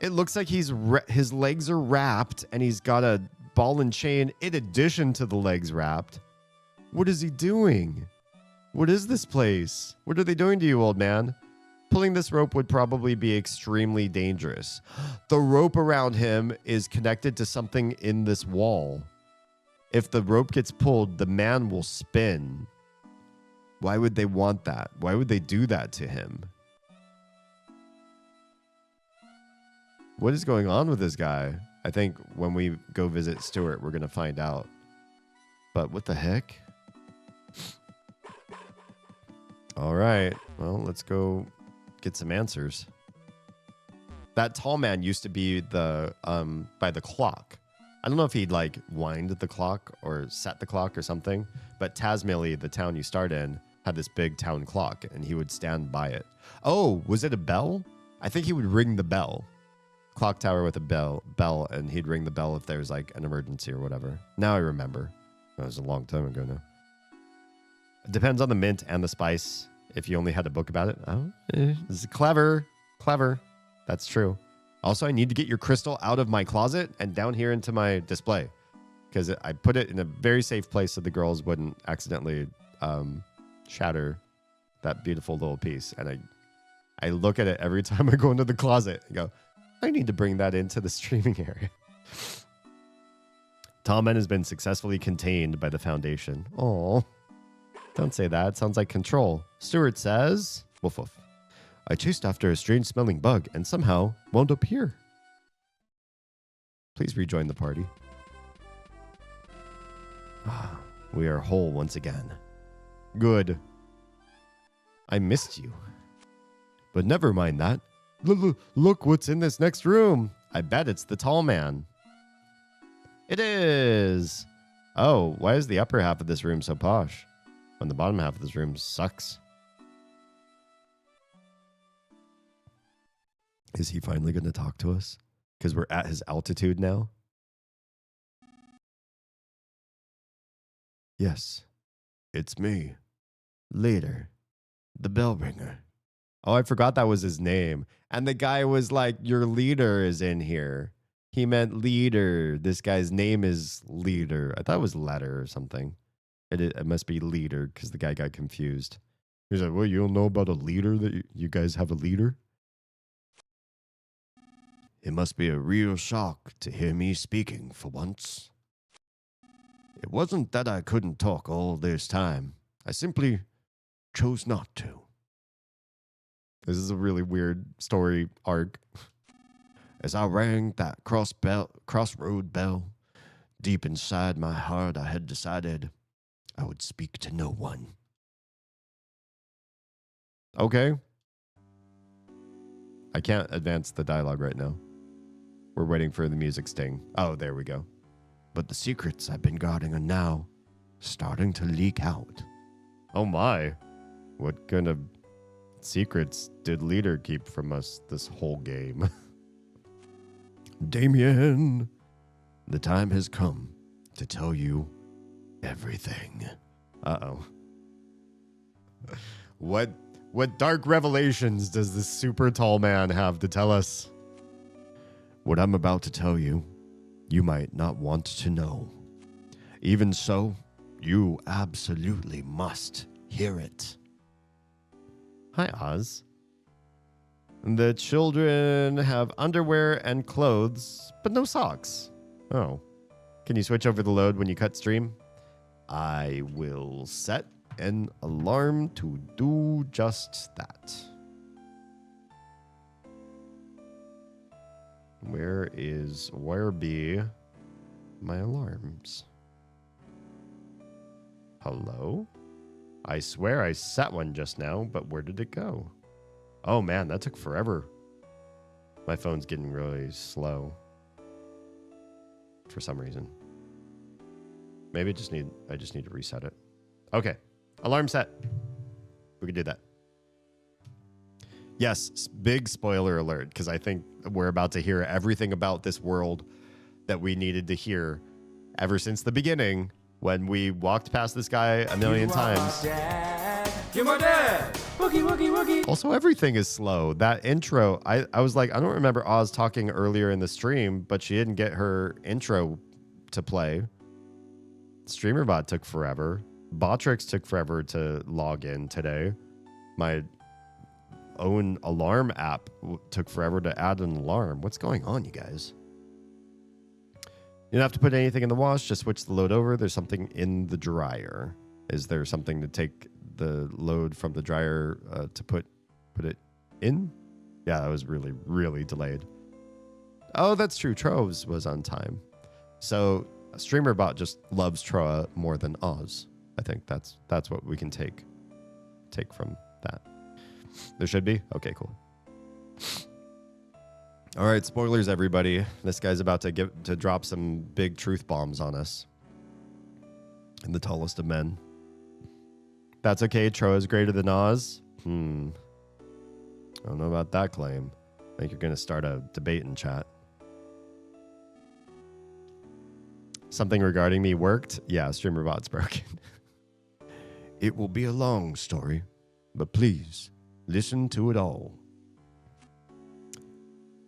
It looks like his legs are wrapped and he's got a ball and chain in addition to the legs wrapped. What is he doing? What is this place? What are they doing to you, old man? Pulling this rope would probably be extremely dangerous. The rope around him is connected to something in this wall. If the rope gets pulled, the man will spin. Why would they want that? Why would they do that to him? What is going on with this guy? I think when we go visit Stuart, we're going to find out. But what the heck? All right. Well, let's go get some answers. That tall man used to be the by the clock. I don't know if he'd like wind the clock or set the clock or something, but Tasmilly, the town you start in, had this big town clock and he would stand by it. Oh, was it a bell? I think he would ring the bell. Clock tower with a bell, and he'd ring the bell if there was like an emergency or whatever. Now I remember. That was a long time ago now. It depends on the mint and the spice. If you only had a book about it. Oh, this is clever. Clever. That's true. Also, I need to get your crystal out of my closet and down here into my display. Because I put it in a very safe place so the girls wouldn't accidentally shatter that beautiful little piece. And I look at it every time I go into the closet and go, I need to bring that into the streaming area. Tall Man has been successfully contained by the Foundation. Oh, don't say that. It sounds like control. Stuart says, woof woof. I chased after a strange smelling bug and somehow wound up here. Please rejoin the party. We are whole once again. Good. I missed you. But never mind that. Look what's in this next room. I bet it's the tall man. It is. Oh, why is the upper half of this room so posh when the bottom half of this room sucks? Is he finally going to talk to us? Because we're at his altitude now? Yes, it's me. Leader, the bell ringer. Oh, I forgot that was his name. And the guy was like, your leader is in here. He meant leader. This guy's name is Leader. I thought it was letter or something. It must be leader because the guy got confused. He's like, well, you don't know about a leader that you guys have a leader? It must be a real shock to hear me speaking for once. It wasn't that I couldn't talk all this time. I simply chose not to. This is a really weird story arc. As I rang that crossroad bell, deep inside my heart I had decided I would speak to no one. Okay. I can't advance the dialogue right now. We're waiting for the music sting. Oh, there we go. But the secrets I've been guarding are now starting to leak out. Oh my. What kind of secrets did Leader keep from us this whole game? Damien, the time has come to tell you everything. Uh-oh. What dark revelations does this super tall man have to tell us? What I'm about to tell you, you might not want to know. Even so, you absolutely must hear it. Hi, Oz. The children have underwear and clothes, but no socks. Oh. Can you switch over the load when you cut stream? I will set an alarm to do just that. Where be my alarms? Hello? I swear I set one just now, but where did it go? Oh man, that took forever. My phone's getting really slow. For some reason. Maybe I just need to reset it. Okay. Alarm set. We can do that. Yes, big spoiler alert, because I think we're about to hear everything about this world that we needed to hear ever since the beginning when we walked past this guy a million times. You're my dad. Wookie, wookie, wookie. Also, everything is slow. That intro, I was like, I don't remember Oz talking earlier in the stream, but she didn't get her intro to play. StreamerBot took forever. Botrix took forever to log in today. My own alarm app took forever to add an alarm. What's going on, you guys? You don't have to put anything in the wash. Just switch the load over. There's something in the dryer. Is there something to take the load from the dryer to put it in? Yeah, that was really, really delayed. Oh, that's true. Troves was on time. So StreamerBot just loves Troa more than Oz. I think that's what we can take from that. There should be? Okay, cool. All right, spoilers, everybody. This guy's about to drop some big truth bombs on us. And the tallest of men. That's okay. Troa is greater than Oz. I don't know about that claim. I think you're going to start a debate in chat. Something regarding me worked? Yeah, StreamerBot's broken. It will be a long story, but please listen to it all.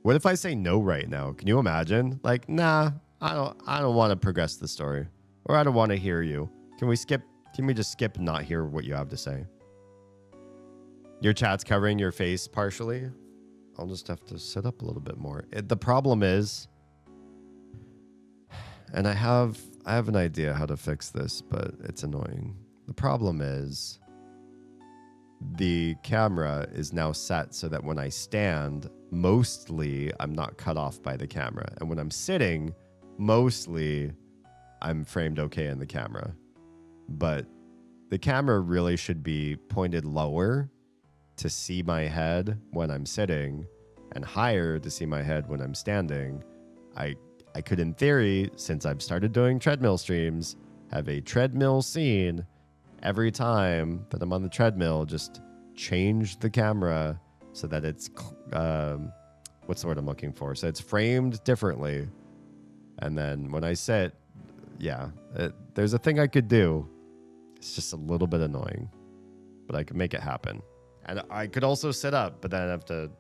What if I say no right now? Can you imagine? Like, nah, I don't want to progress the story, or I don't want to hear you. Can we just skip not hear what you have to say? Your chat's covering your face partially. I'll just have to sit up a little bit more. The problem is, and I have an idea how to fix this, but it's annoying. The problem is the camera is now set so that when I stand, mostly I'm not cut off by the camera. And when I'm sitting, mostly I'm framed okay in the camera. But the camera really should be pointed lower to see my head when I'm sitting and higher to see my head when I'm standing. I could, in theory, since I've started doing treadmill streams, have a treadmill scene every time that I'm on the treadmill. Just change the camera so that it's, what's the word I'm looking for? So it's framed differently. And then when I sit, yeah, there's a thing I could do. It's just a little bit annoying, but I could make it happen. And I could also sit up, but then I'd have to,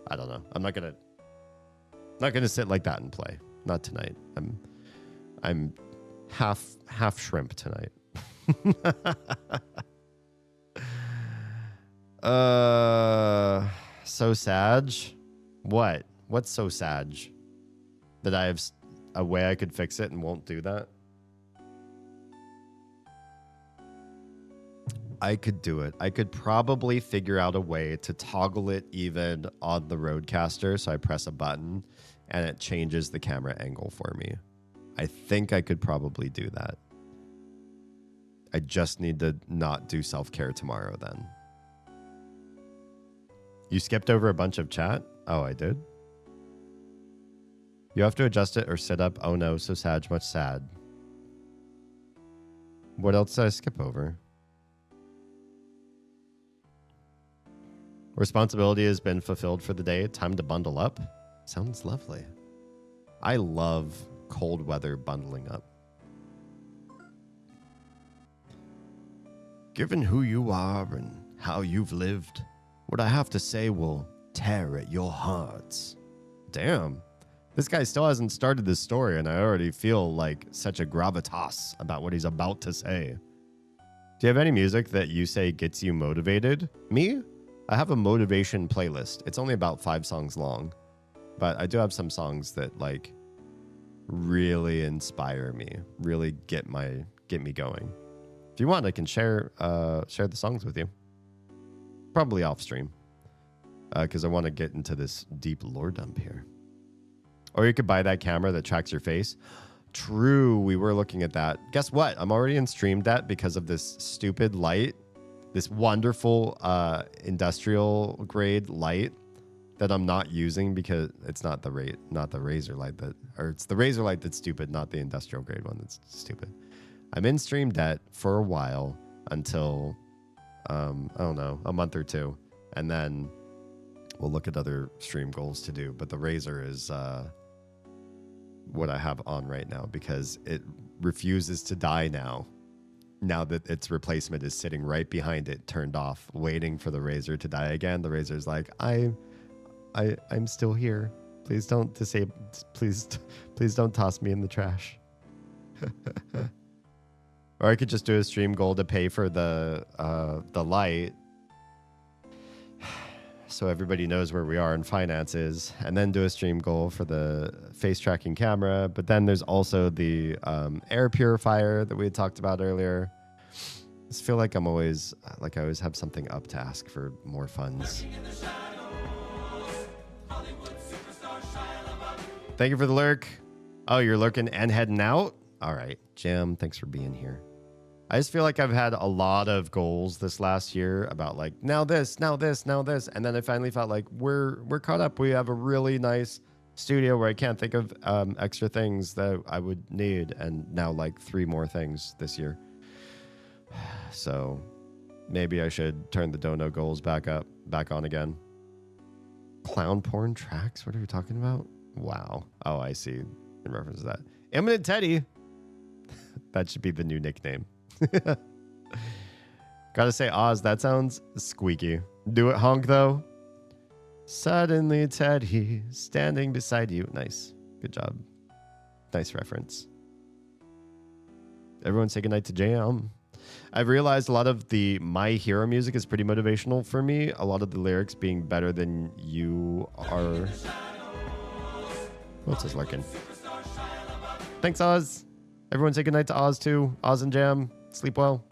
I don't know. I'm not gonna sit like that and play. Not tonight. I'm half shrimp tonight. So Sag? What? What's so Sag? That I have a way I could fix it and won't do that? I could do it. I could probably figure out a way to toggle it even on the Rodecaster. So I press a button and it changes the camera angle for me. I think I could probably do that. I just need to not do self-care tomorrow then. You skipped over a bunch of chat? Oh, I did? You have to adjust it or sit up. Oh no, so sad, much sad. What else did I skip over? Responsibility has been fulfilled for the day. Time to bundle up. Sounds lovely. I love cold weather bundling up. Given who you are and how you've lived, what I have to say will tear at your hearts. Damn. This guy still hasn't started this story, and I already feel like such a gravitas about what he's about to say. Do you have any music that you say gets you motivated? Me? I have a motivation playlist. It's only about 5 songs long, but I do have some songs that like really inspire me, really get me going. If you want, I can share the songs with you. Probably off stream, because I want to get into this deep lore dump here. Or you could buy that camera that tracks your face. True, we were looking at that. Guess what? I'm already in stream debt because of this stupid light, this wonderful industrial grade light that I'm not using because it's not the razor light it's the razor light that's stupid, not the industrial grade one that's stupid. I'm in stream debt for a while until I don't know, a month or two, and then we'll look at other stream goals to do. But the razor is what I have on right now because it refuses to die now that its replacement is sitting right behind it, turned off, waiting for the razor to die again. The razor's like, I'm still here. Please don't please don't toss me in the trash. Or I could just do a stream goal to pay for the light, so everybody knows where we are in finances, and then do a stream goal for the face tracking camera. But then there's also the air purifier that we had talked about earlier. I just feel like I always have something up to ask for more funds. Thank you for the lurk. Oh, you're lurking and heading out? All right, Jam, thanks for being here. I just feel like I've had a lot of goals this last year about like now this, now this, now this. And then I finally felt like we're caught up. We have a really nice studio where I can't think of extra things that I would need. And now like 3 more things this year. So maybe I should turn the dono goals back on again. Clown porn tracks? What are you talking about? Wow. Oh, I see. In reference to that. Imminent Teddy. That should be the new nickname. Gotta say, Oz, that sounds squeaky. Do it honk, though. Suddenly, Teddy, standing beside you. Nice. Good job. Nice reference. Everyone say goodnight to Jam. I've realized a lot of the My Hero music is pretty motivational for me. A lot of the lyrics being better than you are. What's this lurking? Thanks, Oz. Everyone say goodnight to Oz, too. Oz and Jam. Sleep well.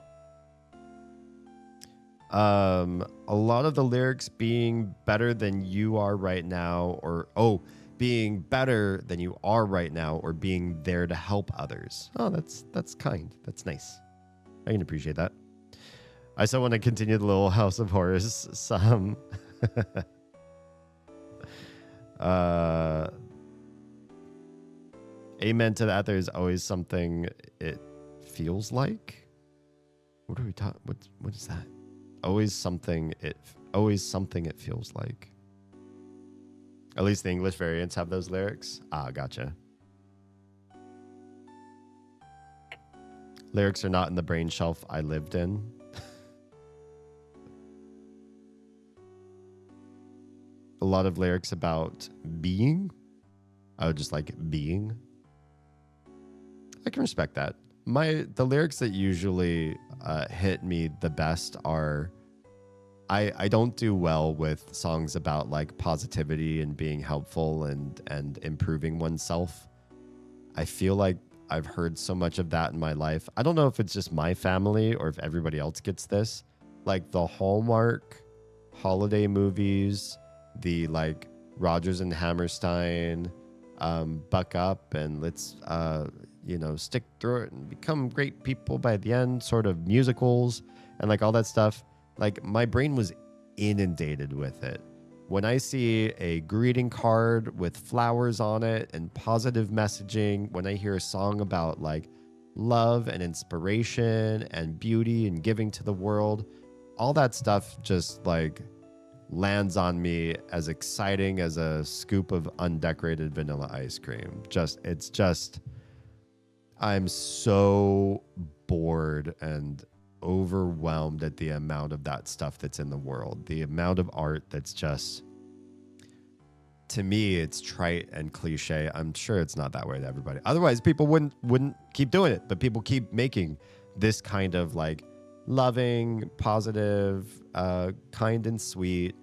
A lot of the lyrics being better than you are right now, or being better than you are right now, or being there to help others. Oh, that's kind. That's nice. I can appreciate that. I still want to continue the Little House of Horrors. Some. Amen to that. There's always something it feels like. What are we talking? What is that? Always something it feels like. At least the English variants have those lyrics. Ah, gotcha. Lyrics are not in the brain shelf I lived in. A lot of lyrics about being. I would just like being. I can respect that. The lyrics that usually hit me the best are, I don't do well with songs about like positivity and being helpful and improving oneself. I feel like I've heard so much of that in my life. I don't know if it's just my family or if everybody else gets this. Like the Hallmark holiday movies, the like Rodgers and Hammerstein, buck up and let's stick through it and become great people by the end, sort of musicals and like all that stuff. Like my brain was inundated with it. When I see a greeting card with flowers on it and positive messaging, when I hear a song about like love and inspiration and beauty and giving to the world, all that stuff just like lands on me as exciting as a scoop of undecorated vanilla ice cream. I'm so bored and overwhelmed at the amount of that stuff that's in the world. The amount of art that's just, to me, it's trite and cliche. I'm sure it's not that way to everybody. Otherwise, people wouldn't keep doing it. But people keep making this kind of like loving, positive, kind and sweet.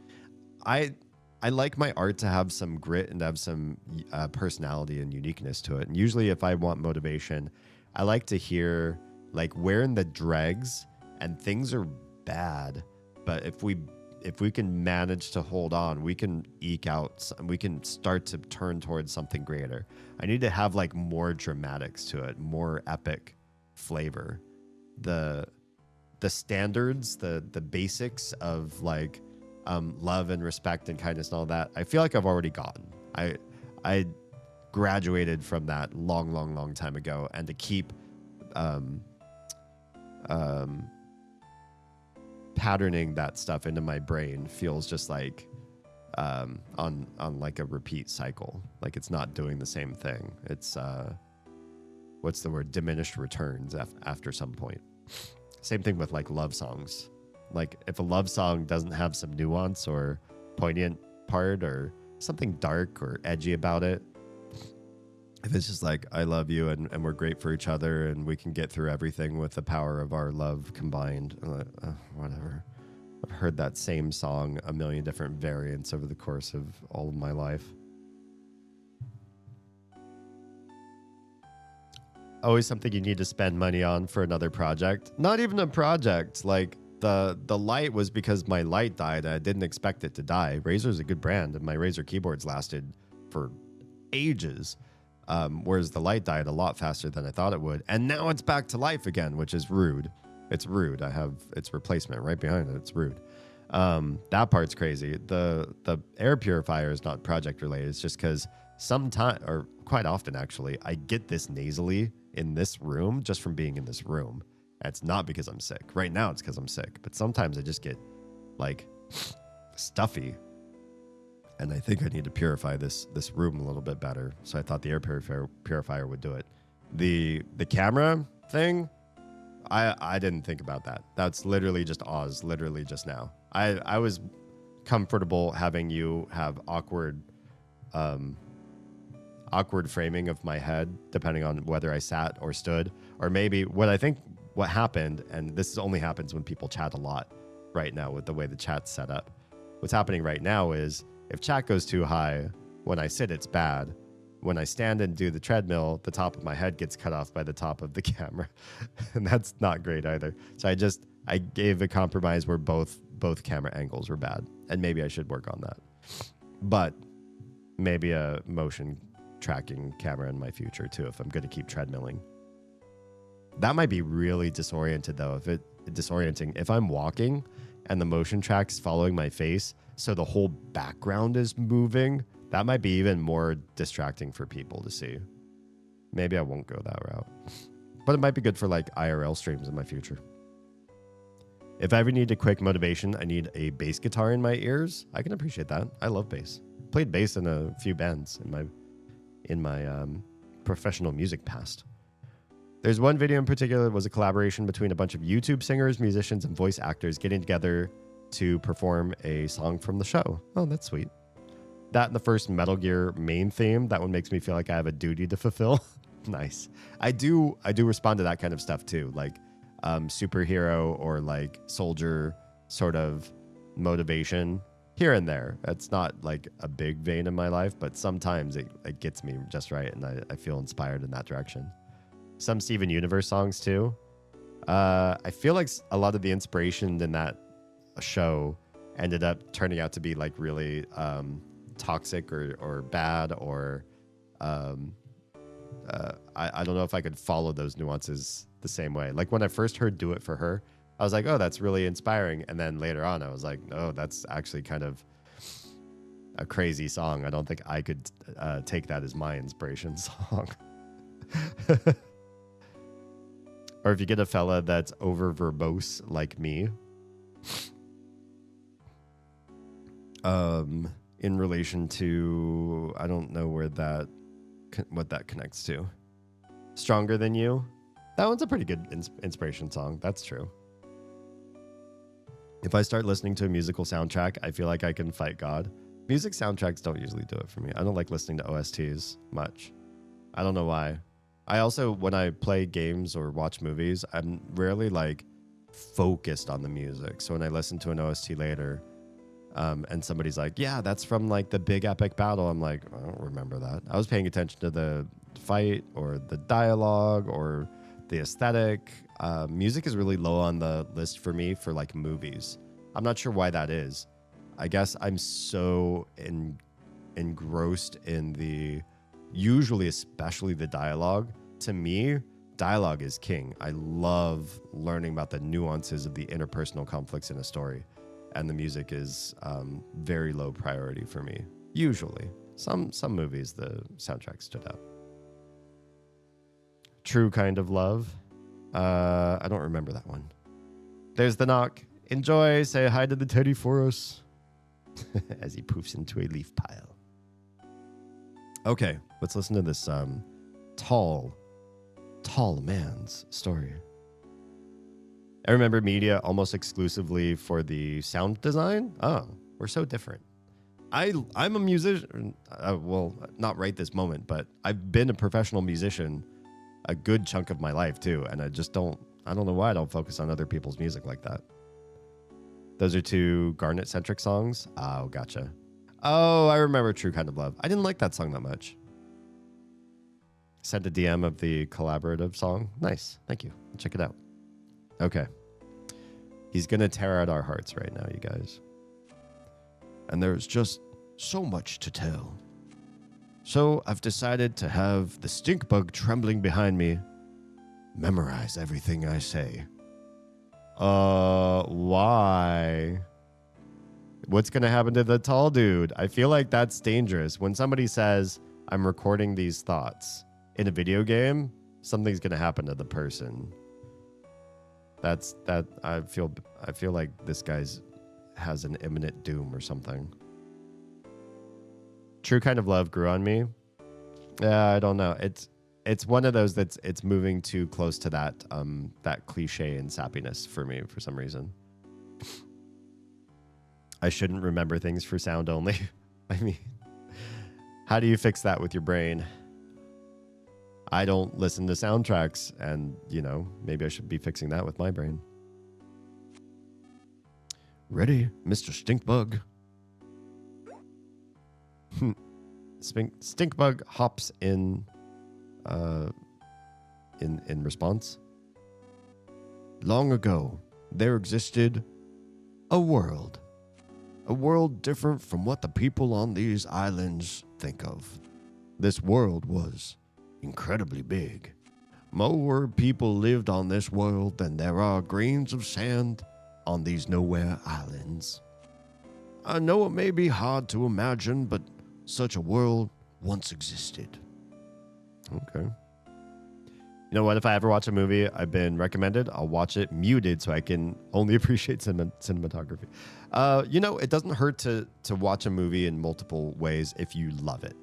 I like my art to have some grit and have some personality and uniqueness to it. And usually if I want motivation, I like to hear like we're in the dregs and things are bad. But if we can manage to hold on, we can eke out, we can start to turn towards something greater. I need to have like more dramatics to it, more epic flavor. The standards, the basics of like love and respect and kindness and all that, I feel like I've already gotten. I graduated from that long time ago, and to keep patterning that stuff into my brain feels just like on like a repeat cycle. Like it's not doing the same thing. It's what's the word? Diminished returns after some point. Same thing with like love songs. Like if a love song doesn't have some nuance or poignant part or something dark or edgy about it, if it's just like, I love you and we're great for each other and we can get through everything with the power of our love combined, whatever. I've heard that same song a million different variants over the course of all of my life. Always something you need to spend money on for another project. Not even a project. Like the light was because my light died. I didn't expect it to die. Razer's a good brand, and my Razer keyboards lasted for ages. Whereas the light died a lot faster than I thought it would. And now it's back to life again, which is rude. It's rude. I have its replacement right behind it. It's rude. That part's crazy. The air purifier is not project related. It's just because sometimes, or quite often actually, I get this nasally in this room just from being in this room. And it's not because I'm sick. Right now it's because I'm sick. But sometimes I just get like stuffy. And I think I need to purify this room a little bit better. So I thought the air purifier would do it. The camera thing, I didn't think about that. That's literally just Oz, literally just now. I was comfortable having you have awkward framing of my head, depending on whether I sat or stood. Or maybe what happened, and this only happens when people chat a lot right now with the way the chat's set up. What's happening right now is if chat goes too high, when I sit, it's bad. When I stand and do the treadmill, the top of my head gets cut off by the top of the camera. And that's not great either. So I gave a compromise where both camera angles were bad. And maybe I should work on that. But maybe a motion tracking camera in my future too, if I'm going to keep treadmilling. That might be really disoriented though. Disorienting. If I'm walking and the motion track's following my face, so the whole background is moving, that might be even more distracting for people to see. Maybe I won't go that route. But it might be good for like IRL streams in my future. If I ever need a quick motivation, I need a bass guitar in my ears. I can appreciate that. I love bass. Played bass in a few bands in my professional music past. There's one video in particular that was a collaboration between a bunch of YouTube singers, musicians, and voice actors getting together to perform a song from the show. Oh, that's sweet. That and the first Metal Gear main theme, that one makes me feel like I have a duty to fulfill. Nice. I do respond to that kind of stuff too, like superhero or like soldier sort of motivation here and there. It's not like a big vein in my life, but sometimes it gets me just right, and I feel inspired in that direction. Some Steven Universe songs too. I feel like a lot of the inspiration in that show ended up turning out to be like really toxic or bad, or I don't know if I could follow those nuances the same way. Like when I first heard Do It For Her, I was like, oh, that's really inspiring. And then later on I was like, oh, that's actually kind of a crazy song. I don't think I could take that as my inspiration song. Or if you get a fella that's over verbose like me, in relation to, I don't know what that connects to. Stronger Than You. That one's a pretty good inspiration song. That's true. If I start listening to a musical soundtrack, I feel like I can fight God. Music soundtracks don't usually do it for me. I don't like listening to OSTs much. I don't know why. I also, when I play games or watch movies, I'm rarely like focused on the music. So when I listen to an OST later, and somebody's like, yeah, that's from like the big epic battle, I'm like, I don't remember that. I was paying attention to the fight or the dialogue or the aesthetic. Music is really low on the list for me for like movies. I'm not sure why that is. I guess I'm so engrossed in usually especially the dialogue. To me, dialogue is king. I love learning about the nuances of the interpersonal conflicts in a story, and the music is very low priority for me. Usually, some movies the soundtrack stood out. True Kind of Love. I don't remember that one. There's the knock. Enjoy. Say hi to the teddy for us. As he poofs into a leaf pile. Okay, let's listen to this tall man's story. I remember media almost exclusively for the sound design. Oh, we're so different. I'm a musician. Well, not right this moment, but I've been a professional musician a good chunk of my life too, and I don't know why I don't focus on other people's music like that. Those are two Garnet-centric songs. Oh, gotcha. Oh, I remember True Kind of Love. I didn't like that song that much. Sent a DM of the collaborative song. Nice. Thank you. Check it out. Okay. He's going to tear out our hearts right now, you guys. And there's just so much to tell. So I've decided to have the stink bug trembling behind me memorize everything I say. Why? What's going to happen to the tall dude? I feel like that's dangerous. When somebody says, I'm recording these thoughts in a video game, something's going to happen to the person. I feel like this guy's has an imminent doom or something. True Kind of Love grew on me. Yeah, I don't know. It's one of those it's moving too close to that cliche and sappiness for me for some reason. I shouldn't remember things for sound only. I mean, how do you fix that with your brain? I don't listen to soundtracks, and maybe I should be fixing that with my brain. Ready, Mr. Stinkbug? Stinkbug hops in response. Long ago, there existed a world different from what the people on these islands think of. This world was incredibly big. More people lived on this world than there are grains of sand on these nowhere islands. I know it may be hard to imagine, but such a world once existed. Okay. You know what? If I ever watch a movie I've been recommended, I'll watch it muted so I can only appreciate cinematography. It doesn't hurt to watch a movie in multiple ways if you love it.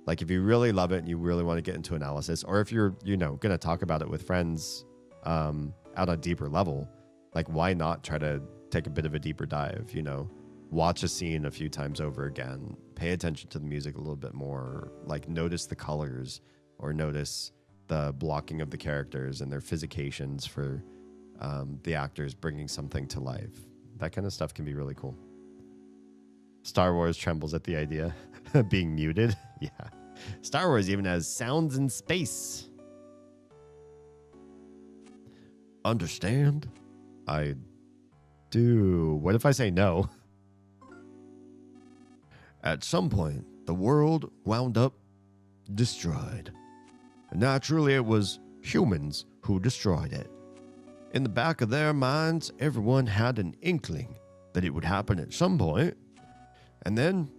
Like if you really love it and you really want to get into analysis, or if you're, going to talk about it with friends out on a deeper level, like why not try to take a bit of a deeper dive, watch a scene a few times over again, pay attention to the music a little bit more, like notice the colors or notice the blocking of the characters and their physications for the actors bringing something to life. That kind of stuff can be really cool. Star Wars trembles at the idea of being muted. Yeah. Star Wars even has sounds in space. Understand? I do. What if I say no? At some point, the world wound up destroyed. Naturally, it was humans who destroyed it. In the back of their minds, everyone had an inkling that it would happen at some point. And then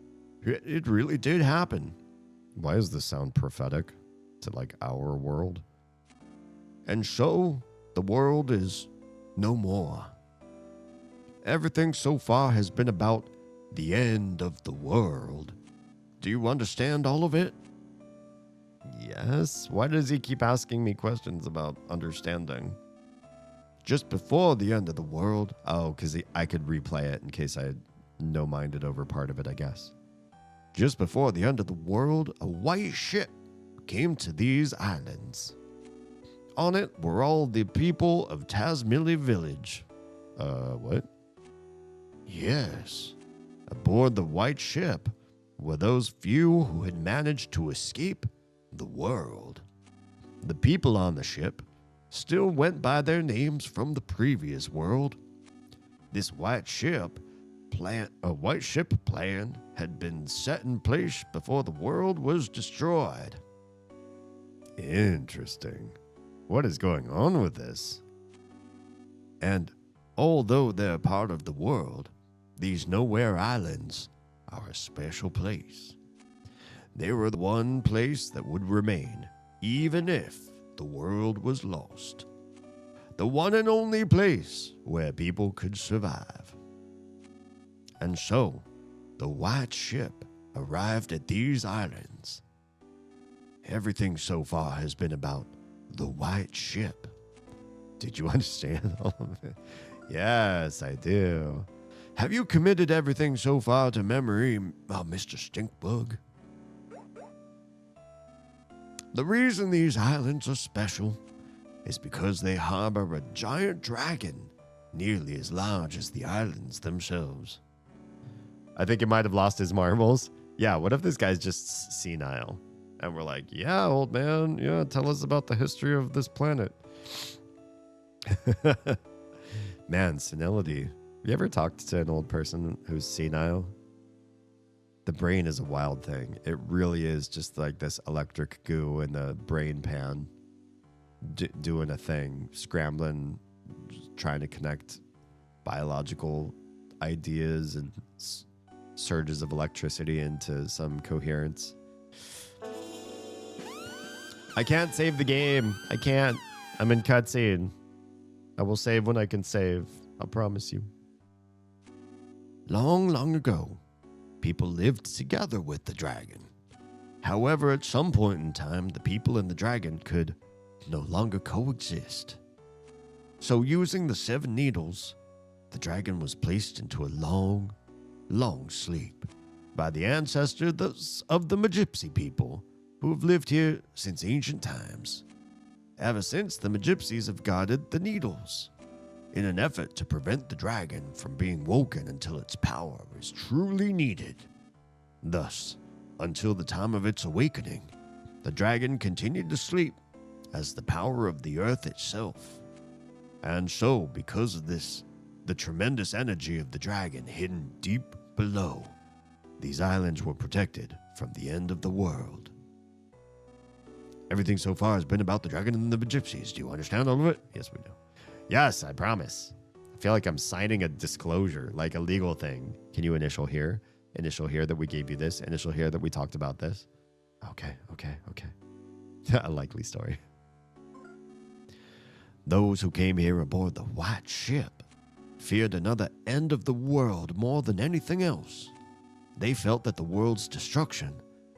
it really did happen. Why does this sound prophetic to like our world? And so the world is no more. Everything so far has been about the end of the world. Do you understand all of it? Yes. Why does he keep asking me questions about understanding? Just before the end of the world. Oh, because I could replay it in case I had no-minded over part of it, I guess. Just before the end of the world, a white ship came to these islands. On it were all the people of Tasmili Village. What? Yes. Aboard the white ship were those few who had managed to escape the world. The people on the ship still went by their names from the previous world. This white ship plan had been set in place before the world was destroyed. Interesting. What is going on with this? And although they're part of the world, these Nowhere Islands are a special place. They were the one place that would remain, even if the world was lost. The one and only place where people could survive. And so, the white ship arrived at these islands. Everything so far has been about the white ship. Did you understand all of it? Yes, I do. Have you committed everything so far to memory, Mr. Stinkbug? The reason these islands are special is because they harbor a giant dragon nearly as large as the islands themselves. I think he might have lost his marbles. Yeah, what if this guy's just senile? And we're like, yeah, old man, yeah, tell us about the history of this planet. Man, senility. You ever talked to an old person who's senile? The brain is a wild thing. It really is just like this electric goo in the brain pan doing a thing, scrambling, trying to connect biological ideas and surges of electricity into some coherence. I can't save the game. I can't. I'm in cutscene. I will save when I can save. I'll promise you. Long, long ago, people lived together with the dragon. However, at some point in time, the people and the dragon could no longer coexist. So using the 7 needles, the dragon was placed into a long, long sleep by the ancestors of the Magypsy people who have lived here since ancient times. Ever since, the Magypsies have guarded the needles in an effort to prevent the dragon from being woken until its power is truly needed. Thus, until the time of its awakening, the dragon continued to sleep as the power of the earth itself. And so, because of this, the tremendous energy of the dragon hidden deep below, these islands were protected from the end of the world. Everything so far has been about the dragon and the Gypsies. Do you understand all of it? Yes, we do. Yes, I promise. I feel like I'm signing a disclosure, like a legal thing. Can you initial here? Initial here that we gave you this. Initial here that we talked about this. Okay. A likely story. Those who came here aboard the white ship feared another end of the world more than anything else. They felt that the world's destruction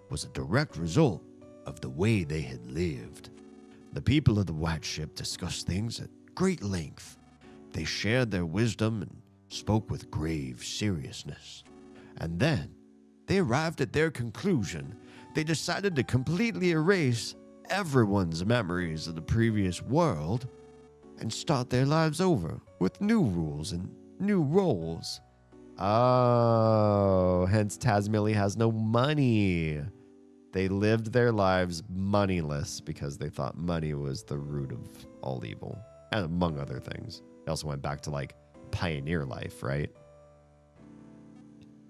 was a direct result of the way they had lived. The people of the white ship discussed things at great length. They shared their wisdom and spoke with grave seriousness. And then they arrived at their conclusion. They decided to completely erase everyone's memories of the previous world and start their lives over with new rules and new roles. Oh, hence Tazmily has no money. They lived their lives moneyless because they thought money was the root of all evil, and among other things. They also went back to like pioneer life, right?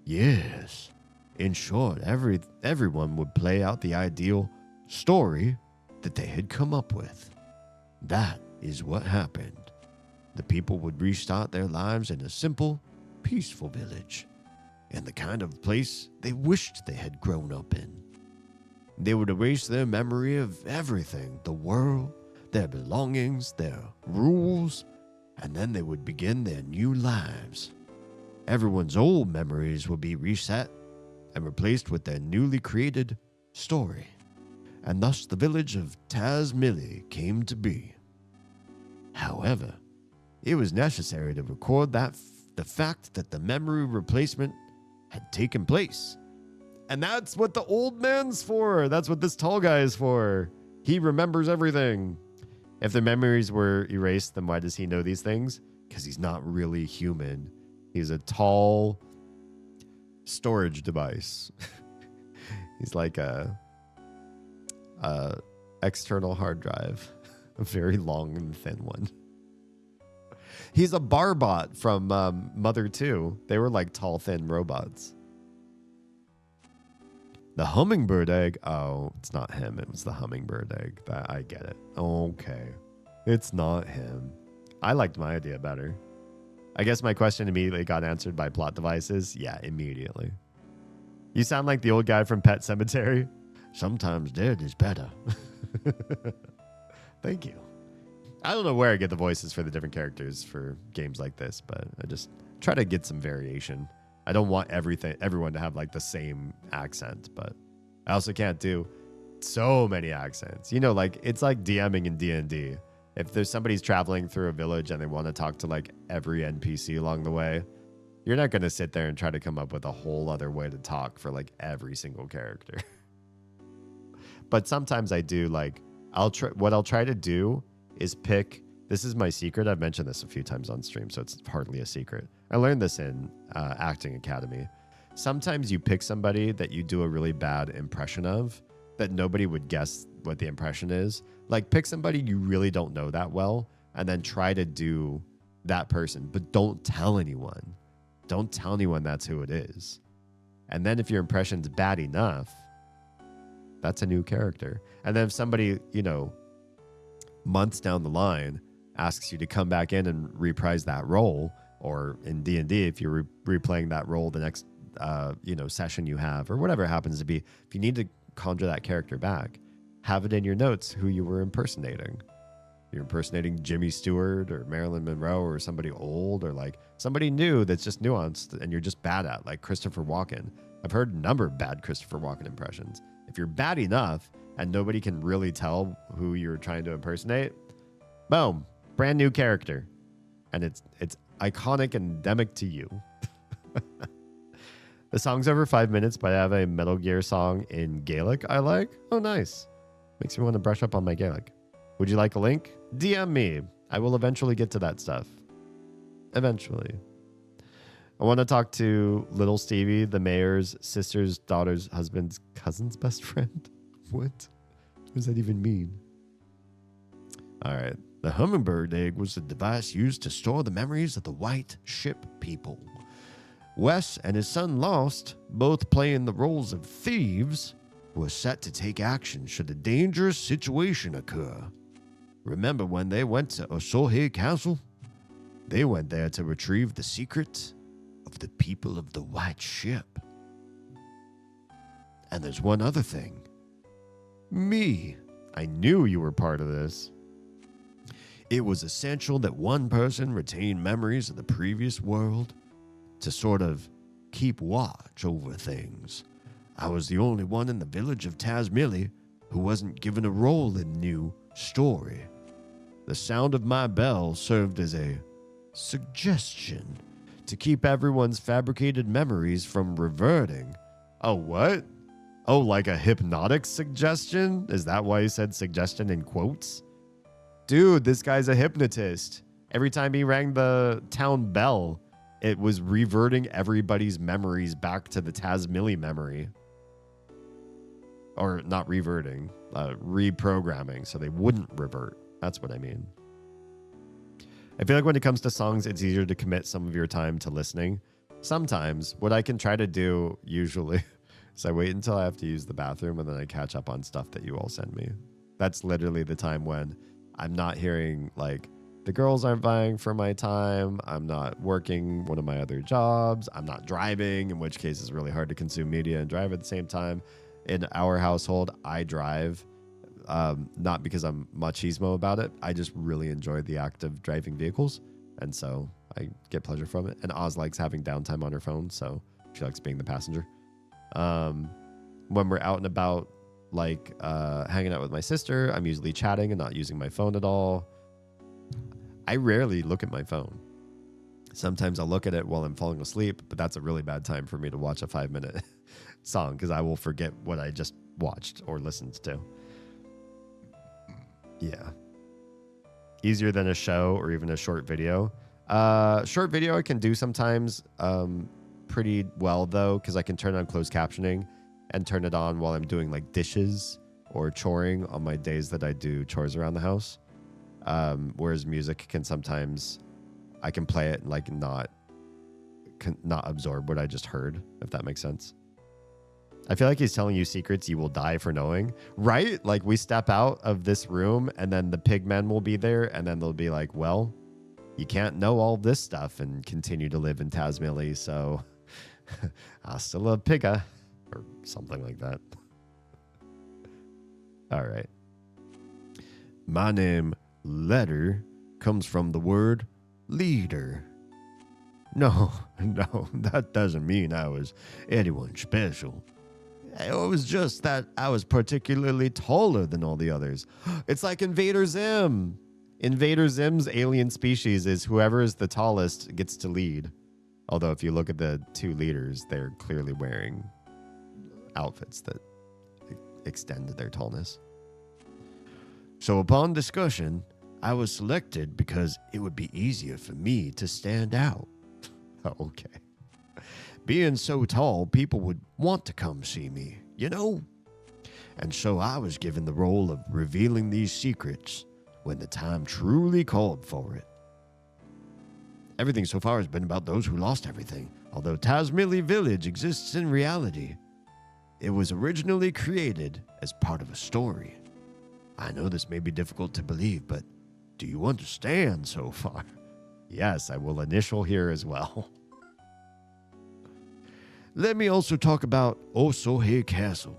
Yes. In short, everyone would play out the ideal story that they had come up with. That is what happened. The people would restart their lives in a simple, peaceful village, in the kind of place they wished they had grown up in. They would erase their memory of everything, the world, their belongings, their rules, and then they would begin their new lives. Everyone's old memories would be reset and replaced with their newly created story. And thus the village of Tazmily came to be. However, it was necessary to record the fact that the memory replacement had taken place. And that's what the old man's for. That's what this tall guy is for. He remembers everything. If the memories were erased, then why does he know these things? Because he's not really human. He's a tall storage device. He's like a external hard drive. A very long and thin one. He's a Barbot from Mother 2. They were like tall, thin robots. The hummingbird egg. Oh, it's not him. It was the hummingbird egg. I get it. Okay. It's not him. I liked my idea better. I guess my question immediately got answered by plot devices. Yeah, immediately. You sound like the old guy from Pet Sematary. Sometimes dead is better. Thank you. I don't know where I get the voices for the different characters for games like this, but I just try to get some variation. I don't want everyone to have like the same accent, but I also can't do so many accents. You know, like it's like DMing in D&D. If there's somebody's traveling through a village and they want to talk to like every NPC along the way, you're not going to sit there and try to come up with a whole other way to talk for like every single character. But sometimes I do like, what I'll try to do is pick, this is my secret. I've mentioned this a few times on stream, so it's hardly a secret. I learned this in Acting Academy. Sometimes you pick somebody that you do a really bad impression of that nobody would guess what the impression is. Like pick somebody you really don't know that well and then try to do that person, but don't tell anyone. Don't tell anyone that's who it is. And then if your impression's bad enough, that's a new character. And then if somebody, you know, months down the line asks you to come back in and reprise that role, or in D&D, if you're replaying that role the next, session you have, or whatever it happens to be, if you need to conjure that character back, have it in your notes who you were impersonating. You're impersonating Jimmy Stewart or Marilyn Monroe or somebody old or like somebody new that's just nuanced and you're just bad at, like Christopher Walken. I've heard a number of bad Christopher Walken impressions. If you're bad enough and nobody can really tell who you're trying to impersonate, boom, brand new character. And it's iconic and endemic to you. The song's over 5 minutes, but I have a Metal Gear song in Gaelic I like. Oh, nice. Makes me want to brush up on my Gaelic. Would you like a link? DM me. I will eventually get to that stuff. Eventually. I want to talk to little Stevie, the mayor's sister's daughter's husband's cousin's best friend. What does that even mean? All right. The hummingbird egg was a device used to store the memories of the white ship people. Wes and his son Lost, both playing the roles of thieves, were set to take action should a dangerous situation occur. Remember when they went to Osohe Castle? They went there to retrieve the secret of the people of the white ship. And there's one other thing. Me. I knew you were part of this. It was essential that one person retain memories of the previous world to sort of keep watch over things. I was the only one in the village of Tasmilly who wasn't given a role in the new story. The sound of my bell served as a suggestion to keep everyone's fabricated memories from reverting. Oh, what? Oh, like a hypnotic suggestion? Is that why he said suggestion in quotes? Dude, this guy's a hypnotist. Every time he rang the town bell, it was reverting everybody's memories back to the Tasmilly memory. Or not reverting, reprogramming so they wouldn't revert. That's what I mean. I feel like when it comes to songs, it's easier to commit some of your time to listening. Sometimes, what I can try to do usually is I wait until I have to use the bathroom and then I catch up on stuff that you all send me. That's literally the time when I'm not hearing like, the girls aren't vying for my time. I'm not working one of my other jobs. I'm not driving, in which case it's really hard to consume media and drive at the same time. In our household, I drive, not because I'm machismo about it. I just really enjoy the act of driving vehicles. And so I get pleasure from it. And Oz likes having downtime on her phone, so she likes being the passenger. When we're out and about, like hanging out with my sister, I'm usually chatting and not using my phone at all. I rarely look at my phone. Sometimes I'll look at it while I'm falling asleep, but that's a really bad time for me to watch a 5-minute song because I will forget what I just watched or listened to. Yeah. Easier than a show or even a short video. Short video I can do sometimes pretty well, though, because I can turn on closed captioning and turn it on while I'm doing like dishes or choring on my days that I do chores around the house. Whereas music can sometimes I can play it and like not absorb what I just heard, if that makes sense. I feel like he's telling you secrets you will die for knowing, right? Like we step out of this room and then the pigmen will be there and then they'll be like, well, you can't know all this stuff and continue to live in Tasmili, so hasta la pigga, or something like that. All right. My name, Letter, comes from the word leader. No, that doesn't mean I was anyone special. It was just that I was particularly taller than all the others. It's like Invader Zim. Invader Zim's alien species is whoever is the tallest gets to lead. Although if you look at the two leaders, they're clearly wearing outfits that extend their tallness. So upon discussion, I was selected because it would be easier for me to stand out. Okay. Being so tall, people would want to come see me, you know? And so I was given the role of revealing these secrets when the time truly called for it. Everything so far has been about those who lost everything, although Tasmili Village exists in reality. It was originally created as part of a story. I know this may be difficult to believe, but do you understand so far? Yes, I will initial here as well. Let me also talk about Osohe Castle.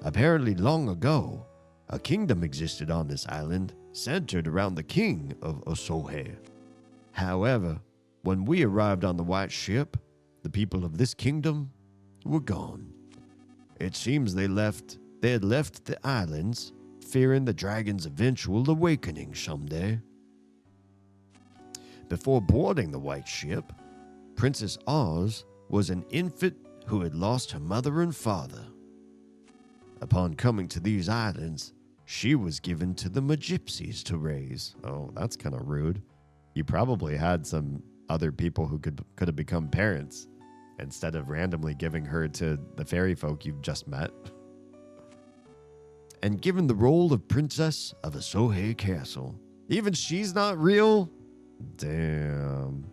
Apparently long ago, a kingdom existed on this island centered around the king of Osohe. However, when we arrived on the white ship, the people of this kingdom were gone. It seems they had left the islands, fearing the dragon's eventual awakening someday. Before boarding the white ship, Princess Oz was an infant who had lost her mother and father. Upon coming to these islands, she was given to the Magypsies to raise. Oh, that's kind of rude. You probably had some other people who could have become parents instead of randomly giving her to the fairy folk you've just met. And given the role of Princess of Osohe Castle. Even she's not real? Damn.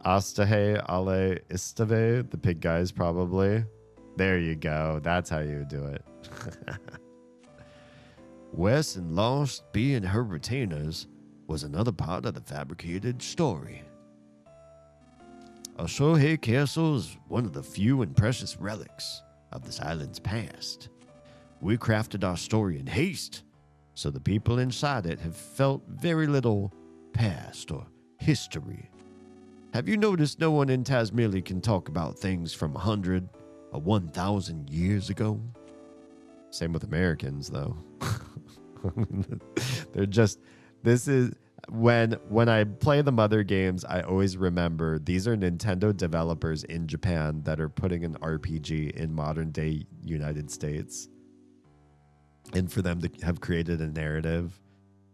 Astahe Ale Istave, the pig guys probably. There you go. That's how you do it. Wes and Lost being her retainers was another part of the fabricated story. Osohe Castle is one of the few and precious relics of this island's past. We crafted our story in haste, so the people inside it have felt very little past or history. Have you noticed no one in Tasmili can talk about things from 100 or 1,000 years ago? Same with Americans, though. They're just, this is, when I play the Mother games, I always remember these are Nintendo developers in Japan that are putting an RPG in modern day United States. And for them to have created a narrative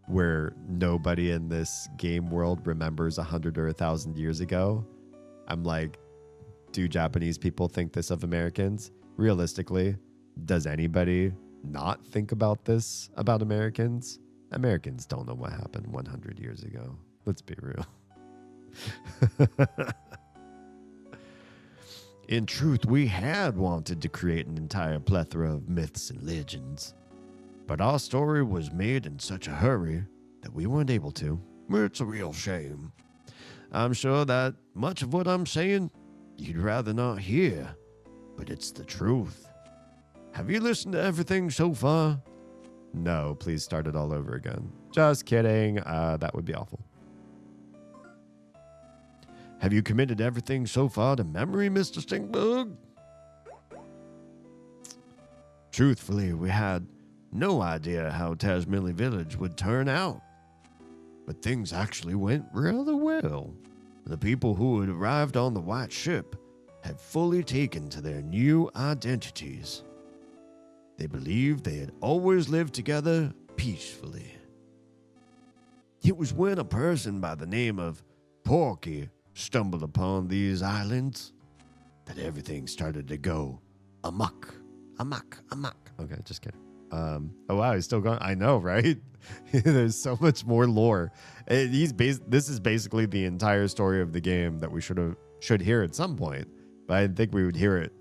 where nobody in this game world remembers 100 or 1,000 years ago. I'm like, do Japanese people think this of Americans? Realistically, does anybody not think about this about Americans? Americans don't know what happened 100 years ago. Let's be real. In truth, we had wanted to create an entire plethora of myths and legends. But our story was made in such a hurry that we weren't able to. It's a real shame. I'm sure that much of what I'm saying you'd rather not hear, but it's the truth. Have you listened to everything so far? No, please start it all over again. Just kidding. That would be awful. Have you committed everything so far to memory, Mr. Stinkbug? Truthfully, we had no idea how Tasmili Village would turn out. But things actually went rather well. The people who had arrived on the white ship had fully taken to their new identities. They believed they had always lived together peacefully. It was when a person by the name of Porky stumbled upon these islands that everything started to go amok. Okay, just kidding. Oh wow, he's still going. I know, right? There's so much more lore. This is basically the entire story of the game that we should hear at some point. But I didn't think we would hear it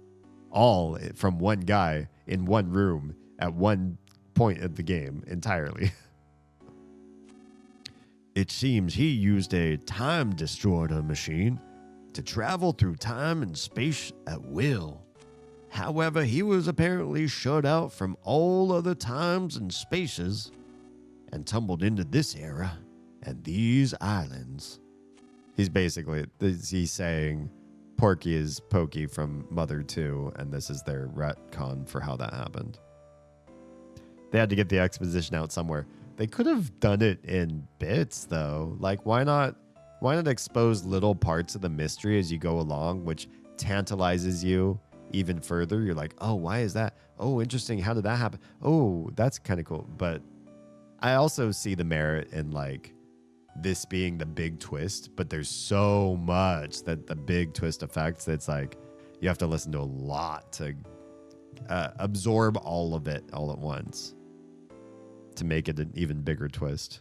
all from one guy in one room at one point of the game entirely. It seems he used a time destroyer machine to travel through time and space at will. However, he was apparently shut out from all other times and spaces and tumbled into this era and these islands. He's saying Porky is Pokey from Mother 2, and this is their retcon for how that happened. They had to get the exposition out somewhere. They could have done it in bits, though. Like, why not expose little parts of the mystery as you go along, which tantalizes you even further? You're like, oh, why is that? Oh, interesting. How did that happen? Oh, that's kind of cool. But I also see the merit in, like, this being the big twist, but there's so much that the big twist affects that's like you have to listen to a lot to absorb all of it all at once to make it an even bigger twist.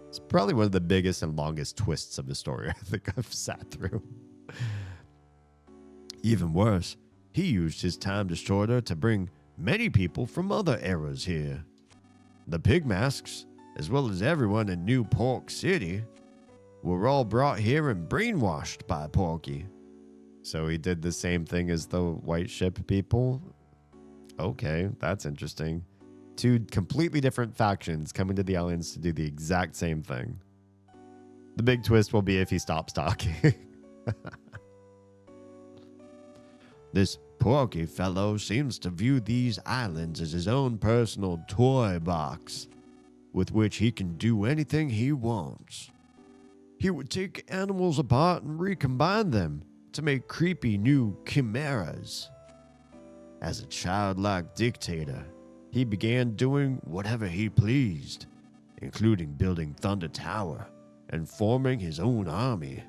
It's probably one of the biggest and longest twists of the story I think I've sat through. Even worse, he used his time destroyer to bring many people from other eras here. The pig masks, as well as everyone in New Pork City, were all brought here and brainwashed by Porky. So he did the same thing as the white ship people? Okay, that's interesting. Two completely different factions coming to the islands to do the exact same thing. The big twist will be if he stops talking. This Porky fellow seems to view these islands as his own personal toy box, with which he can do anything he wants. He would take animals apart and recombine them to make creepy new chimeras. As a childlike dictator, he began doing whatever he pleased, including building Thunder Tower and forming his own army.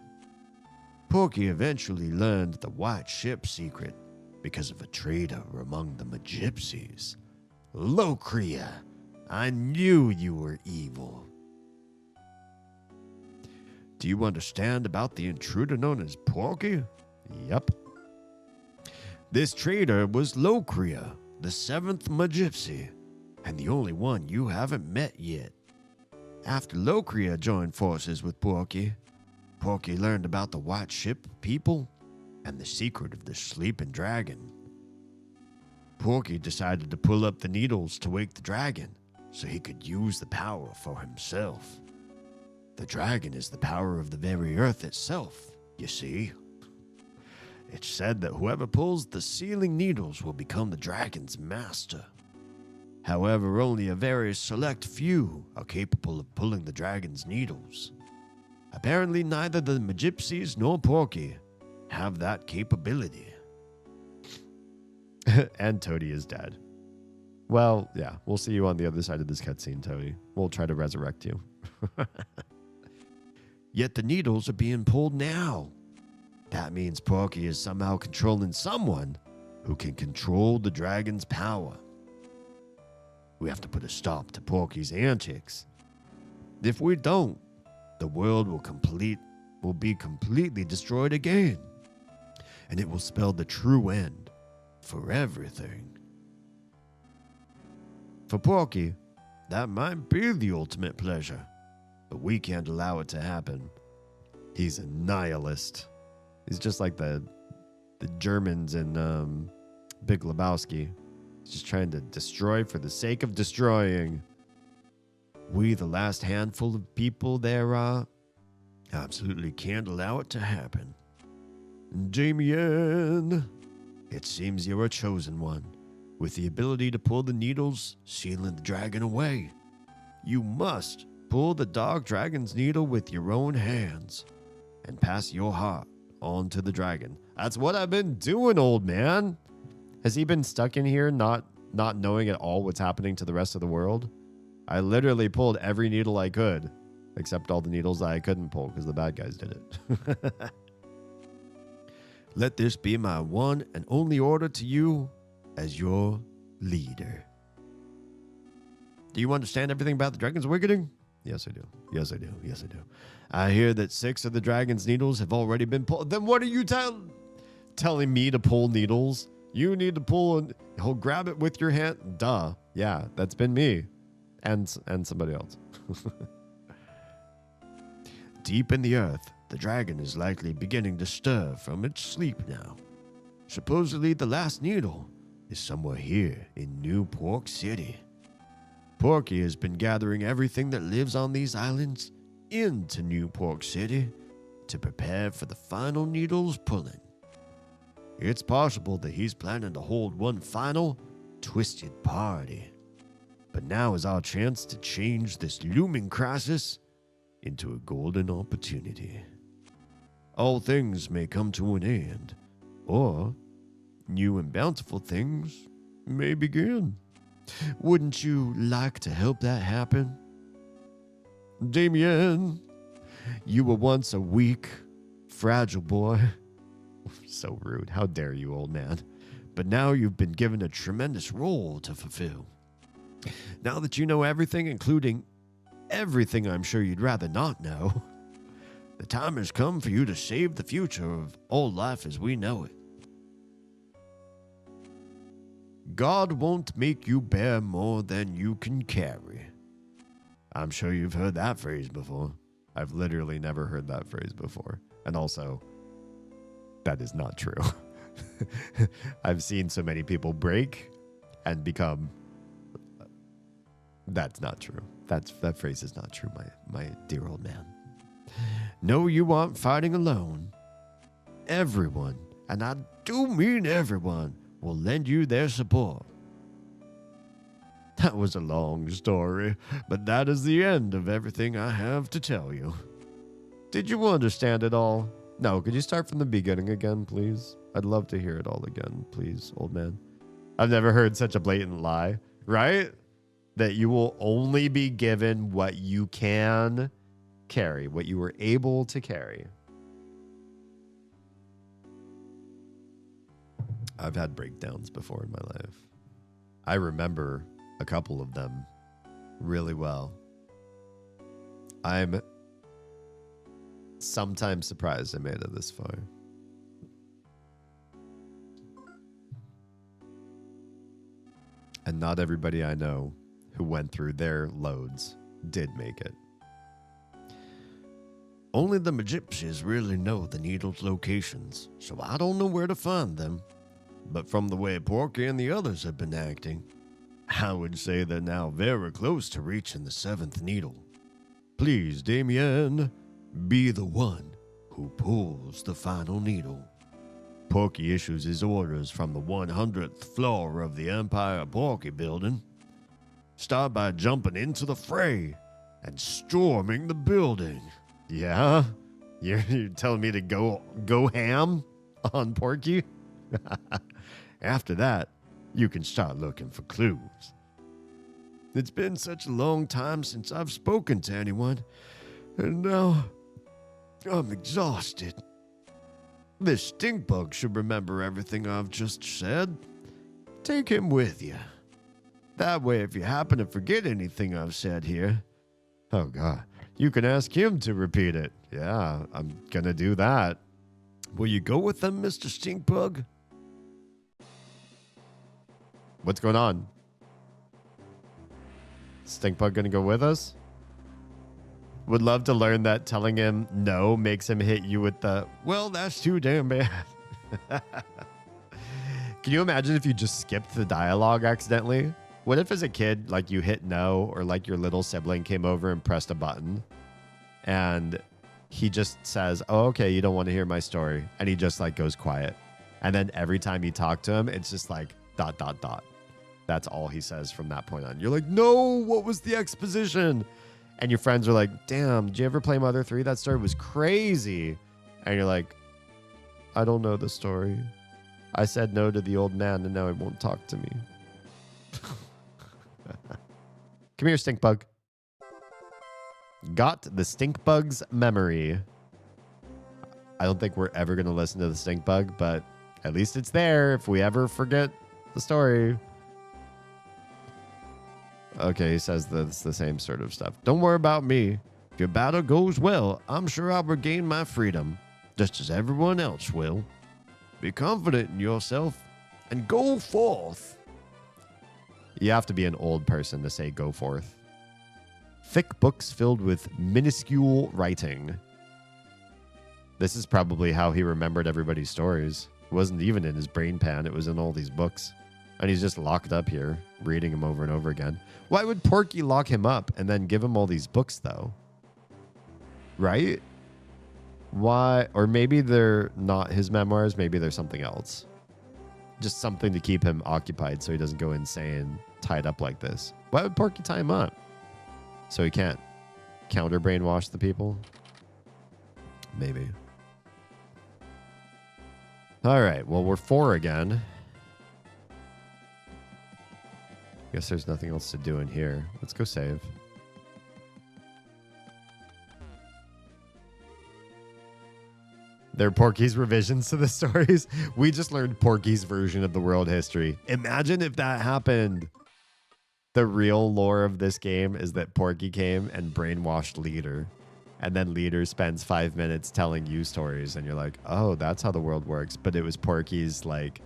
Porky eventually learned the white ship secret because of a trader among the Magypsies. Locria, I knew you were evil. Do you understand about the intruder known as Porky? Yep. This trader was Locria, the 7th Magypsy, and the only one you haven't met yet. After Locria joined forces with Porky, Porky learned about the white ship people and the secret of the sleeping dragon. Porky decided to pull up the needles to wake the dragon so he could use the power for himself. The dragon is the power of the very earth itself, you see. It's said that whoever pulls the sealing needles will become the dragon's master. However, only a very select few are capable of pulling the dragon's needles. Apparently, neither the Magypsies nor Porky have that capability. And Toady is dead. Well, yeah, we'll see you on the other side of this cutscene, Toady. We'll try to resurrect you. Yet the needles are being pulled now. That means Porky is somehow controlling someone who can control the dragon's power. We have to put a stop to Porky's antics. If we don't, the world will be completely destroyed again. And it will spell the true end for everything. For Porky, that might be the ultimate pleasure, but we can't allow it to happen. He's a nihilist. He's just like the Germans in Big Lebowski. He's just trying to destroy for the sake of destroying. We, the last handful of people there are, absolutely can't allow it to happen. Damien, it seems you're a chosen one, with the ability to pull the needles, sealing the dragon away. You must pull the dog dragon's needle with your own hands and pass your heart on to the dragon. That's what I've been doing, old man. Has he been stuck in here not knowing at all what's happening to the rest of the world? I literally pulled every needle I could, except all the needles that I couldn't pull because the bad guys did it. Let this be my one and only order to you as your leader. Do you understand everything about the dragon's awakening? Yes, I do. Yes, I do. Yes, I do. I hear that 6 of the dragon's needles have already been pulled. Then what are you telling me to pull needles? You need to pull and he'll grab it with your hand. Duh. Yeah, that's been me. And somebody else. Deep in the earth, the dragon is likely beginning to stir from its sleep now. Supposedly the last needle is somewhere here in New Pork City. Porky has been gathering everything that lives on these islands into New Pork City to prepare for the final needle's pulling. It's possible that he's planning to hold one final twisted party. But now is our chance to change this looming crisis into a golden opportunity. All things may come to an end, or new and bountiful things may begin. Wouldn't you like to help that happen? Damien, you were once a weak, fragile boy. So rude. How dare you, old man? But now you've been given a tremendous role to fulfill. Now that you know everything, including everything I'm sure you'd rather not know, the time has come for you to save the future of all life as we know it. God won't make you bear more than you can carry. I'm sure you've heard that phrase before. I've literally never heard that phrase before. And also, that is not true. I've seen so many people break and become. That's not true. That phrase is not true, my dear old man. No, you aren't fighting alone. Everyone, and I do mean everyone, will lend you their support. That was a long story, but that is the end of everything I have to tell you. Did you understand it all? No, could you start from the beginning again, please? I'd love to hear it all again, please, old man. I've never heard such a blatant lie, right? That you will only be given what you can carry, what you were able to carry. I've had breakdowns before in my life. I remember a couple of them really well. I'm sometimes surprised I made it this far. And not everybody I know who went through their loads did make it. Only the Magypsies really know the needle's locations, so I don't know where to find them. But from the way Porky and the others have been acting, I would say they're now very close to reaching the 7th needle. Please, Damien, be the one who pulls the final needle. Porky issues his orders from the 100th floor of the Empire Porky building. Start by jumping into the fray and storming the building. Yeah? You're telling me to go ham on Porky? After that, you can start looking for clues. It's been such a long time since I've spoken to anyone, and now I'm exhausted. This stink bug should remember everything I've just said. Take him with you. That way, if you happen to forget anything I've said here, oh God, you can ask him to repeat it. Yeah, I'm gonna do that. Will you go with them, Mr. Stinkbug? What's going on? Stinkbug gonna go with us? Would love to learn that telling him no makes him hit you with the, well, that's too damn bad. Can you imagine if you just skipped the dialogue accidentally? What if as a kid, like you hit no, or like your little sibling came over and pressed a button and he just says, oh, okay, you don't want to hear my story. And he just like goes quiet. And then every time you talk to him, it's just like ... That's all he says from that point on. You're like, no, what was the exposition? And your friends are like, damn, did you ever play Mother 3? That story was crazy. And you're like, I don't know the story. I said no to the old man and now he won't talk to me. Come here, stink bug. Got the stink bug's memory. I don't think we're ever going to listen to the stink bug, but at least it's there if we ever forget the story. Okay, he says that's the same sort of stuff. Don't worry about me. If your battle goes well, I'm sure I'll regain my freedom, just as everyone else will. Be confident in yourself and go forth. You have to be an old person to say go forth. Thick books filled with minuscule writing. This is probably how he remembered everybody's stories. It wasn't even in his brain pan. It was in all these books. And he's just locked up here, reading them over and over again. Why would Porky lock him up and then give him all these books, though? Right? Why? Or maybe they're not his memoirs. Maybe they're something else. Just something to keep him occupied so he doesn't go insane tied up like this. Why would Porky tie him up? So he can't counter brainwash the people? Maybe. All right. Well, we're 4 again. Guess there's nothing else to do in here. Let's go save. They're Porky's revisions to the stories. We just learned Porky's version of the world history. Imagine if that happened. The real lore of this game is that Porky came and brainwashed Leader. And then Leader spends 5 minutes telling you stories. And you're like, oh, that's how the world works. But it was Porky's like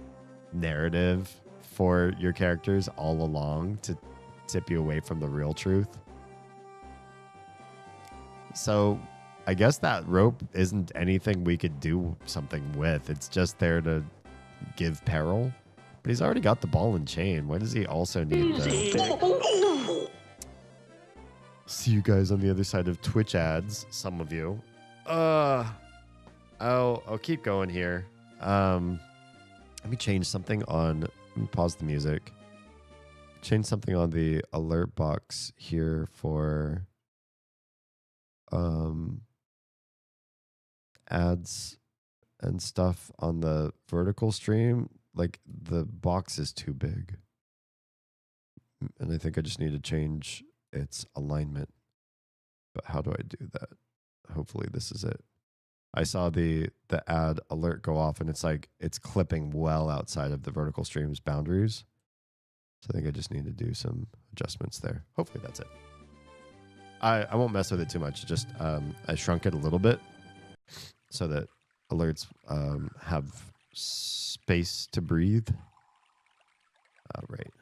narrative for your characters all along to tip you away from the real truth. So I guess that rope isn't anything we could do something with. It's just there to give peril. But he's already got the ball and chain. Why does he also need the... See you guys on the other side of Twitch ads, some of you. I'll keep going here. Let me change something on... Let me pause the music. Change something on the alert box here for ads and stuff on the vertical stream. Like the box is too big. And I think I just need to change its alignment. But how do I do that? Hopefully this is it. I saw the ad alert go off and it's like it's clipping well outside of the vertical stream's boundaries. So I think I just need to do some adjustments there. Hopefully that's it. I won't mess with it too much. Just I shrunk it a little bit so that alerts have space to breathe. All right.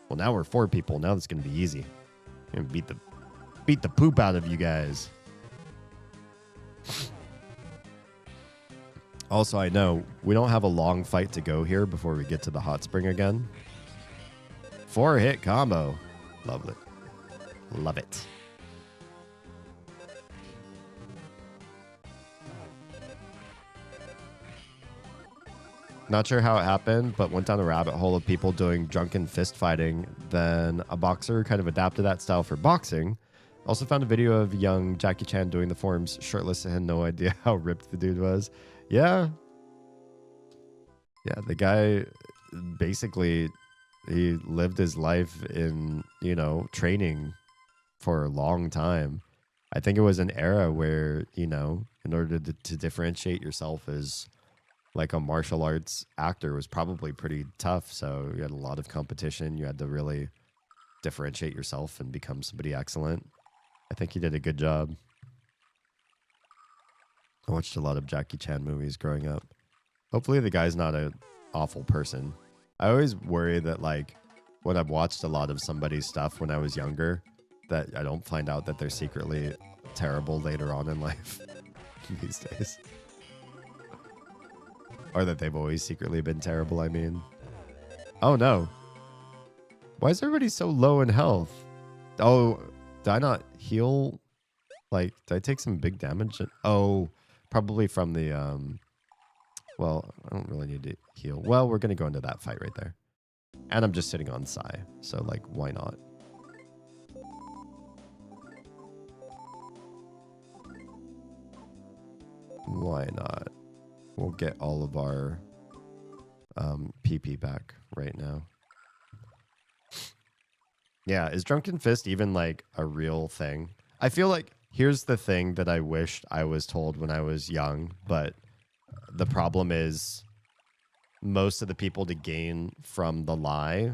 Well, now we're 4 people. Now it's going to be easy. I'm going to beat the poop out of you guys. Also, I know we don't have a long fight to go here before we get to the hot spring again. 4-hit combo. Love it. Love it. Not sure how it happened, but went down a rabbit hole of people doing drunken fist fighting. Then a boxer kind of adapted that style for boxing. Also found a video of young Jackie Chan doing the forms shirtless and had no idea how ripped the dude was. Yeah. Yeah, the guy basically, he lived his life in, training for a long time. I think it was an era where, in order to differentiate yourself as like a martial arts actor was probably pretty tough. So you had a lot of competition. You had to really differentiate yourself and become somebody excellent. I think he did a good job. I watched a lot of Jackie Chan movies growing up. Hopefully the guy's not an awful person. I always worry that like when I've watched a lot of somebody's stuff when I was younger, that I don't find out that they're secretly terrible later on in life these days. Or that they've always secretly been terrible, I mean. Oh, no. Why is everybody so low in health? Oh, did I not heal? Like, did I take some big damage? Oh, probably from the... Well, I don't really need to heal. Well, we're going to go into that fight right there. And I'm just sitting on Psy. So, like, why not? Why not? We'll get all of our PP back right now. Yeah, is Drunken Fist even like a real thing? I feel like here's the thing that I wished I was told when I was young, but the problem is most of the people to gain from the lie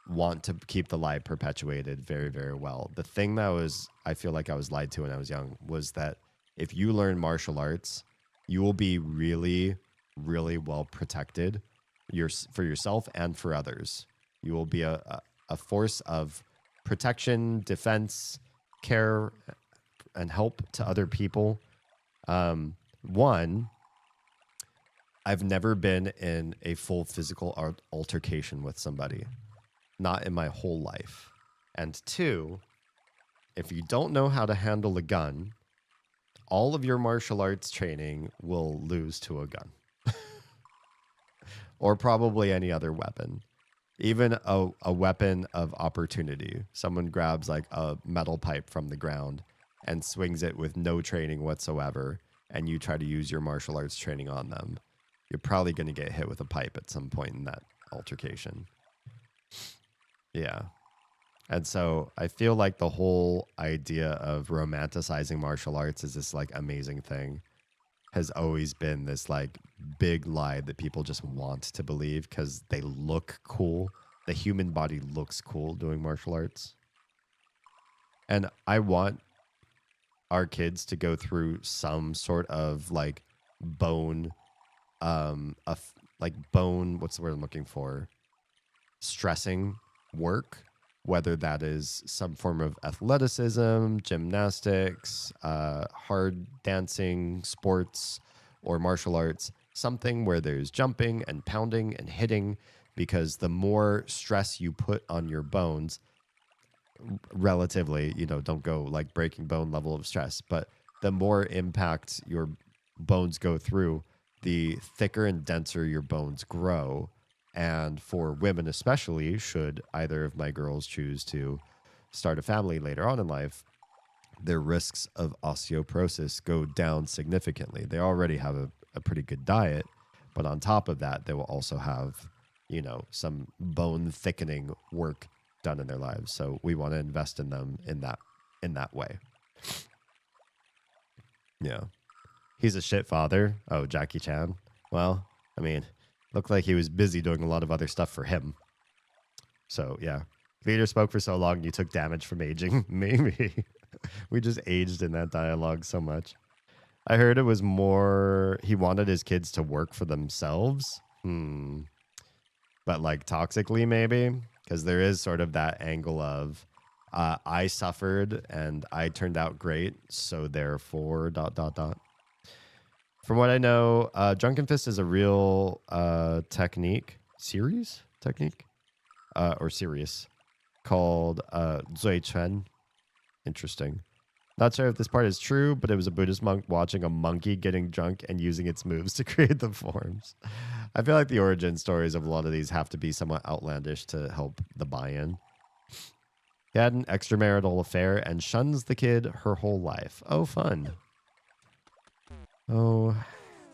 want to keep the lie perpetuated very, very well. The thing that I feel like I was lied to when I was young was that if you learn martial arts, you will be really, really well protected for yourself and for others. You will be a force of protection, defense, care, and help to other people. One, I've never been in a full physical altercation with somebody, not in my whole life. And two, if you don't know how to handle a gun, all of your martial arts training will lose to a gun or probably any other weapon, even a weapon of opportunity. Someone grabs like a metal pipe from the ground and swings it with no training whatsoever, and you try to use your martial arts training on them. You're probably going to get hit with a pipe at some point in that altercation. Yeah. And so I feel like the whole idea of romanticizing martial arts is this like amazing thing has always been this like big lie that people just want to believe because they look cool. The human body looks cool doing martial arts. And I want our kids to go through some sort of like bone, what's the word I'm looking for? Stressing work, whether that is some form of athleticism, gymnastics, hard dancing, sports, or martial arts, something where there's jumping and pounding and hitting, because the more stress you put on your bones, relatively, don't go like breaking bone level of stress, but the more impact your bones go through, the thicker and denser your bones grow. And for women especially, should either of my girls choose to start a family later on in life, their risks of osteoporosis go down significantly. They already have a pretty good diet, but on top of that, they will also have, some bone thickening work done in their lives. So we want to invest in them in that way. Yeah. He's a shit father. Oh, Jackie Chan. Well, I mean, looked like he was busy doing a lot of other stuff for him. So, yeah. Leader spoke for so long, you took damage from aging. Maybe. We just aged in that dialogue so much. I heard it was more he wanted his kids to work for themselves. But like toxically, maybe? Because there is sort of that angle of I suffered and I turned out great, so therefore ... From what I know, Drunken Fist is a real series called Zui Chen. Interesting. Not sure if this part is true, but it was a Buddhist monk watching a monkey getting drunk and using its moves to create the forms. I feel like the origin stories of a lot of these have to be somewhat outlandish to help the buy-in. He had an extramarital affair and shuns the kid her whole life. Oh, fun. Oh,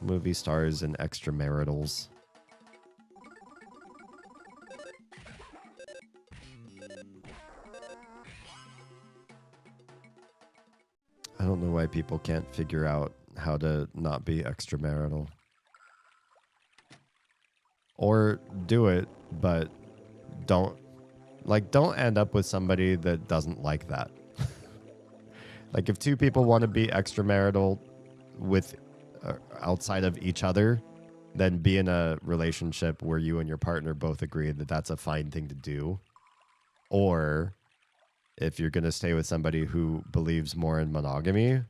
movie stars and extramaritals. I don't know why people can't figure out how to not be extramarital. Or do it, but don't end up with somebody that doesn't like that. Like if two people want to be extramarital with outside of each other, then be in a relationship where you and your partner both agree that that's a fine thing to do. Or if you're going to stay with somebody who believes more in monogamy,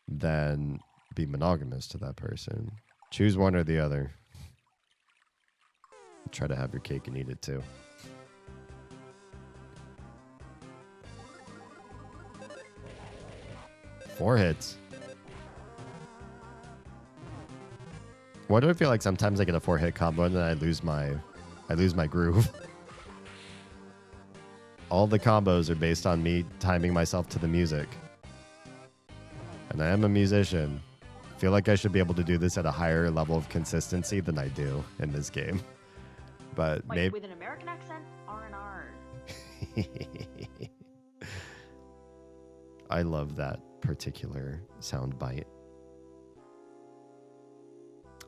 then be monogamous to that person. Choose one or the other. Try to have your cake and eat it too. Four hits. Why do I feel like sometimes I get a 4-hit combo and then I lose my groove? All the combos are based on me timing myself to the music. And I am a musician. I feel like I should be able to do this at a higher level of consistency than I do in this game. But maybe with an American accent, R&R. I love that particular sound bite.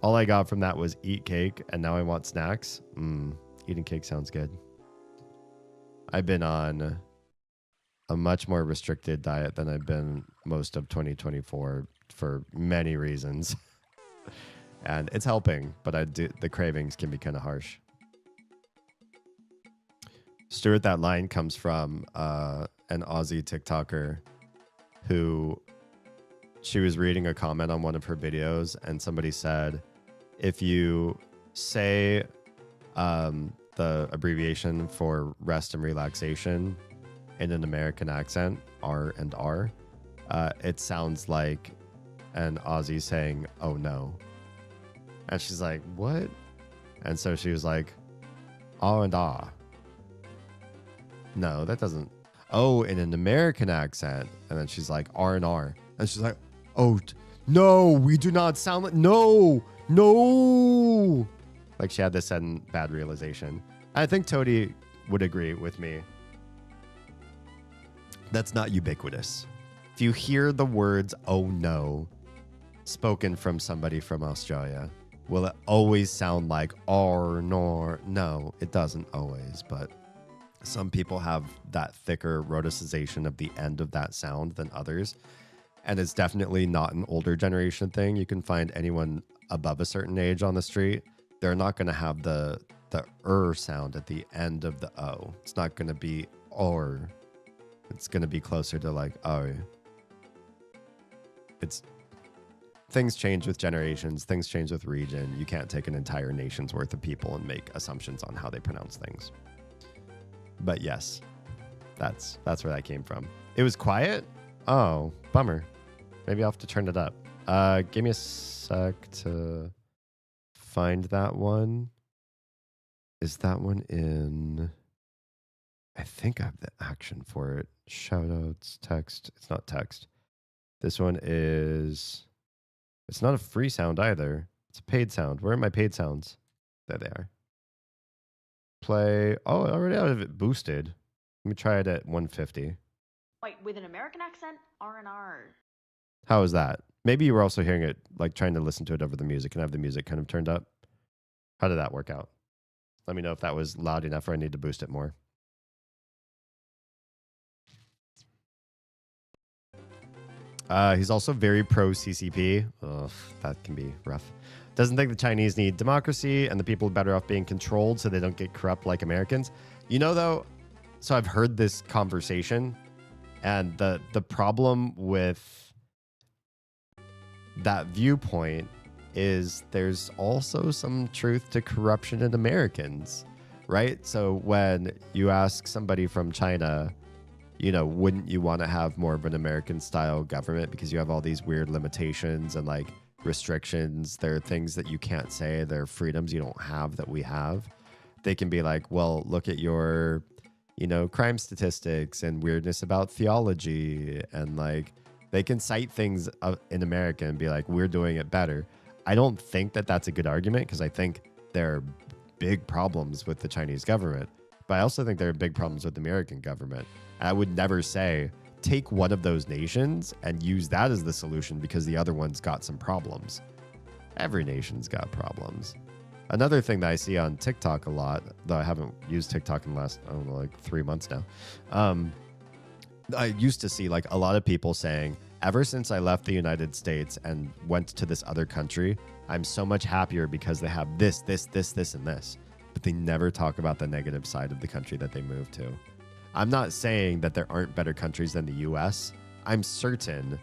All I got from that was eat cake, and now I want snacks. Eating cake sounds good. I've been on a much more restricted diet than I've been most of 2024 for many reasons. And it's helping, but the cravings can be kind of harsh. Stuart, that line comes from an Aussie TikToker who she was reading a comment on one of her videos, and somebody said, if you say the abbreviation for rest and relaxation in an American accent, R and R, it sounds like an Aussie saying, oh no. And she's like, what? And so she was like, oh and ah. No, that doesn't. Oh, in an American accent. And then she's like, R and R. And she's like, oh, no, we do not sound like, no. Like she had this sudden bad realization. I think Toady would agree with me. That's not ubiquitous. If you hear the words, oh no, spoken from somebody from Australia, will it always sound like or nor? No, it doesn't always, but some people have that thicker rhoticization of the end of that sound than others. And it's definitely not an older generation thing. You can find anyone above a certain age on the street. They're not going to have the sound at the end of the O. It's not going to be or. It's going to be closer to like oh. It's things change with generations. Things change with region. You can't take an entire nation's worth of people and make assumptions on how they pronounce things. But yes, that's where that came from. It was quiet. Oh, bummer. Maybe I'll have to turn it up. Give me a sec to find that one. Is that one in? I think I have the action for it. Shoutouts, text. It's not text. This one is. It's not a free sound either. It's a paid sound. Where are my paid sounds? There they are. Play. Oh, I already have it boosted. Let me try it at 150. Wait, with an American accent? R&R. How is that? Maybe you were also hearing it, like trying to listen to it over the music and have the music kind of turned up. How did that work out? Let me know if that was loud enough or I need to boost it more. He's also very pro CCP. Ugh, that can be rough. Doesn't think the Chinese need democracy and the people are better off being controlled so they don't get corrupt like Americans. You know, though, so I've heard this conversation, and the problem with that viewpoint is there's also some truth to corruption in Americans, right? So when you ask somebody from China, you know, wouldn't you want to have more of an American style government because you have all these weird limitations and like restrictions? There are things that you can't say. There are freedoms you don't have that we have. They can be like, well, look at your, you know, crime statistics and weirdness about theology. And like, they can cite things in America and be like, we're doing it better. I don't think that that's a good argument because I think there are big problems with the Chinese government, but I also think there are big problems with the American government. And I would never say, take one of those nations and use that as the solution because the other one's got some problems. Every nation's got problems. Another thing that I see on TikTok a lot, though I haven't used TikTok in the last, I don't know, like 3 months now. I used to see like a lot of people saying, ever since I left the United States and went to this other country, I'm so much happier because they have this, and this. But they never talk about the negative side of the country that they moved to. I'm not saying that there aren't better countries than the US. I'm certain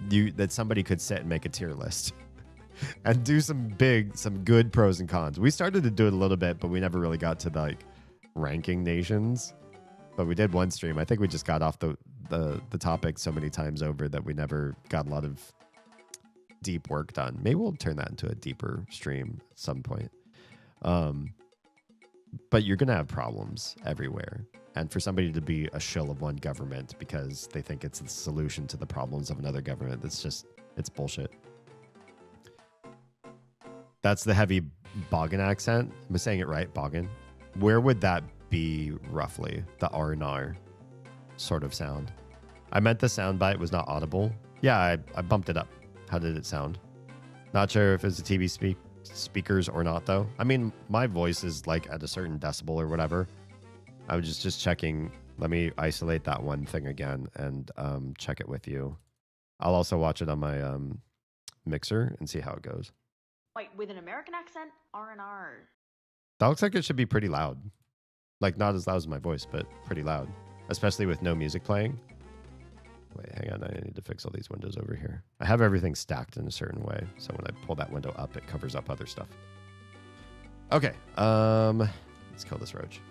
that somebody could sit and make a tier list and do some good pros and cons. We started to do it a little bit, but we never really got to like ranking nations. But we did one stream. I think we just got off the topic so many times over that we never got a lot of deep work done. Maybe we'll turn that into a deeper stream at some point. But you're going to have problems everywhere. And for somebody to be a shill of one government because they think it's the solution to the problems of another government, it's bullshit. That's the heavy Boggin accent. Am I saying it right? Boggin? Where would that be roughly? The R&R sort of sound. I meant the sound bite was not audible. Yeah, I bumped it up. How did it sound? Not sure if it's a TV speakers or not, though. I mean, my voice is like at a certain decibel or whatever. I was just checking. Let me isolate that one thing again and check it with you. I'll also watch it on my mixer and see how it goes. Wait, with an American accent? R&R. That looks like it should be pretty loud. Like, not as loud as my voice, but pretty loud. Especially with no music playing. Wait, hang on. I need to fix all these windows over here. I have everything stacked in a certain way. So when I pull that window up, it covers up other stuff. Okay. Let's kill this roach.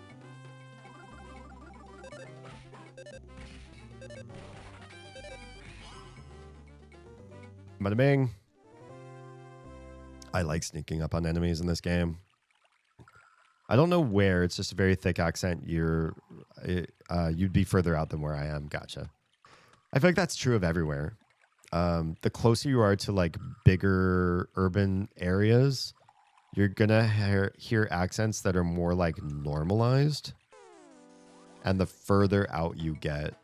Bada bing. I like sneaking up on enemies in this game. I don't know where. It's just a very thick accent. You'd be further out than where I am. Gotcha. I feel like that's true of everywhere. The closer you are to like bigger urban areas, you're gonna hear accents that are more like normalized. And the further out you get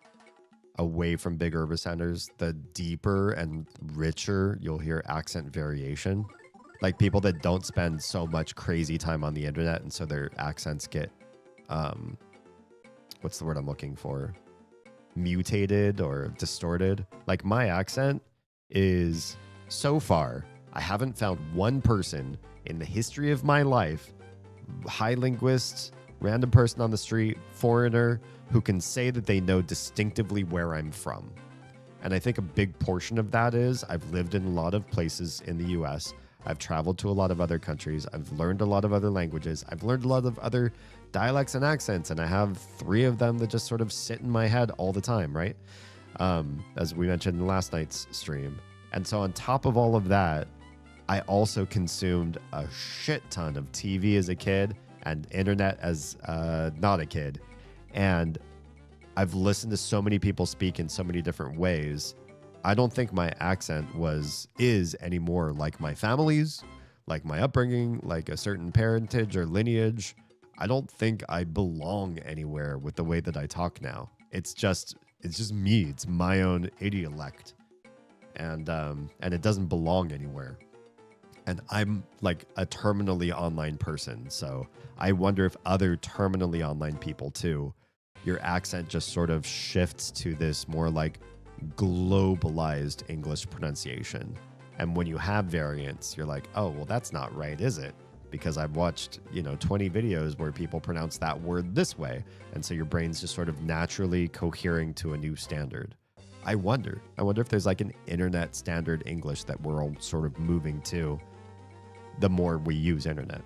away from big urban centers, the deeper and richer you'll hear accent variation. Like people that don't spend so much crazy time on the internet, and so their accents get, what's the word I'm looking for? Mutated or distorted. Like my accent is, so far, I haven't found one person in the history of my life, high linguist, random person on the street, foreigner, who can say that they know distinctively where I'm from. And I think a big portion of that is I've lived in a lot of places in the US. I've traveled to a lot of other countries. I've learned a lot of other languages. I've learned a lot of other dialects and accents, and I have 3 of them that just sort of sit in my head all the time, right? As we mentioned in last night's stream. And so on top of all of that, I also consumed a shit ton of TV as a kid and internet as not a kid. And I've listened to so many people speak in so many different ways. I don't think my accent is anymore like my family's, like my upbringing, like a certain parentage or lineage. I don't think I belong anywhere with the way that I talk now. It's just me. It's my own idiolect. And it doesn't belong anywhere. And I'm like a terminally online person. So I wonder if other terminally online people too, your accent just sort of shifts to this more like globalized English pronunciation. And when you have variants, you're like, oh, well, that's not right, is it? Because I've watched, 20 videos where people pronounce that word this way. And so your brain's just sort of naturally cohering to a new standard. I wonder if there's like an internet standard English that we're all sort of moving to the more we use internet.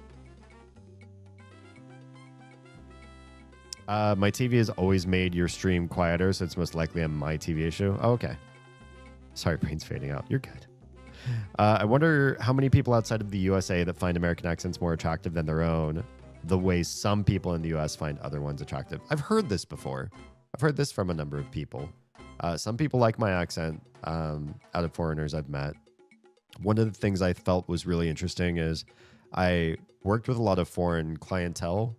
My TV has always made your stream quieter, so it's most likely a my TV issue. Oh, okay. Sorry, brain's fading out. You're good. I wonder how many people outside of the USA that find American accents more attractive than their own, the way some people in the US find other ones attractive. I've heard this before. I've heard this from a number of people. Some people like my accent out of foreigners I've met. One of the things I felt was really interesting is I worked with a lot of foreign clientele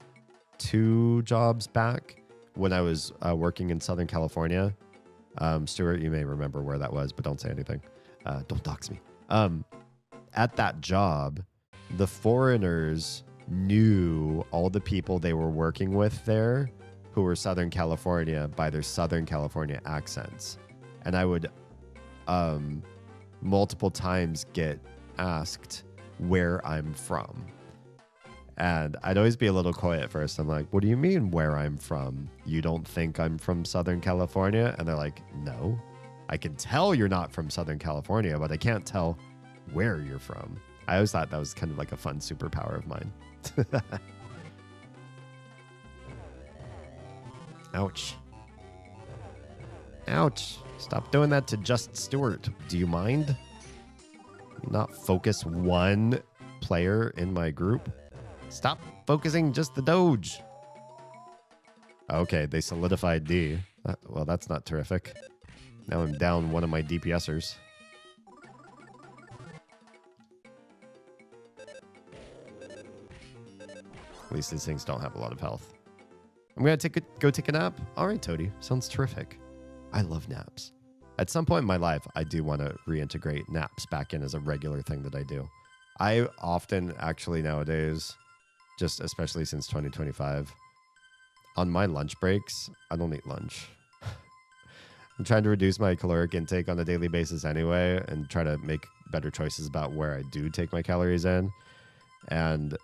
2 jobs back when I was working in Southern California. Stuart, you may remember where that was, but don't say anything. Don't dox me. At that job, the foreigners knew all the people they were working with there who were Southern California by their Southern California accents. And I would multiple times get asked where I'm from. And I'd always be a little coy at first. I'm like, what do you mean where I'm from? You don't think I'm from Southern California? And they're like, no. I can tell you're not from Southern California, but I can't tell where you're from. I always thought that was kind of like a fun superpower of mine. Ouch. Ouch. Stop doing that to Just Stewart. Do you mind? Not focus one player in my group. Stop focusing just the Doge. Okay, they solidified D. Well, that's not terrific. Now I'm down one of my DPSers. At least these things don't have a lot of health. I'm going to go take a nap. All right, Toady. Sounds terrific. I love naps. At some point in my life, I do want to reintegrate naps back in as a regular thing that I do. I often actually nowadays, just especially since 2025, on my lunch breaks, I don't eat lunch. I'm trying to reduce my caloric intake on a daily basis anyway and try to make better choices about where I do take my calories in. And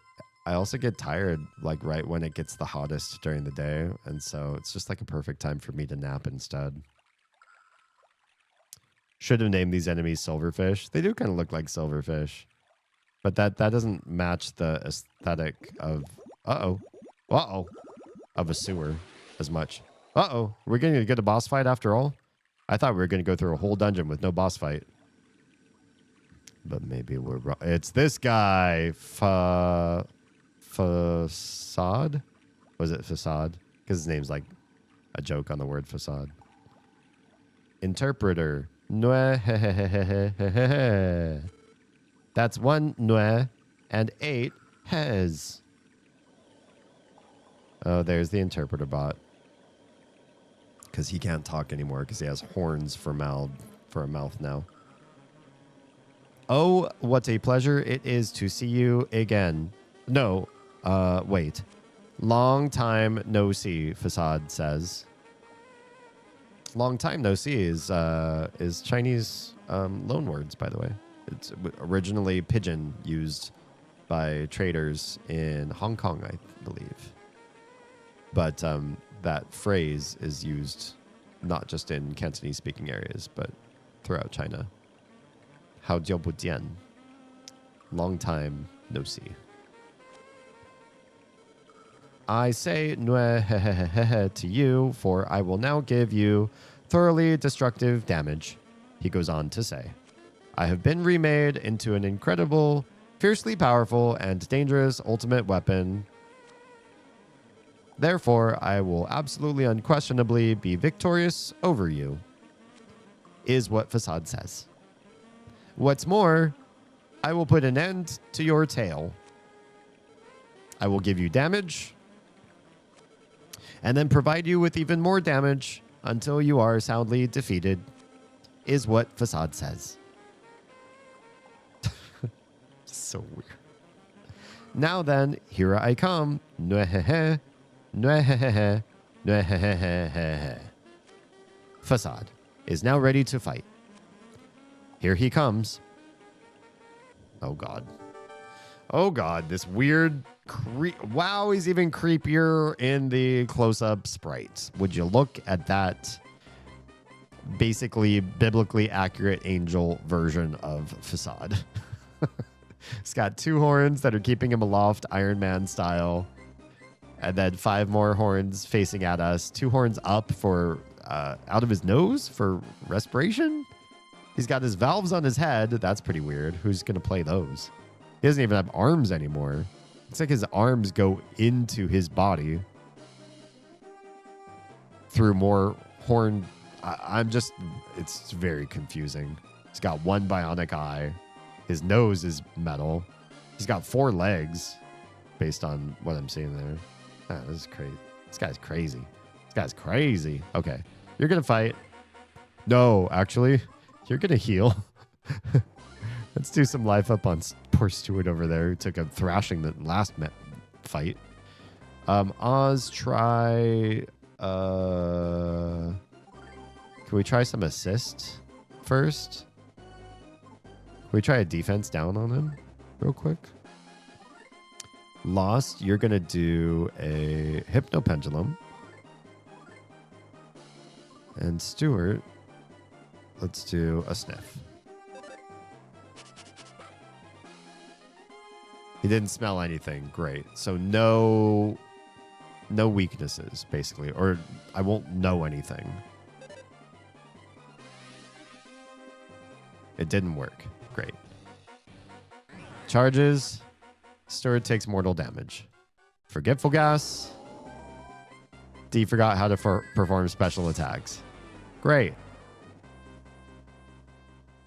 I also get tired like right when it gets the hottest during the day. And so it's just like a perfect time for me to nap instead. Should have named these enemies silverfish. They do kind of look like silverfish. But that doesn't match the aesthetic of of a sewer as much. We're going to get a boss fight after all? I thought we were going to go through a whole dungeon with no boss fight. But maybe we're wrong. It's this guy. Facade? Was it Facade? Because his name's like a joke on the word facade. Interpreter. That's 1 nue and 8 hes. Oh, there's the interpreter bot. Because he can't talk anymore because he has horns for a mouth now. Oh, what a pleasure it is to see you again. No, wait. Long time no see, Facade says. Long time no see is Chinese loan words, by the way. It's originally pidgin used by traders in Hong Kong, I believe. But that phrase is used not just in Cantonese-speaking areas, but throughout China. Hao jiao bu jian. Long time no see. I say nue to you, for I will now give you thoroughly destructive damage. He goes on to say, I have been remade into an incredible, fiercely powerful, and dangerous ultimate weapon. Therefore, I will absolutely unquestionably be victorious over you, is what Facade says. What's more, I will put an end to your tail. I will give you damage, and then provide you with even more damage until you are soundly defeated, is what Facade says. So weird. Now then, here I come. Facade is now ready to fight. Here he comes. Oh god. Oh god, this weird wow, he's even creepier in the close-up sprite. Would you look at that basically biblically accurate angel version of Facade? He's got 2 horns that are keeping him aloft, Iron Man style. And then 5 more horns facing at us. 2 horns up for out of his nose for respiration. He's got his valves on his head. That's pretty weird. Who's going to play those? He doesn't even have arms anymore. Looks like his arms go into his body through more horn. It's very confusing. He's got 1 bionic eye. His nose is metal. He's got 4 legs based on what I'm seeing there. Ah, this is crazy. This guy's crazy. This guy's crazy. Okay. You're going to fight. No, actually, you're going to heal. Let's do some life up on poor Stuart over there who took a thrashing the last fight. Oz, try... Can we try some assist first? Can we try a defense down on him real quick? Lost, you're going to do a hypnopendulum. And Stuart, let's do a sniff. He didn't smell anything. Great. So no weaknesses, basically. Or I won't know anything. It didn't work. Great. Charges. Stuart takes mortal damage. Forgetful gas. D forgot how to perform special attacks. Great.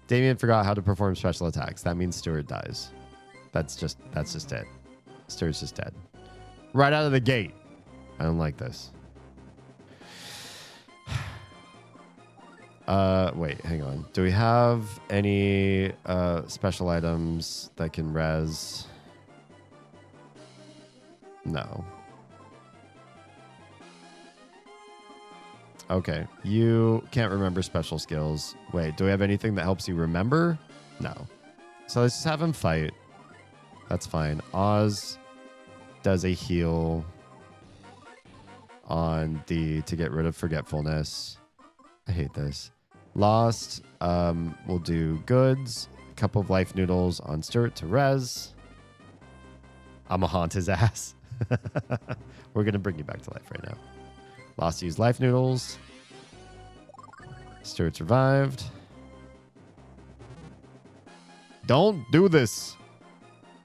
Damien forgot how to perform special attacks. That means Stuart dies. That's just it. Stuart's just dead. Right out of the gate. I don't like this. Wait, hang on. Do we have any special items that can res? No. Okay. You can't remember special skills. Wait, do we have anything that helps you remember? No. So let's just have him fight. That's fine. Oz does a heal on the to get rid of forgetfulness. I hate this. Lost will do goods. A couple of life noodles on Stuart to res. I'ma haunt his ass. We're gonna bring you back to life right now. Lost used life noodles. Stuart survived. Don't do this.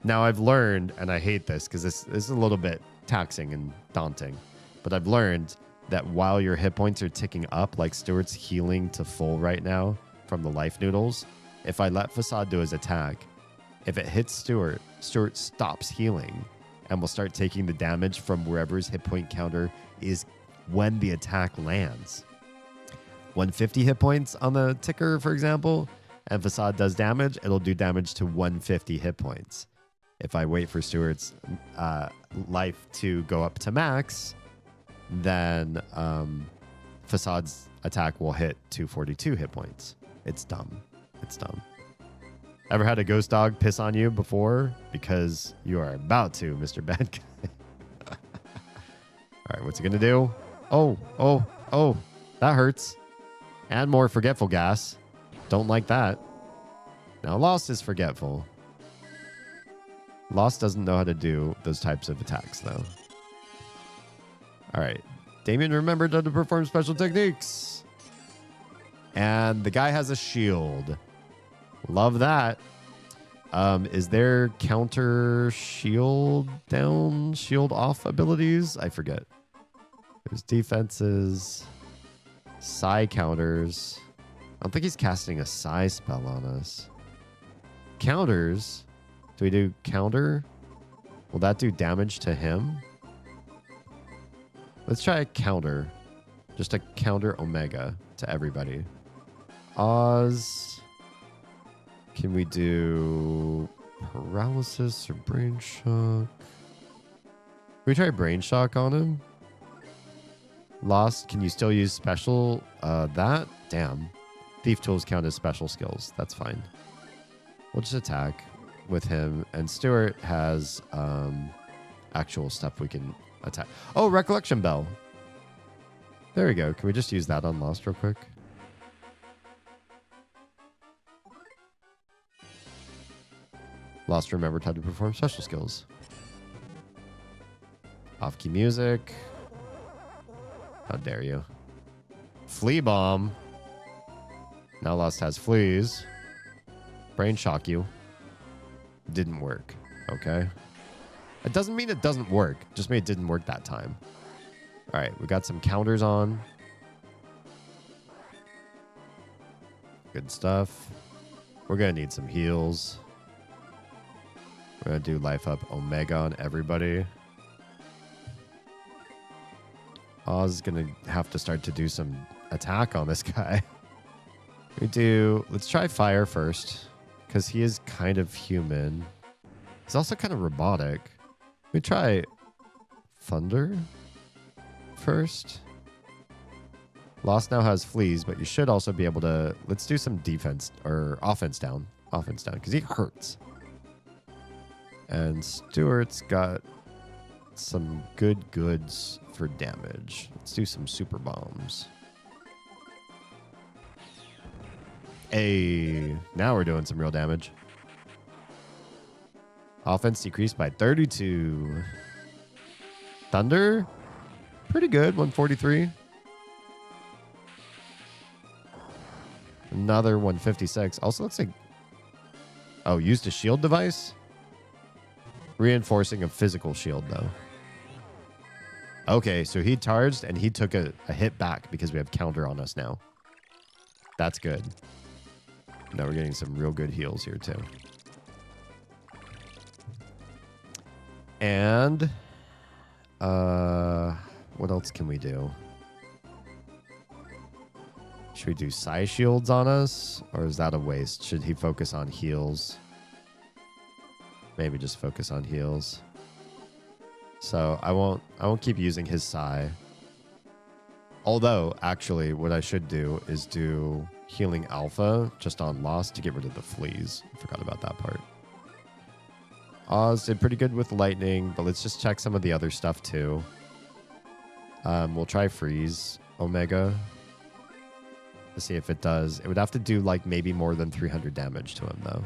Now I've learned, and I hate this because this is a little bit taxing and daunting, but I've learned that while your hit points are ticking up, like Stuart's healing to full right now from the life noodles, if I let Facade do his attack, if it hits Stuart, Stuart stops healing and will start taking the damage from wherever his hit point counter is when the attack lands. 150 hit points on the ticker, for example, and Facade does damage, it'll do damage to 150 hit points. If I wait for Stuart's life to go up to max, then Facade's attack will hit 242 hit points. It's dumb. It's dumb. Ever had a ghost dog piss on you before? Because you are about to, Mr. Bad Guy. All right, what's he going to do? Oh, that hurts. And more forgetful gas. Don't like that. Now, Lost is forgetful. Lost doesn't know how to do those types of attacks, though. All right. Damien remembered how to perform special techniques. And the guy has a shield. Love that. Is there counter shield down, shield off abilities? I forget. There's defenses, psi counters. I don't think he's casting a psi spell on us. Counters. Do we do counter? Will that do damage to him? Let's try a counter. Just a counter Omega to everybody. Oz. Can we do paralysis or brain shock? Can we try brain shock on him? Lost. Can you still use special? That? Damn. Thief tools count as special skills. That's fine. We'll just attack with him. And Stuart has actual stuff we can attack. Oh, Recollection Bell. There we go. Can we just use that on Lost real quick? Lost remembered how to perform special skills. Off-key music. How dare you. Flea Bomb. Now Lost has fleas. Brain shock you. Didn't work. Okay. It doesn't mean it doesn't work. Just mean it didn't work that time. All right. We got some counters on. Good stuff. We're going to need some heals. We're going to do life up Omega on everybody. Oz is going to have to start to do some attack on this guy. Let's try fire first, because he is kind of human. He's also kind of robotic. We try thunder first. Lost now has fleas, but you should also be able to... Let's do some defense or offense down. Offense down, because he hurts. And Stuart's got some good goods for damage. Let's do some super bombs. Hey, now we're doing some real damage. Offense decreased by 32. Thunder, pretty good, 143. Another 156. Also looks like... Oh, used a shield device? Reinforcing a physical shield, though. Okay, so he charged and he took a hit back because we have counter on us now. That's good. Now we're getting some real good heals here, too. And... what else can we do? Should we do psi shields on us? Or is that a waste? Should he focus on heals? Maybe just focus on heals. So I won't keep using his psi. Although, actually, what I should do is do healing alpha just on Lost to get rid of the fleas. I forgot about that part. Oz did pretty good with lightning, but let's just check some of the other stuff too. We'll try freeze Omega to see if it does. It would have to do like maybe more than 300 damage to him though.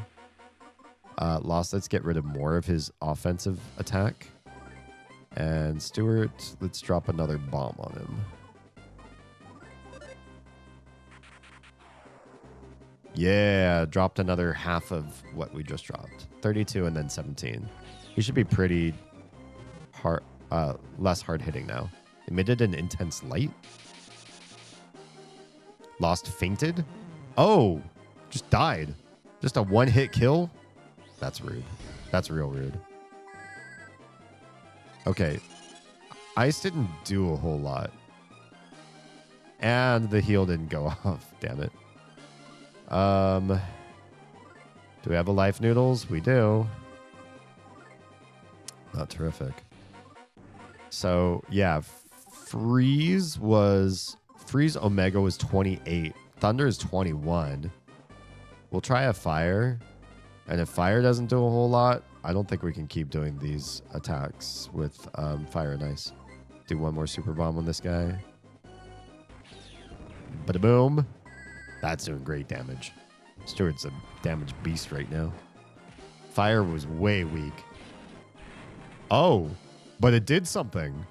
Lost, let's get rid of more of his offensive attack. And Stuart, let's drop another bomb on him. Yeah, dropped another half of what we just dropped. 32 and then 17. He should be pretty hard, less hard hitting now. Emitted an intense light. Lost fainted. Oh, just died. Just a one-hit kill. That's rude. That's real rude. Okay. Ice didn't do a whole lot. And the heal didn't go off. Damn it. Do we have a life noodles? We do. Not terrific. So, yeah. Freeze Omega was 28. Thunder is 21. We'll try a fire. And if fire doesn't do a whole lot, I don't think we can keep doing these attacks with fire and ice. Do one more super bomb on this guy. Bada boom. That's doing great damage. Stuart's a damage beast right now. Fire was way weak. Oh, but it did something.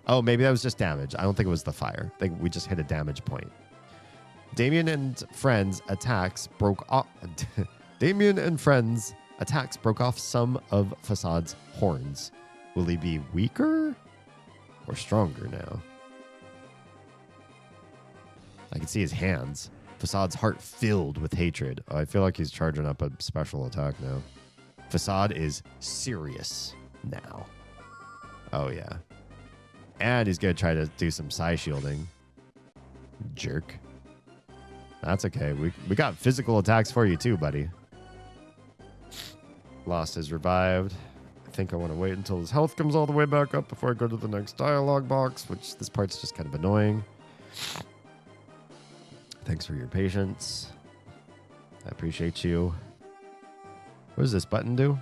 Oh, maybe that was just damage. I don't think it was the fire. I think we just hit a damage point. Damien and friends attacks broke off. Damien and friends attacks broke off some of Facade's horns. Will he be weaker or stronger now? I can see his hands. Facade's heart filled with hatred. Oh, I feel like he's charging up a special attack now. Facade is serious now. Oh, yeah. And he's going to try to do some psi shielding. Jerk. That's okay. We got physical attacks for you too, buddy. Lost is revived. I think I want to wait until his health comes all the way back up before I go to the next dialogue box, which this part's just kind of annoying. Thanks for your patience. I appreciate you. What does this button do?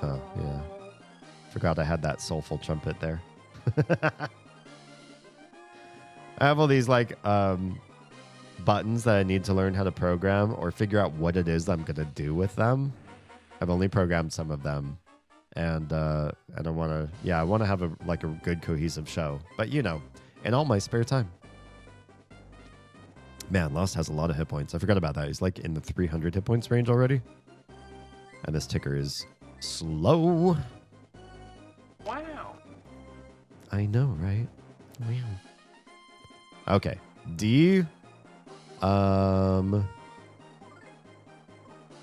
Oh, yeah. Forgot I had that soulful trumpet there. I have all these like buttons that I need to learn how to program or figure out what it is that I'm going to do with them. I've only programmed some of them. And I want to, I want to have a good cohesive show. But you know, in all my spare time. Man, Lost has a lot of hit points. I forgot about that. He's like in the 300 hit points range already. And this ticker is slow. Wow. I know, right? Wow. Okay. D. I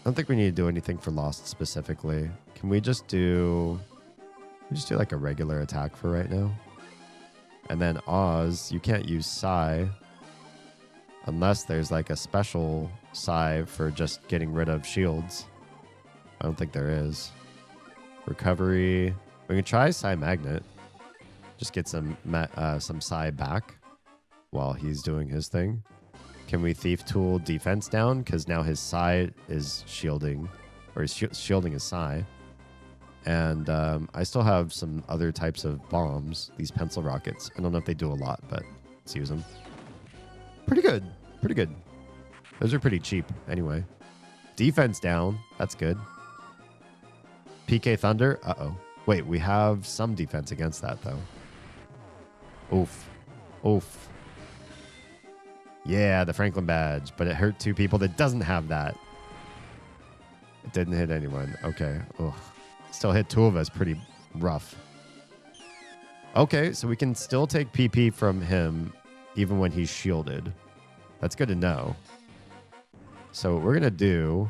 don't think we need to do anything for Lost specifically. Can we just do like a regular attack for right now? And then Oz, you can't use Psi unless there's like a special Psi for just getting rid of shields. I don't think there is. Recovery. We can try Psi Magnet. Just get some Psi back while he's doing his thing. Can we Thief Tool defense down? Because now his Psi is shielding, or he's shielding his Psi. And I still have some other types of bombs, these pencil rockets. I don't know if they do a lot, but let's use them. Pretty good. Pretty good. Those are pretty cheap anyway. Defense down. That's good. PK Thunder. Uh-oh. Wait, we have some defense against that, though. Oof. Oof. Yeah, the Franklin badge. But it hurt two people that doesn't have that. It didn't hit anyone. Okay. Ugh. Still hit two of us. Pretty rough. Okay, so we can still take PP from him even when he's shielded. That's good to know. So what we're going to do...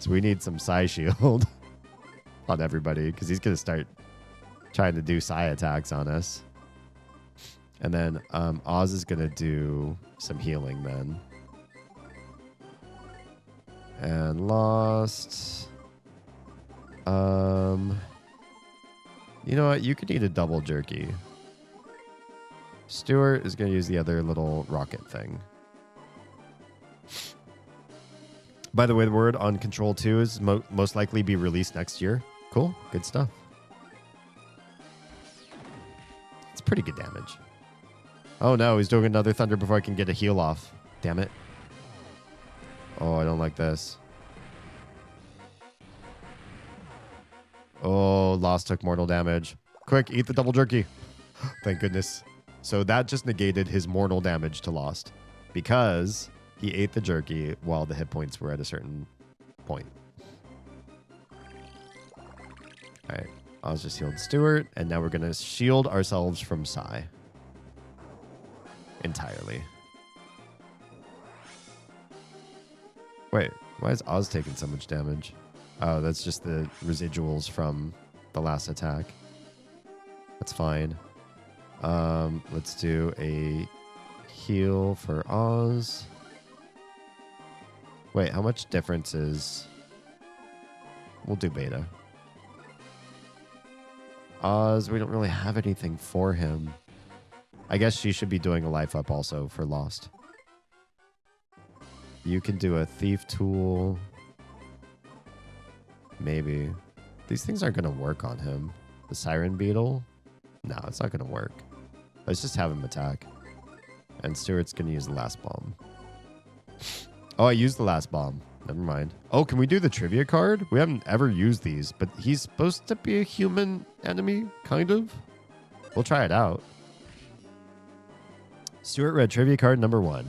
So we need some Psi shield on everybody because he's going to start trying to do Psi attacks on us. And then Oz is going to do some healing then. And Lost. You know what? You could eat a double jerky. Stuart is going to use the other little rocket thing. By the way, the word on Control 2 is most likely be released next year. Cool. Good stuff. It's pretty good damage. Oh no, he's doing another thunder before I can get a heal off. Damn it. Oh, I don't like this. Oh, Lost took mortal damage. Quick, eat the double jerky. Thank goodness. So that just negated his mortal damage to Lost because he ate the jerky while the hit points were at a certain point. All right. I was just healed Stuart, and now we're going to shield ourselves from Psy. Entirely. Wait, why is Oz taking so much damage? Oh, that's just the residuals from the last attack. That's fine. Let's do a heal for Oz. Wait, how much difference is... We'll do beta. Oz, we don't really have anything for him. I guess she should be doing a life up also for Lost. You can do a thief tool. Maybe. These things aren't going to work on him. The siren beetle? No, it's not going to work. Let's just have him attack. And Stuart's going to use the last bomb. Oh, I used the last bomb. Never mind. Oh, can we do the trivia card? We haven't ever used these, but he's supposed to be a human enemy, kind of. We'll try it out. Stuart read trivia card number 1.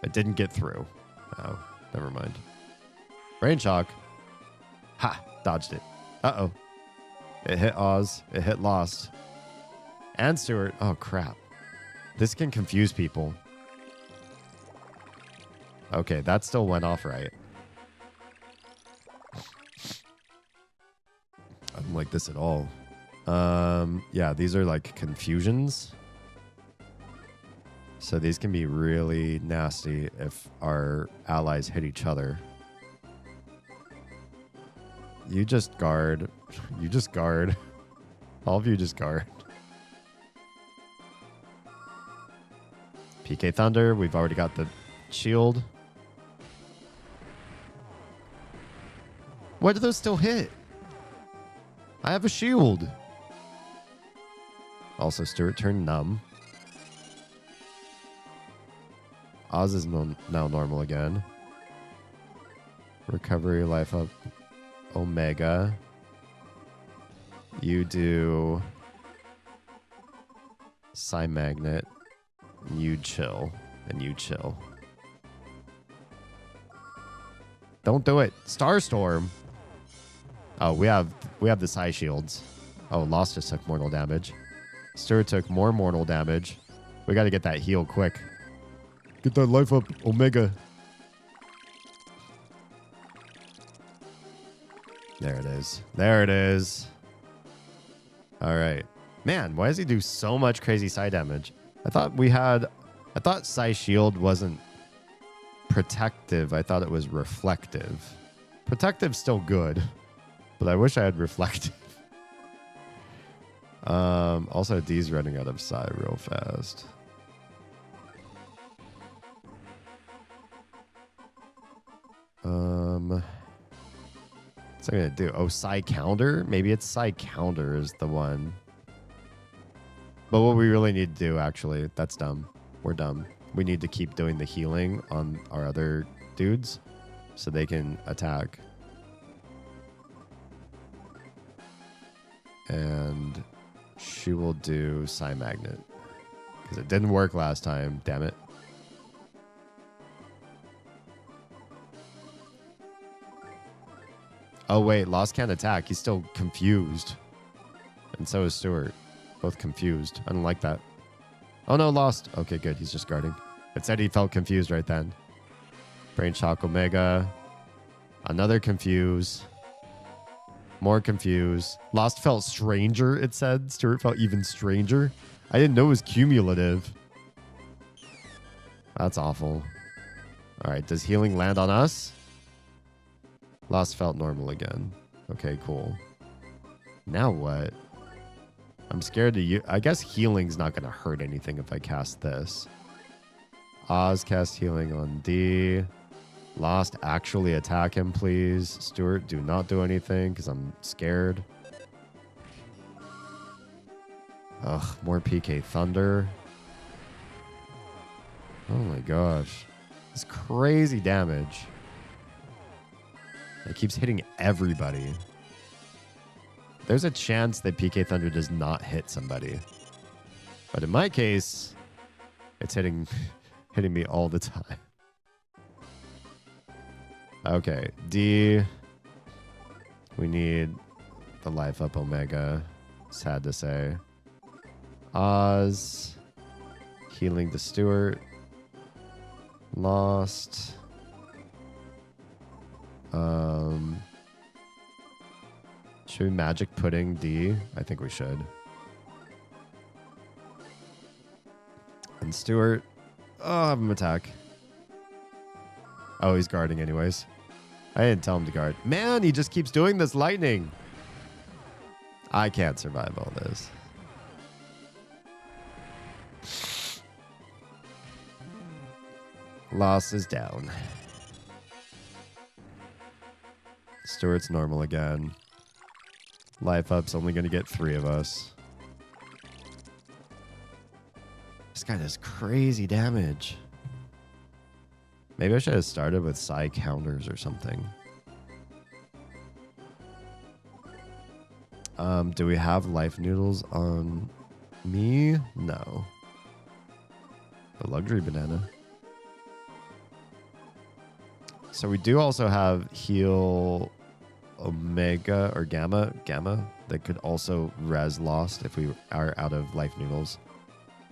It didn't get through. Oh, never mind. Brain shock. Ha! Dodged it. Uh-oh. It hit Oz. It hit Lost. And Stuart. Oh, crap. This can confuse people. Okay, that still went off right. I don't like this at all. Yeah, these are like confusions. So these can be really nasty if our allies hit each other. You just guard. You just guard. All of you just guard. PK Thunder. We've already got the shield. Why do those still hit? I have a shield. Also, Stuart turned numb. Oz is now normal again. Recovery, life up, Omega. You do Psy Magnet. You chill. And you chill. Don't do it. Starstorm. Oh, we have the Psy shields. Oh, Lost just took mortal damage. Stuart took more mortal damage. We got to get that heal quick. Get that life up, Omega. There it is. There it is. All right. Man, why does he do so much crazy Psy damage? I thought Psy shield wasn't protective. I thought it was reflective. Protective's still good, but I wish I had reflective. Also, D's running out of Psy real fast. What's I gonna do? Oh, Psy counter? Maybe it's Psy counter is the one. But what we really need to do, actually, that's dumb. We're dumb. We need to keep doing the healing on our other dudes so they can attack. And she will do Psy Magnet. Because it didn't work last time, damn it. Oh, wait, Lost can't attack. He's still confused. And so is Stuart. Both confused. I don't like that. Oh, no, Lost. Okay, good. He's just guarding. It said he felt confused right then. Brain Shock Omega. Another confuse. More confuse. Lost felt stranger, it said. Stuart felt even stranger. I didn't know it was cumulative. That's awful. All right, does healing land on us? Lost felt normal again. Okay, cool. Now what? I'm scared to use... I guess healing's not going to hurt anything if I cast this. Oz cast healing on D. Lost, actually attack him, please. Stuart, do not do anything because I'm scared. Ugh, more PK Thunder. Oh my gosh. It's crazy damage. It keeps hitting everybody. There's a chance that PK Thunder does not hit somebody. But in my case, it's hitting me all the time. Okay, D. We need the life up Omega. Sad to say. Oz. Healing to Stuart. Lost. Should we magic pudding D? I think we should. And Stuart. Oh, have him attack. Oh, he's guarding anyways. I didn't tell him to guard. Man, he just keeps doing this lightning. I can't survive all this. Loss is down. Stuart's normal again. Life up's only going to get 3 of us. This guy does crazy damage. Maybe I should have started with psi counters or something. Do we have life noodles on me? No. The luxury banana. So we do also have heal Omega or Gamma. Gamma that could also res Lost if we are out of life noodles.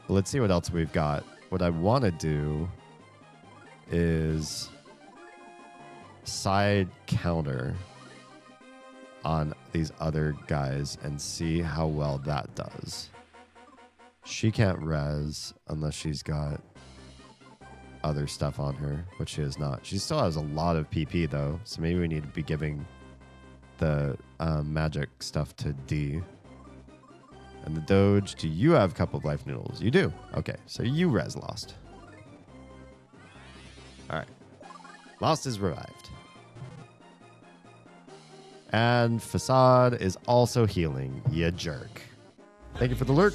But let's see what else we've got. What I want to do is side counter on these other guys and see how well that does. She can't res unless she's got other stuff on her, which she is not. She still has a lot of PP though, so maybe we need to be giving the magic stuff to D. And the Doge, do you have a couple of life noodles? You do. Okay, so you res Lost. All right. Lost is revived. And Facade is also healing. You jerk. Thank you for the lurk.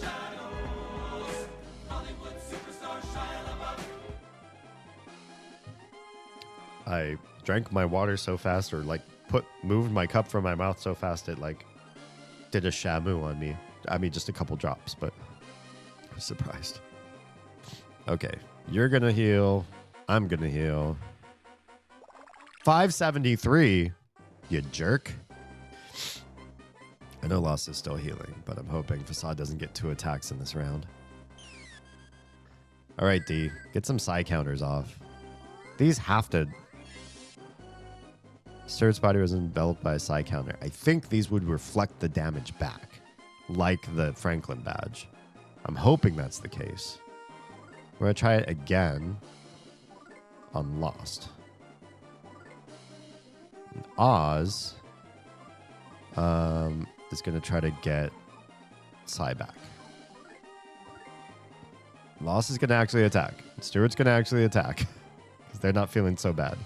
I drank my water so fast, or like moved my cup from my mouth so fast it like did a shamu on me. I mean, just a couple drops, but I was surprised. Okay, you're gonna heal. I'm gonna heal. 573, you jerk. I know Lost is still healing, but I'm hoping Facade doesn't get 2 attacks in this round. All right, D, get some psi counters off. These have to... Stuart's body was enveloped by a psi counter. I think these would reflect the damage back, like the Franklin badge. I'm hoping that's the case. We're going to try it again on Lost. And Oz is going to try to get psi back. Lost is going to actually attack. Stuart's going to actually attack because they're not feeling so bad.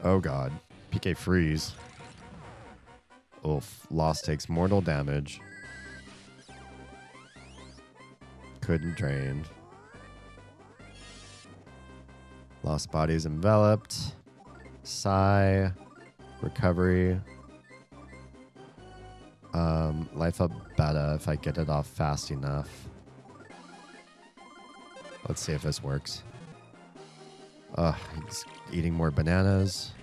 Oh, God. PK freeze. Oof. Lost takes mortal damage. Couldn't drain. Lost body is enveloped. Psi. Recovery. Life up beta if I get it off fast enough. Let's see if this works. Ugh, he's eating more bananas.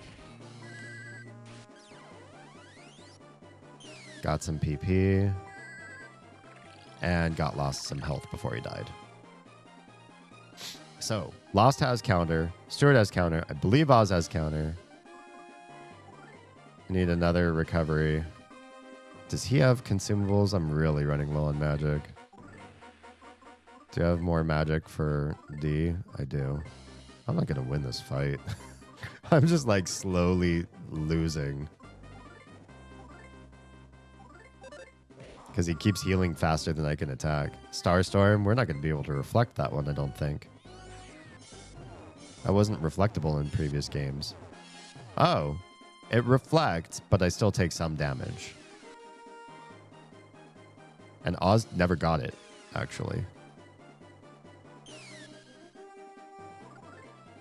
Got some PP. And got Lost some health before he died. So, Lost has counter. Stuart has counter. I believe Oz has counter. I need another recovery. Does he have consumables? I'm really running low on magic. Do you have more magic for D? I do. I'm not going to win this fight. I'm just like slowly losing. Because he keeps healing faster than I can attack. Starstorm, we're not going to be able to reflect that one, I don't think. That wasn't reflectable in previous games. Oh, it reflects, but I still take some damage. And Oz never got it, actually.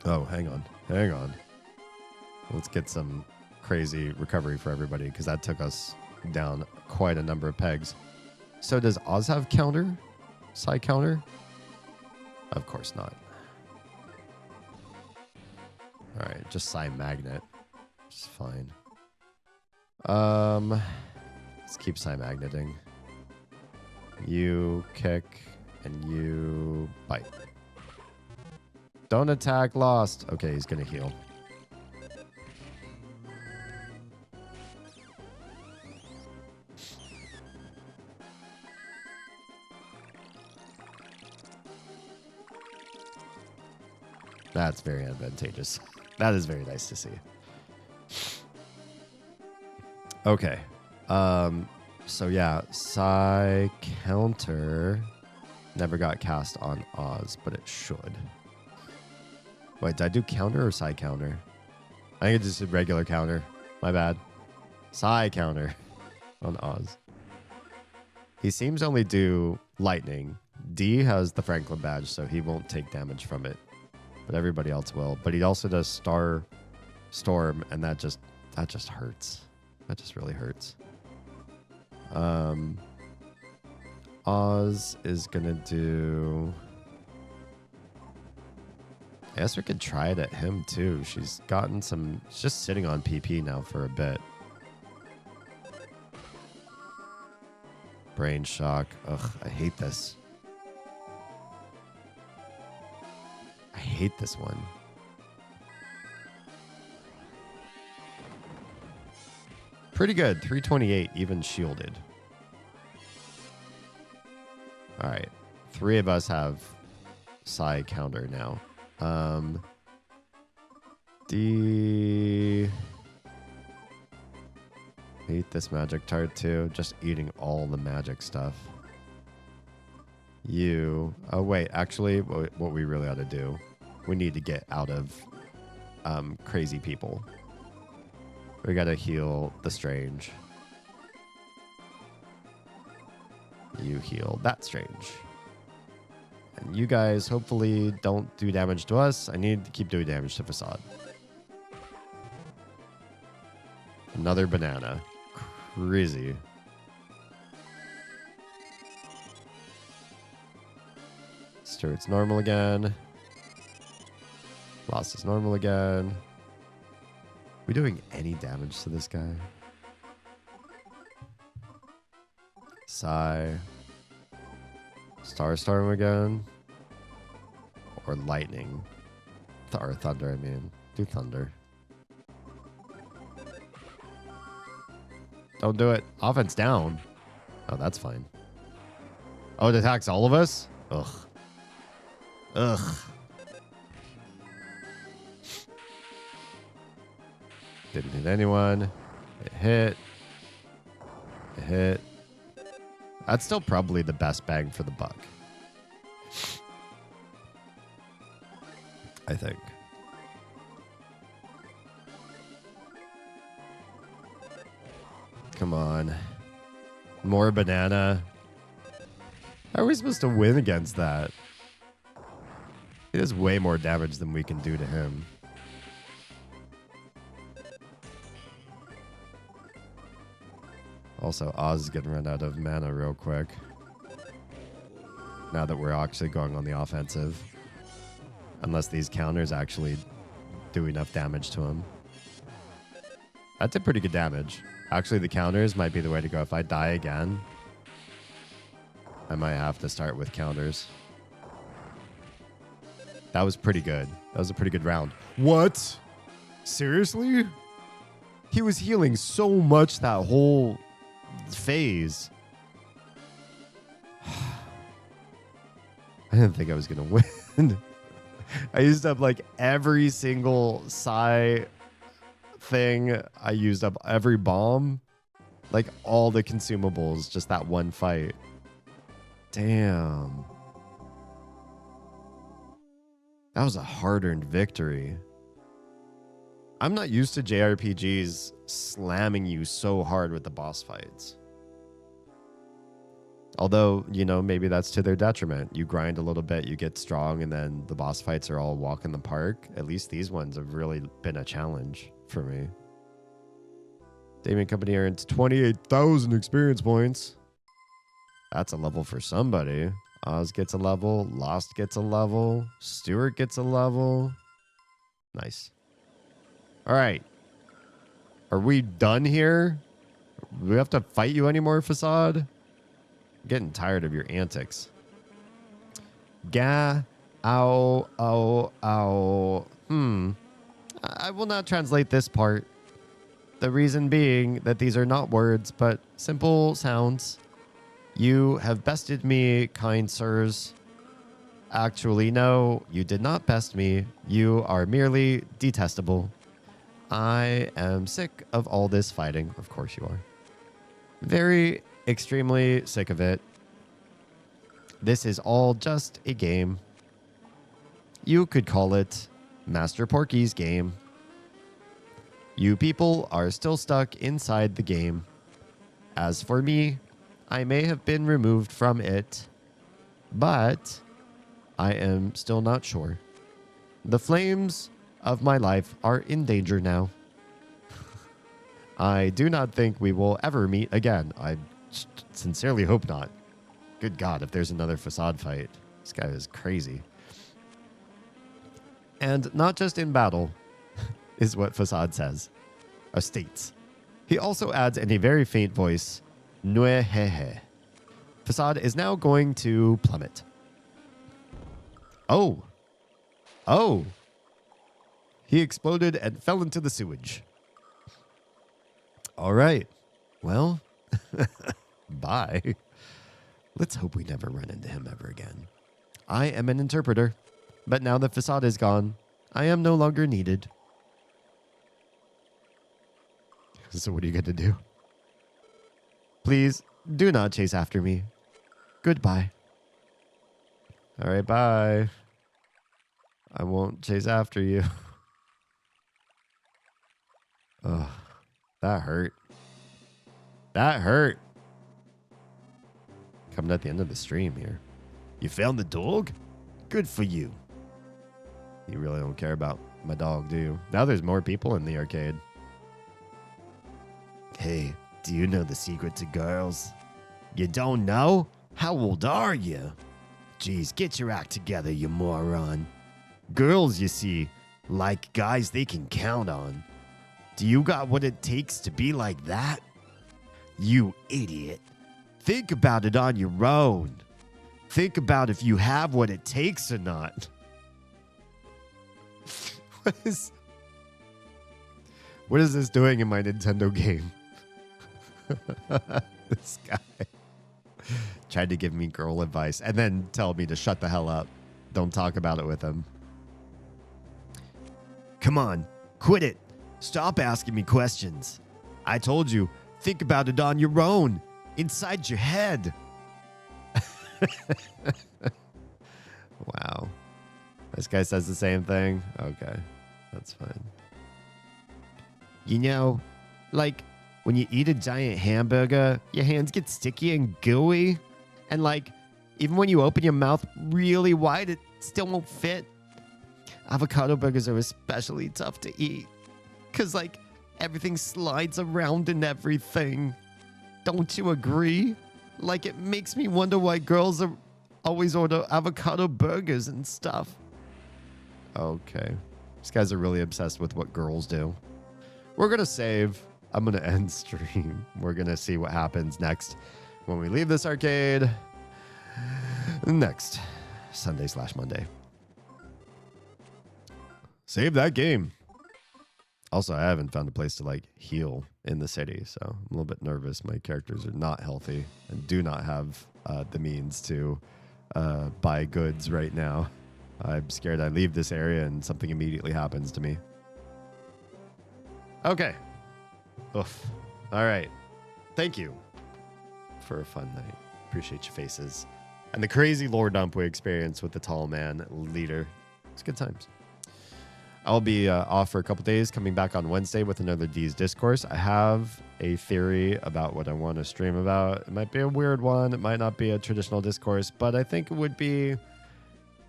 Oh, hang on. Hang on. Let's get some crazy recovery for everybody, because that took us down quite a number of pegs. So does Oz have counter? Side counter? Of course not. Alright, just Psi Magnet. Which is fine. Let's keep Psi Magneting. You kick and you bite. Don't attack, lost. Okay, he's gonna heal. That's very advantageous. That is very nice to see. Okay. So yeah, Psi counter never got cast on Oz, but it should. Wait, did I do counter or Psi counter? I think I just did regular counter. My bad. Psi counter on Oz. He seems to only do lightning. D has the Franklin badge, so he won't take damage from it. But everybody else will. But he also does Star Storm, and that just hurts. That just really hurts. Oz is gonna do. I guess we could try it at him too. She's gotten some. She's just sitting on PP now for a bit. Brain shock. Ugh, I hate this. I hate this one. Pretty good. 328, even shielded. All right. 3 of us have Psi counter now. D. Eat this magic tart too. Just eating all the magic stuff. You. Oh, wait. Actually, what we really ought to do, we need to get out of crazy people. We got to heal the strange. You heal that strange. And you guys hopefully don't do damage to us. I need to keep doing damage to Facade. Another banana. Crazy. Stuart's normal again. Lost is normal again. We doing any damage to this guy? Psi. Starstorm again. Or lightning. Or thunder, I mean. Do thunder. Don't do it. Offense down. Oh, that's fine. Oh, it attacks all of us? Ugh. Ugh. Didn't hit anyone. It hit. It hit. That's still probably the best bang for the buck. I think. Come on. More banana. How are we supposed to win against that? He does way more damage than we can do to him. Also, Oz is getting run out of mana real quick. Now that we're actually going on the offensive. Unless these counters actually do enough damage to him. That did pretty good damage. Actually, the counters might be the way to go. If I die again, I might have to start with counters. That was pretty good. That was a pretty good round. What? Seriously? He was healing so much that whole phase. I didn't think I was going to win. I used up like every single Psi thing. I used up every bomb. Like all the consumables, just that one fight. Damn. That was a hard-earned victory. I'm not used to JRPGs slamming you so hard with the boss fights. Although, you know, maybe that's to their detriment. You grind a little bit, you get strong, and then the boss fights are all walk in the park. At least these ones have really been a challenge for me. Damien Company earns 28,000 experience points. That's a level for somebody. Oz gets a level. Lost gets a level. Stuart gets a level. Nice. All right. Are we done here? Do we have to fight you anymore, Facade? I'm getting tired of your antics. Ow, ow, ow. I will not translate this part. The reason being that these are not words, but simple sounds. You have bested me, kind sirs. Actually, no, you did not best me. You are merely detestable. I am sick of all this fighting. Of course you are. Very, extremely sick of it. This is all just a game. You could call it Master Porky's game. You people are still stuck inside the game. As for me, I may have been removed from it, but I am still not sure. The flames of my life are in danger now. I do not think we will ever meet again. I sincerely hope not. Good God, if there's another Facade fight. This guy is crazy. And not just in battle, is what Facade says. Or states. He also adds in a very faint voice, Nuehehe. Facade is now going to plummet. Oh. Oh. He exploded and fell into the sewage. All right. Well, bye. Let's hope we never run into him ever again. I am an interpreter, but now that Facade is gone, I am no longer needed. So what are you going to do? Please do not chase after me. Goodbye. All right, bye. I won't chase after you. Ugh, that hurt. That hurt. Coming at the end of the stream here. You found the dog? Good for you. You really don't care about my dog, do you? Now there's more people in the arcade. Hey, do you know the secret to girls? You don't know? How old are you? Jeez, get your act together, you moron. Girls, you see, like guys they can count on. Do you got what it takes to be like that? You idiot. Think about it on your own. Think about if you have what it takes or not. What is this doing in my Nintendo game? This guy tried to give me girl advice and then tell me to shut the hell up. Don't talk about it with him. Come on, quit it. Stop asking me questions. I told you, think about it on your own, inside your head. Wow. This guy says the same thing? Okay, that's fine. You know, like, when you eat a giant hamburger, your hands get sticky and gooey. And like, even when you open your mouth really wide, it still won't fit. Avocado burgers are especially tough to eat. Because like, everything slides around and everything. Don't you agree? Like, it makes me wonder why girls are always order avocado burgers and stuff. Okay. These guys are really obsessed with what girls do. We're going to save. I'm going to end stream. We're going to see what happens next when we leave this arcade next Sunday/Monday. Save that game. Also, I haven't found a place to like heal in the city, so I'm a little bit nervous. My characters are not healthy and do not have the means to buy goods right now. I'm scared I leave this area and something immediately happens to me. Okay. Oof. All right. thank you for a fun night. Appreciate your faces. And the crazy lore dump we experienced with the tall man leader. It's good times. I'll be off for a couple days, coming back on Wednesday with another D's Discourse. I have a theory about what I want to stream about. It might be a weird one. It might not be a traditional discourse, but I think it would be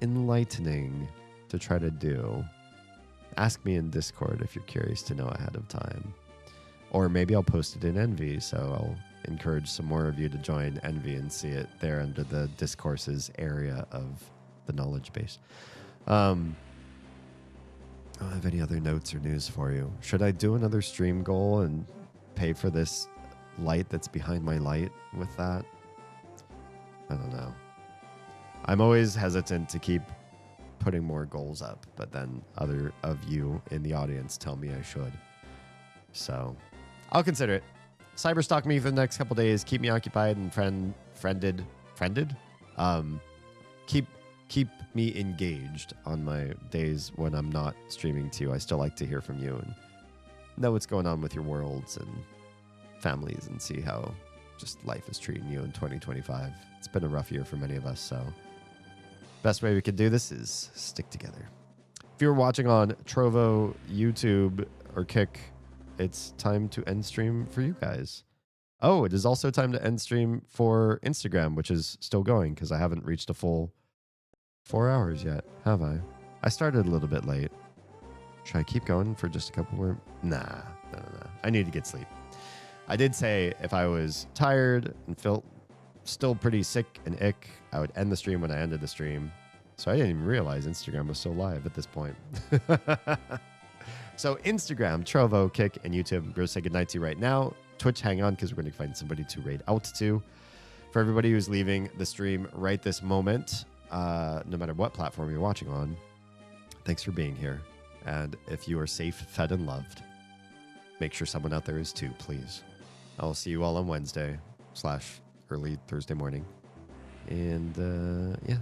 enlightening to try to do. Ask me in Discord if you're curious to know ahead of time. Or maybe I'll post it in Envy, so I'll encourage some more of you to join Envy and see it there under the Discourses area of the knowledge base. I don't have any other notes or news for you. Should I do another stream goal and pay for this light that's behind my light with that? I don't know. I'm always hesitant to keep putting more goals up, but then other of you in the audience tell me I should. So I'll consider it. Cyberstalk me for the next couple days. Keep me occupied and friended. Keep me engaged on my days when I'm not streaming to you. I still like to hear from you and know what's going on with your worlds and families and see how just life is treating you in 2025. It's been a rough year for many of us, so best way we could do this is stick together. If you're watching on Trovo, YouTube, or Kick, it's time to end stream for you guys. Oh, it is also time to end stream for Instagram, which is still going because I haven't reached a full 4 hours yet, have I? I started a little bit late. Should I keep going for just a couple more? Nah. I need to get sleep. I did say if I was tired and felt still pretty sick and ick, I would end the stream when I ended the stream. So I didn't even realize Instagram was still live at this point. So Instagram, Trovo, Kick, and YouTube. I'm going to say goodnight to you right now. Twitch, hang on, because we're going to find somebody to raid out to. For everybody who's leaving the stream right this moment, no matter what platform you're watching on, thanks for being here. And if you are safe, fed, and loved, make sure someone out there is too, please. I'll see you all on Wednesday / early Thursday morning. And yeah,